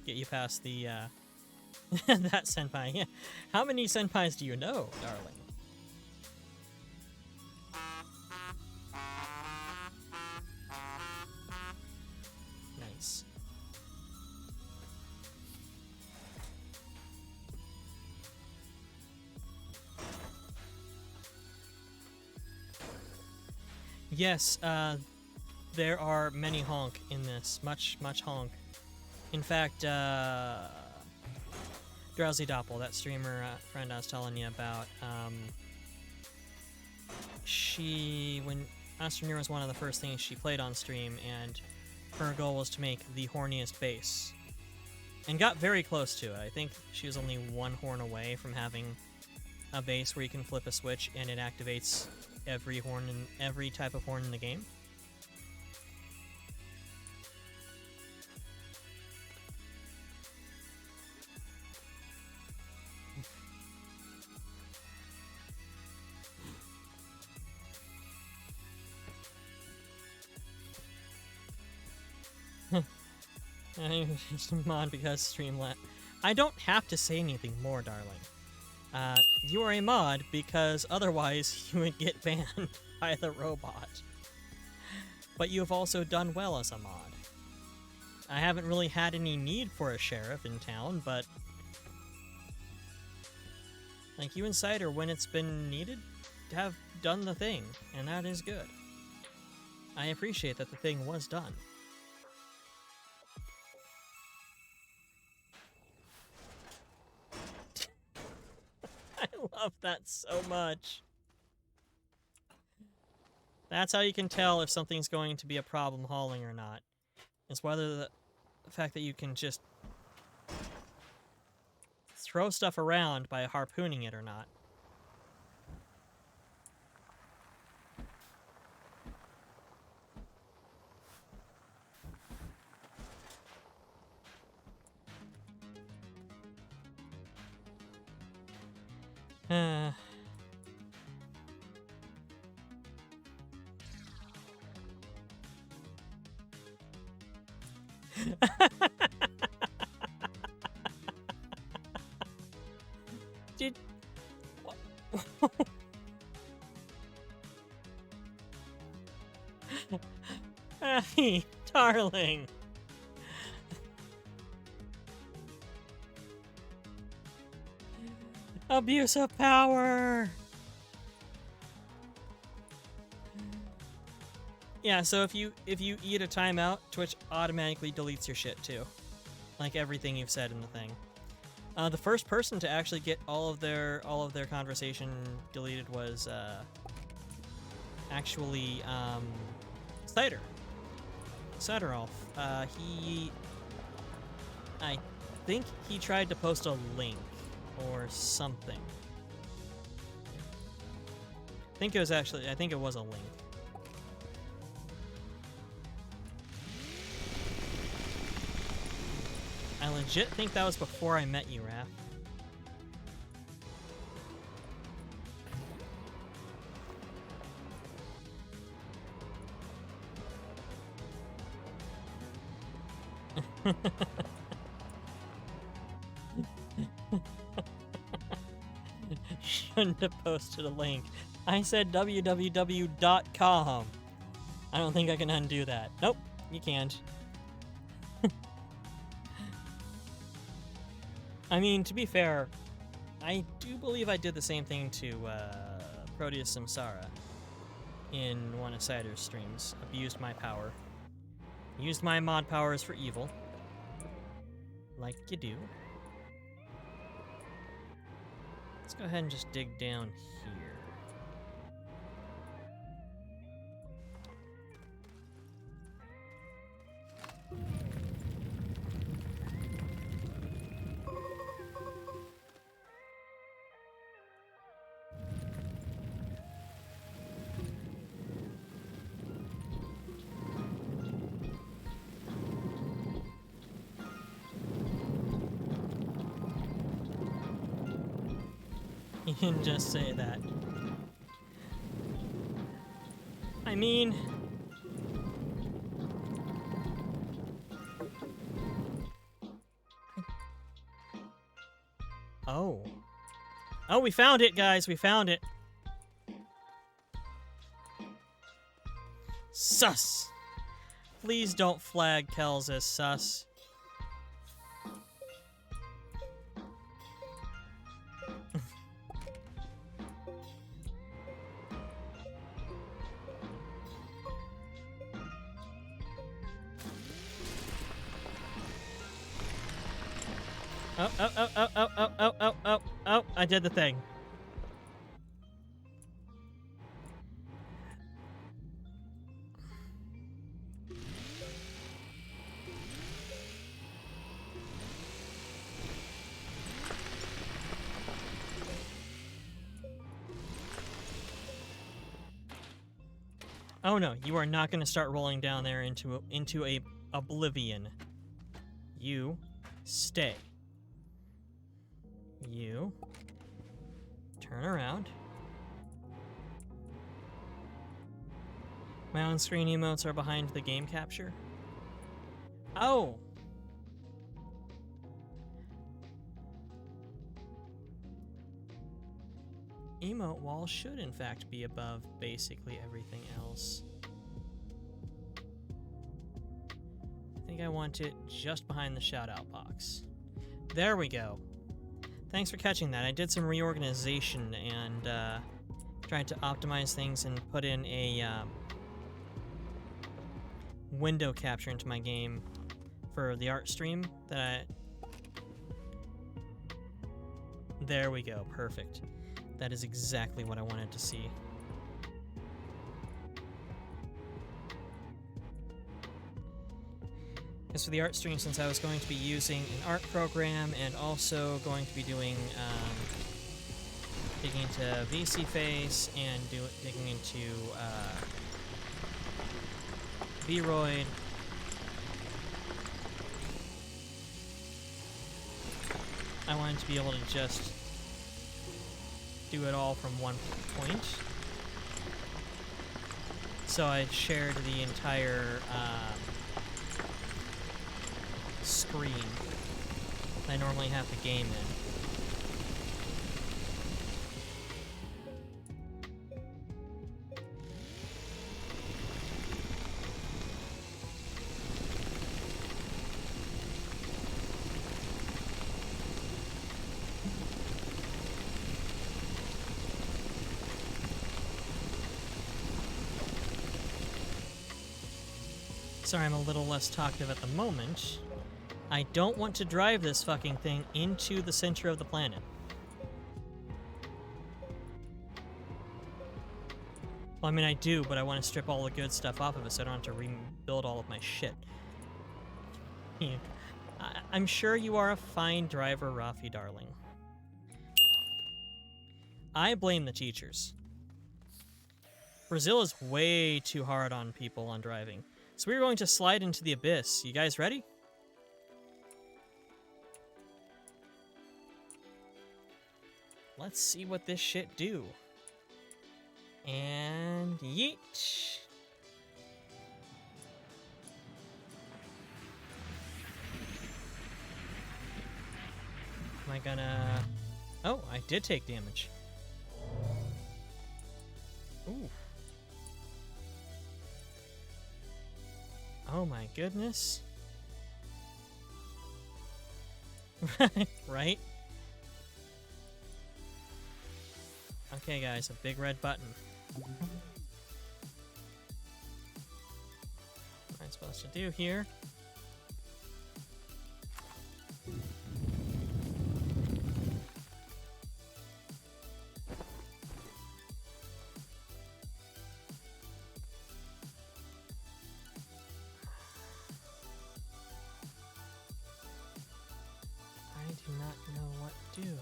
get you past the that senpai. Yeah. How many senpais do you know, darling? Nice. Yes, there are many honk in this. Much honk. In fact, Drowsy Doppel, that streamer friend I was telling you about, when Astroneer was one of the first things she played on stream, and her goal was to make the horniest bass. And got very close to it. I think she was only one horn away from having a bass where you can flip a switch and it activates every type of horn in the game. I'm just a mod because Streamlat. I don't have to say anything more, darling. You are a mod because otherwise you would get banned by the robot. But you have also done well as a mod. I haven't really had any need for a sheriff in town, but like you and Cider, when it's been needed, have done the thing, and that is good. I appreciate that the thing was done. I love that so much. That's how you can tell if something's going to be a problem hauling or not. Is whether the fact that you can just throw stuff around by harpooning it or not. Did... Hey, darling. Abuse of power. Yeah, so if you eat a timeout, Twitch automatically deletes your shit too. Like everything you've said in the thing. The first person to actually get all of their conversation deleted was actually Ciderolf. I think he tried to post a link or something. I think it was a link. I legit think that was before I met you, Raph. Shouldn't have posted a link. I said www.com. I don't think I can undo that. Nope, you can't. I mean, to be fair, I do believe I did the same thing to Proteus Samsara in one of Cider's streams. Abused my power. Used my mod powers for evil. Like you do. Let's go ahead and just dig down here. You didn't just say that. I mean... Oh. Oh, we found it, guys. We found it. Sus. Please don't flag Kells as sus. Oh, I did the thing. Oh no, you are not going to start rolling down there into a oblivion. You stay. You turn around. My on-screen emotes are behind the game capture. Oh! Emote wall should in fact be above basically everything else. I think I want it just behind the shout-out box. There we go. Thanks for catching that. I did some reorganization and tried to optimize things and put in a window capture into my game for the art stream that There we go. Perfect. That is exactly what I wanted to see. As for the art stream, since I was going to be using an art program and also going to be doing digging into VC Face and digging into Vroid, I wanted to be able to just do it all from one point. So I shared the entire screen I normally have the game in. Sorry, I'm a little less talkative at the moment. I don't want to drive this fucking thing into the center of the planet. Well, I mean, I do, but I want to strip all the good stuff off of it so I don't have to rebuild all of my shit. I'm sure you are a fine driver, Rafi, darling. I blame the teachers. Brazil is way too hard on people on driving. So we're going to slide into the abyss. You guys ready? Let's see what this shit do. And yeet. Am I gonna... Oh, I did take damage. Ooh. Oh my goodness. Right? Okay, guys, a big red button. What am I supposed to do here? I do not know what to do.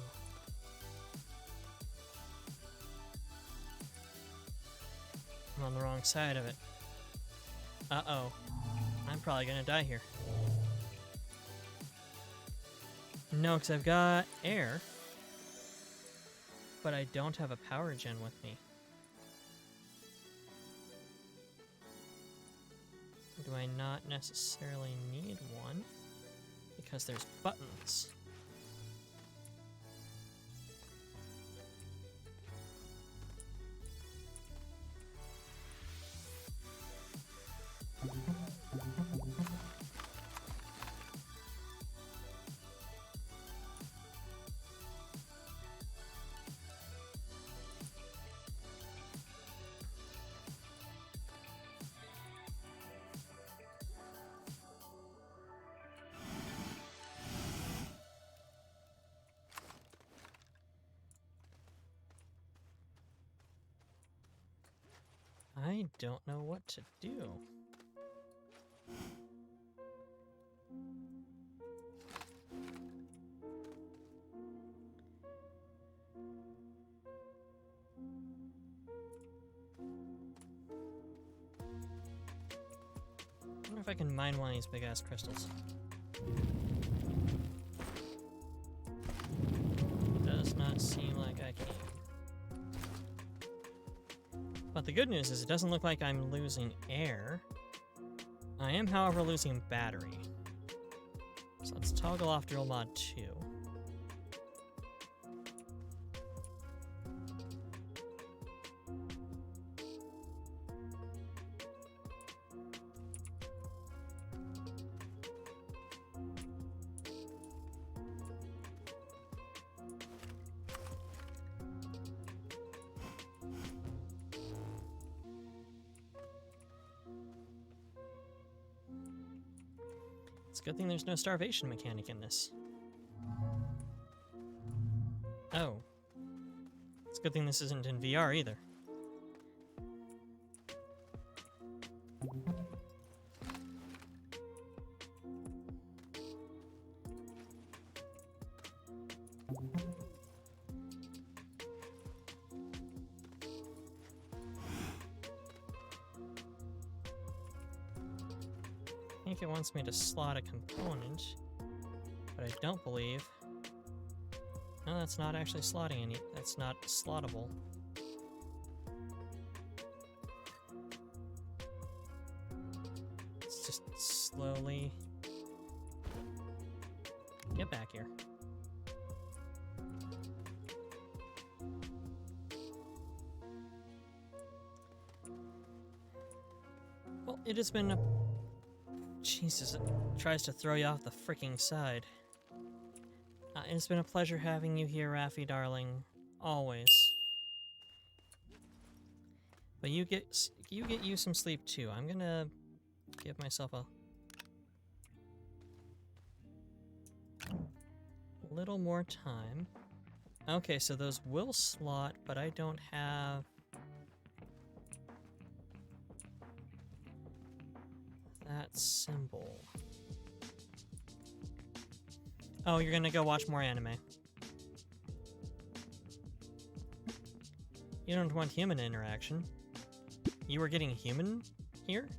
I'm on the wrong side of it. Uh-oh. I'm probably gonna die here. No, because I've got air. But I don't have a power gen with me. Do I not necessarily need one? Because there's buttons. I don't know what to do. I wonder if I can mine one of these big ass crystals. Does not seem like I can. But the good news is it doesn't look like I'm losing air. I am, however, losing battery. So let's toggle off drill mod 2. It's a good thing there's no starvation mechanic in this. Oh. It's a good thing this isn't in VR either. I think it wants me to slot a component, but I don't believe... No, that's not actually slotting any... That's not slottable. Let's just slowly... Get back here. Well, it has been a... Jesus, it tries to throw you off the freaking side. It's been a pleasure having you here, Rafi, darling. Always. But you get you some sleep too. I'm gonna give myself a... little more time. Okay, so those will slot, but I don't have... that symbol. Oh, you're gonna go watch more anime. You don't want human interaction. You were getting human here?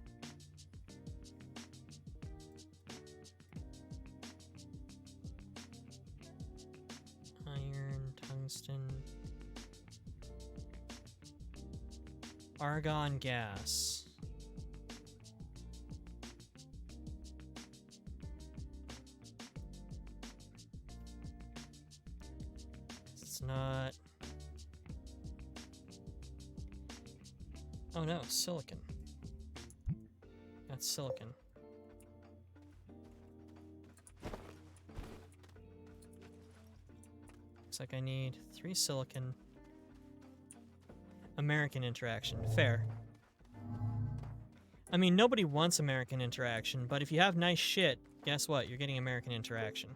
Iron, tungsten... argon gas. It's not... oh no, silicon. That's silicon. Looks like I need 3 silicon. American interaction. Fair. I mean, nobody wants American interaction, but if you have nice shit, guess what? You're getting American interaction.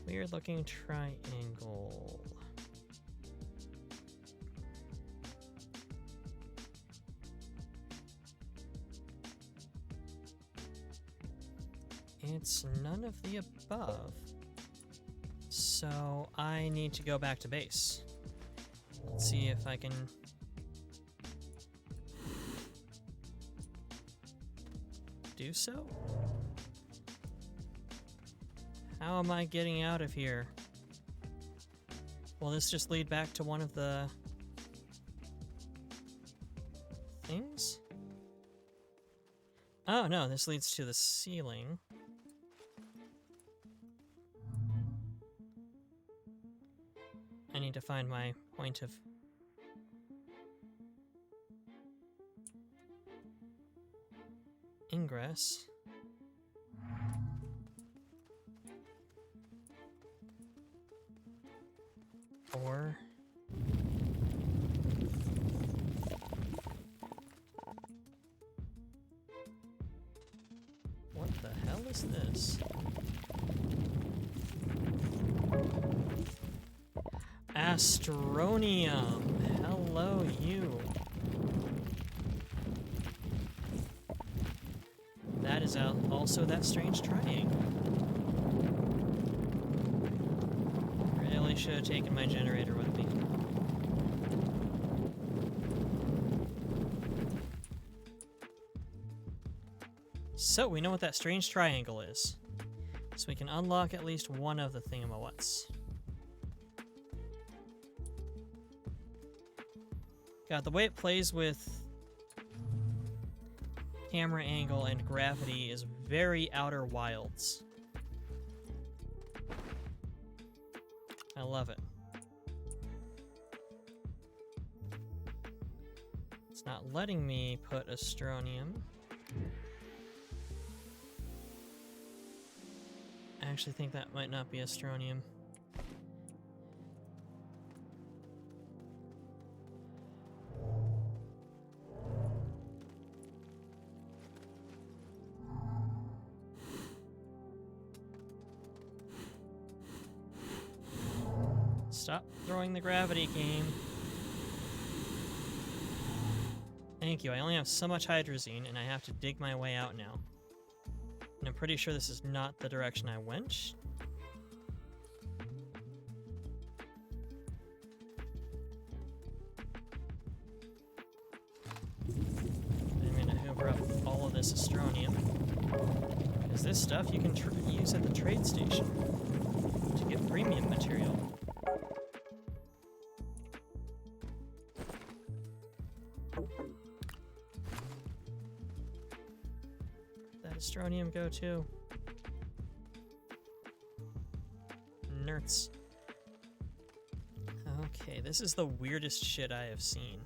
Weird looking triangle. It's none of the above. So I need to go back to base. Let's see if I can... do so? How am I getting out of here? Will this just lead back to one of the... things? Oh no, this leads to the ceiling. I need to find my point of... ingress. Or... what the hell is this? Astronium! Hello, you. That is also that strange triangle. Really should have taken my generator with me. So, we know what that strange triangle is. So we can unlock at least one of the thingamawhats. God, the way it plays with camera angle and gravity is very Outer Wilds. I love it. It's not letting me put Astronium. I actually think that might not be Astronium. Stop throwing the gravity game. Thank you. I only have so much hydrazine, and I have to dig my way out now. And I'm pretty sure this is not the direction I went. I'm gonna hoover up all of this astronium. Because this stuff you can use at the trade station to get premium material. Astronium go to? Nerds. Okay, this is the weirdest shit I have seen.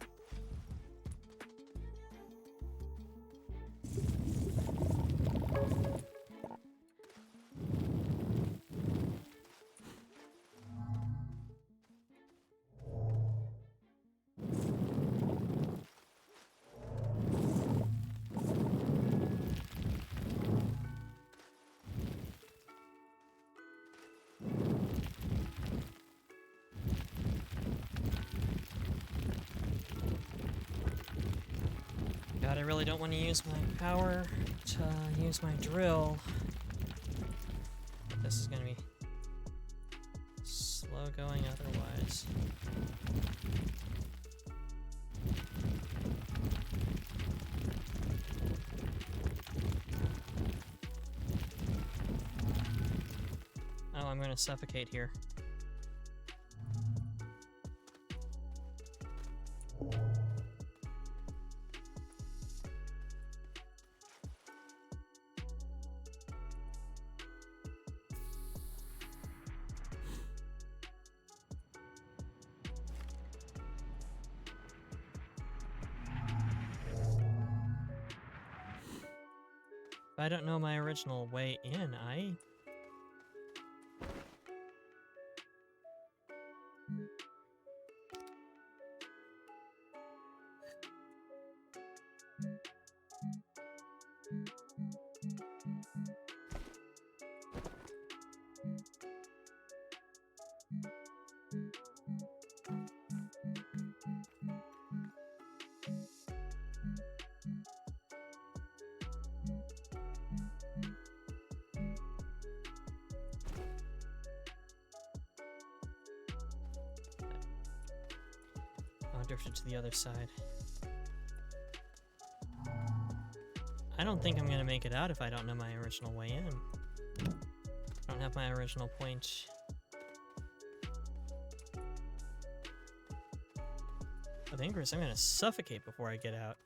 God, I really don't want to use my power to use my drill. This is gonna be slow going otherwise. Oh, I'm gonna suffocate here. If I don't know my original way in, I drifted to the other side. I don't think I'm gonna make it out if I don't know my original way in. I don't have my original point. With Ingress, I'm gonna suffocate before I get out.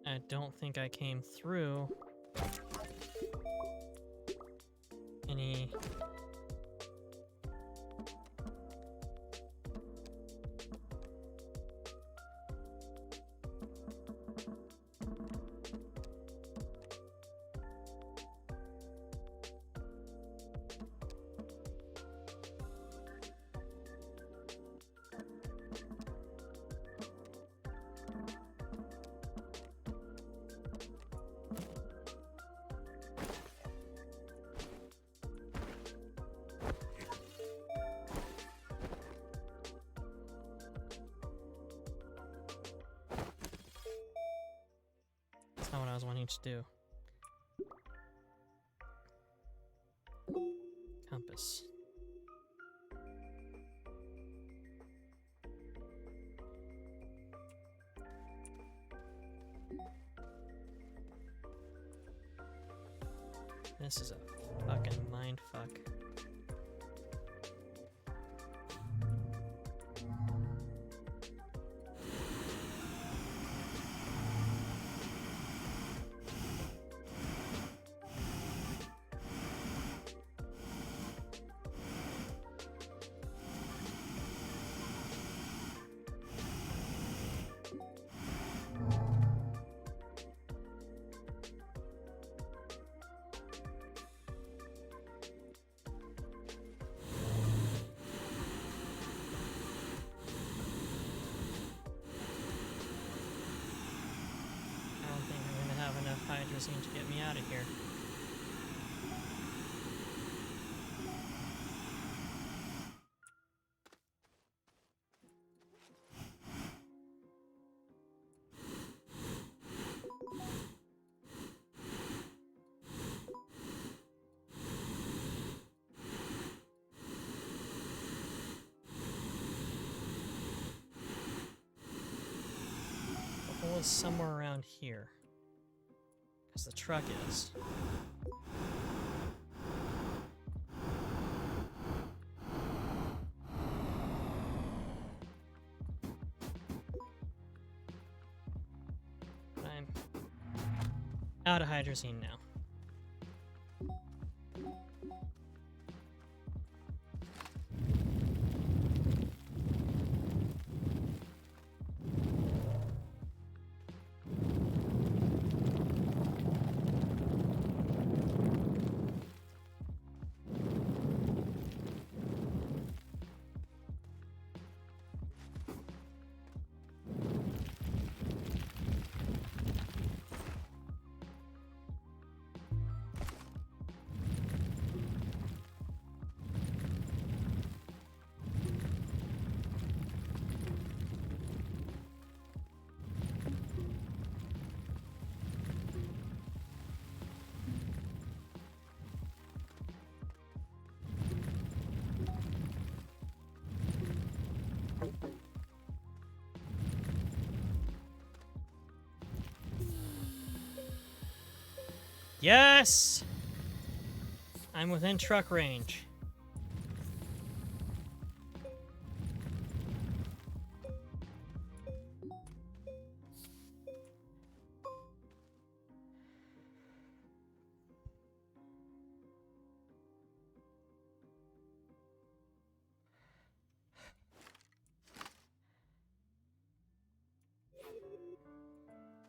I don't think I came through any... That's not what I was wanting to do. Compass. This is a fucking mindfuck. Hydrazine to get me out of here. The hole is somewhere around here. Because the truck is. But I'm out of hydrazine now. Yes! I'm within truck range.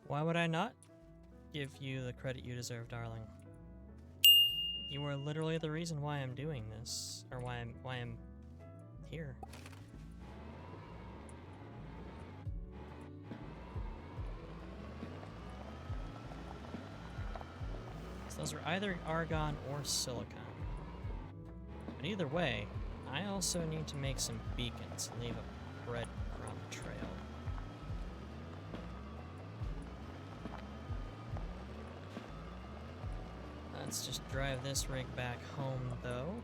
Why would I not give you the credit you deserve, darling? You are literally the reason why I'm doing this, or why I'm here. So those are either argon or silicon. But either way, I also need to make some beacons and leave a breadcrumb trail. Let's just drive this rig back home, though,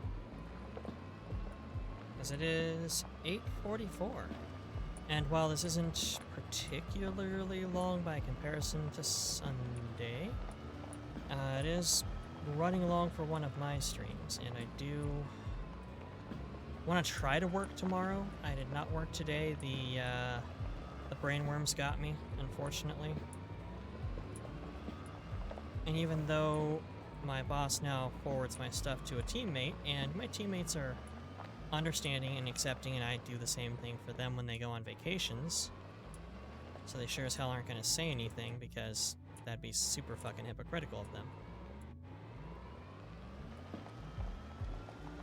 as it is 8:44. And while this isn't particularly long by comparison to Sunday, it is running along for one of my streams, and I do want to try to work tomorrow. I did not work today. The brainworms got me, unfortunately. And even though my boss now forwards my stuff to a teammate, and my teammates are understanding and accepting, and I do the same thing for them when they go on vacations, so they sure as hell aren't going to say anything, because that'd be super fucking hypocritical of them.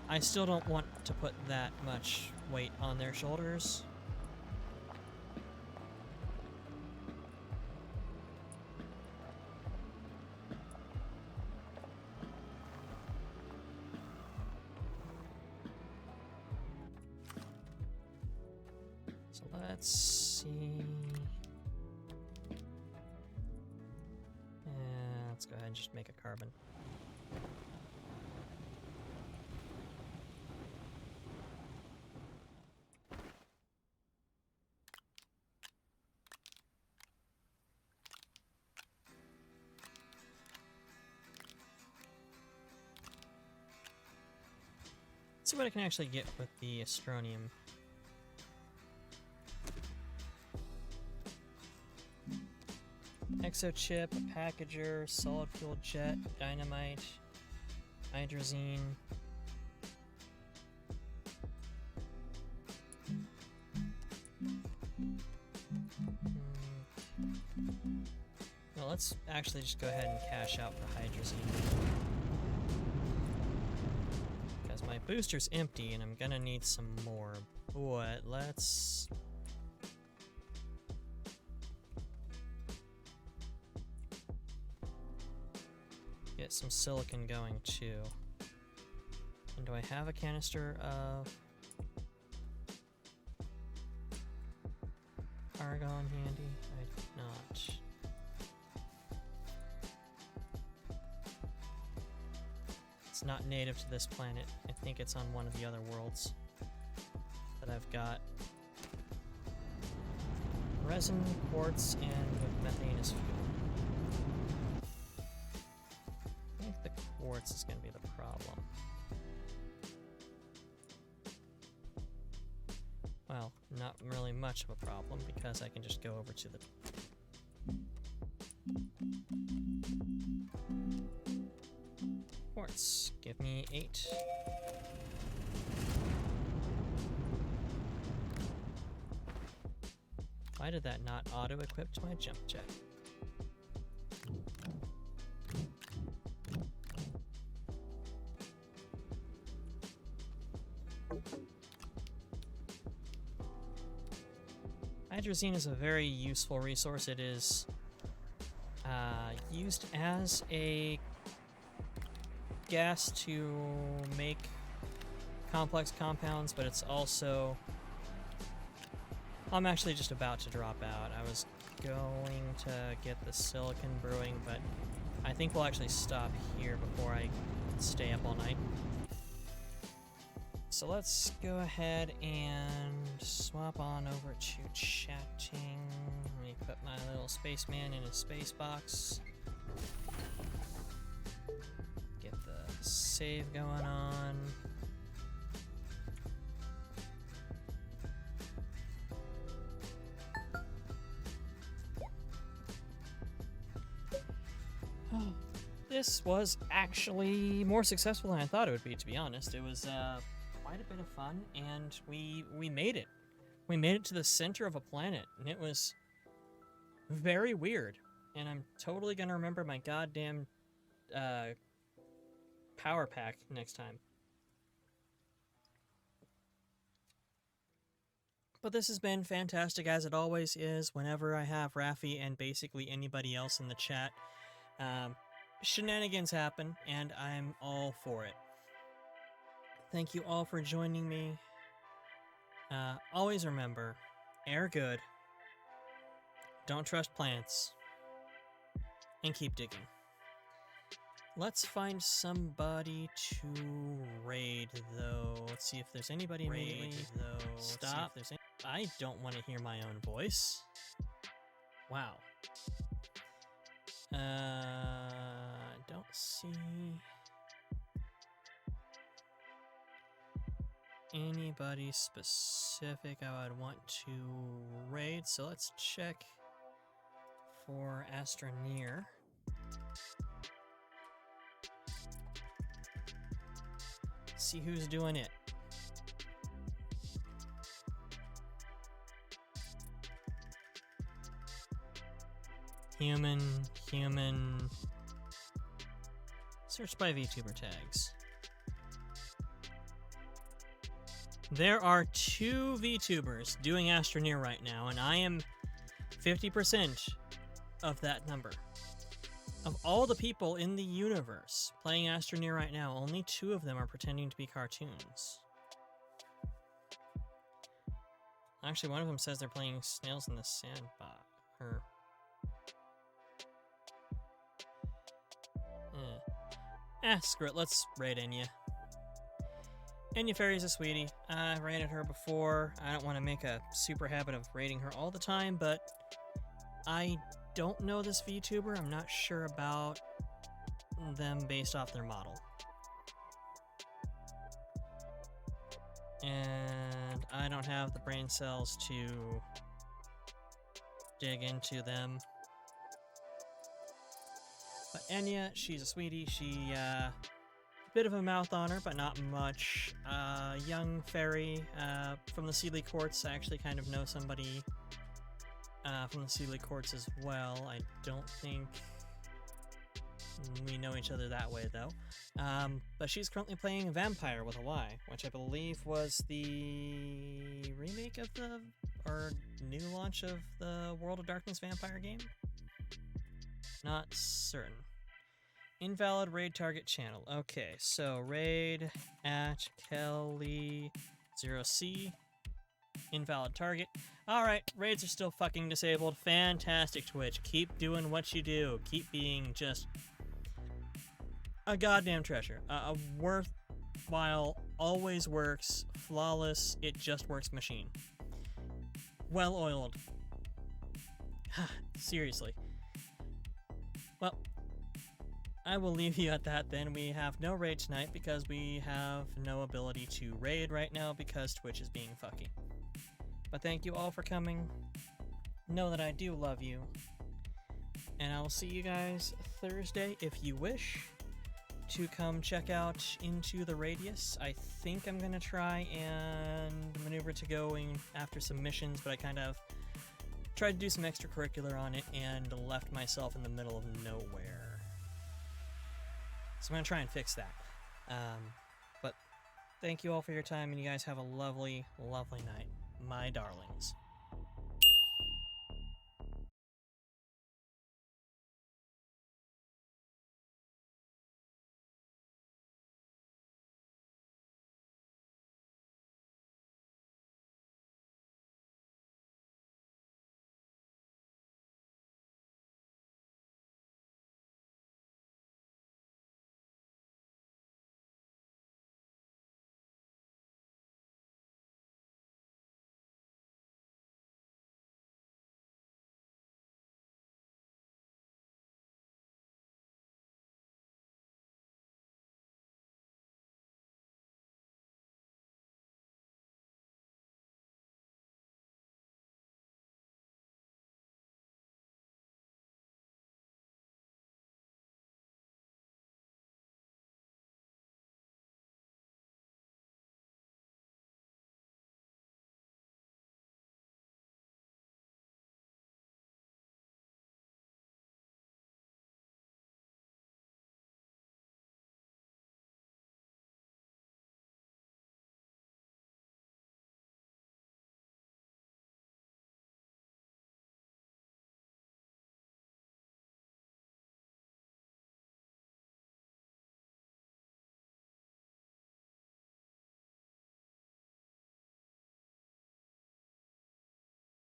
I still don't want to put that much weight on their shoulders. So let's see. Let's go ahead and just make a carbon. Let's see what I can actually get with the Astronium. Exochip, a packager, solid fuel jet, dynamite, hydrazine. Well, let's actually just go ahead and cash out for hydrazine, because my booster's empty and I'm gonna need some more. But let's get some silicon going too. And do I have a canister of argon handy? I do not. It's not native to this planet. I think it's on one of the other worlds that I've got. Resin, quartz, and with methane as fuel. I think the quartz is going to be the problem. Well, not really much of a problem, because I can just go over to the quartz. Give me 8. Why did that not auto-equip to my jump jet? Hydrazine is a very useful resource. It is used as a gas to make complex compounds, but it's also... I'm actually just about to drop out. I was going to get the silicon brewing, but I think we'll actually stop here before I stay up all night. So let's go ahead and swap on over to chatting. Let me put my little spaceman in his space box. Get the save going on. This was actually more successful than I thought it would be, to be honest. It was quite a bit of fun, and we made it. We made it to the center of a planet, and it was very weird. And I'm totally gonna remember my goddamn power pack next time. But this has been fantastic, as it always is, whenever I have Raffi and basically anybody else in the chat. Shenanigans happen, and I'm all for it. Thank you all for joining me. Always remember, air good, don't trust plants, and keep digging. Let's find somebody to raid, though. Let's see if there's anybody immediately. Stop. I don't want to hear my own voice. Wow. Don't see anybody specific I would want to raid, so let's check for Astroneer. See who's doing it. Human. Search by VTuber tags. There are 2 VTubers doing Astroneer right now, and I am 50% of that number. Of all the people in the universe playing Astroneer right now, only 2 of them are pretending to be cartoons. Actually, one of them says they're playing Snails in the Sandbox. Screw it, let's raid Enya. Enya Fairy's a sweetie. I raided her before. I don't want to make a super habit of raiding her all the time, but I don't know this VTuber. I'm not sure about them based off their model. And I don't have the brain cells to dig into them. But Enya, she's a sweetie. She, bit of a mouth on her, but not much. Young fairy, from the Seedly Courts. I actually kind of know somebody, from the Seedly Courts as well. I don't think we know each other that way, though. But she's currently playing Vampire with a Y, which I believe was the remake of or new launch of the World of Darkness Vampire game? Not certain. Invalid raid target channel. Okay, so raid at Kelly 0C. Invalid target. Alright, raids are still fucking disabled. Fantastic, Twitch. Keep doing what you do. Keep being just a goddamn treasure. A worthwhile, always works, flawless, it just works machine. Well oiled. Seriously. Well, I will leave you at that then. We have no raid tonight because we have no ability to raid right now because Twitch is being fucky. But thank you all for coming. Know that I do love you. And I will see you guys Thursday if you wish to come check out Into the Radius. I think I'm going to try and maneuver to going after some missions, but I kind of tried to do some extracurricular on it and left myself in the middle of nowhere. So I'm going to try and fix that. But thank you all for your time, and you guys have a lovely, lovely night, my darlings.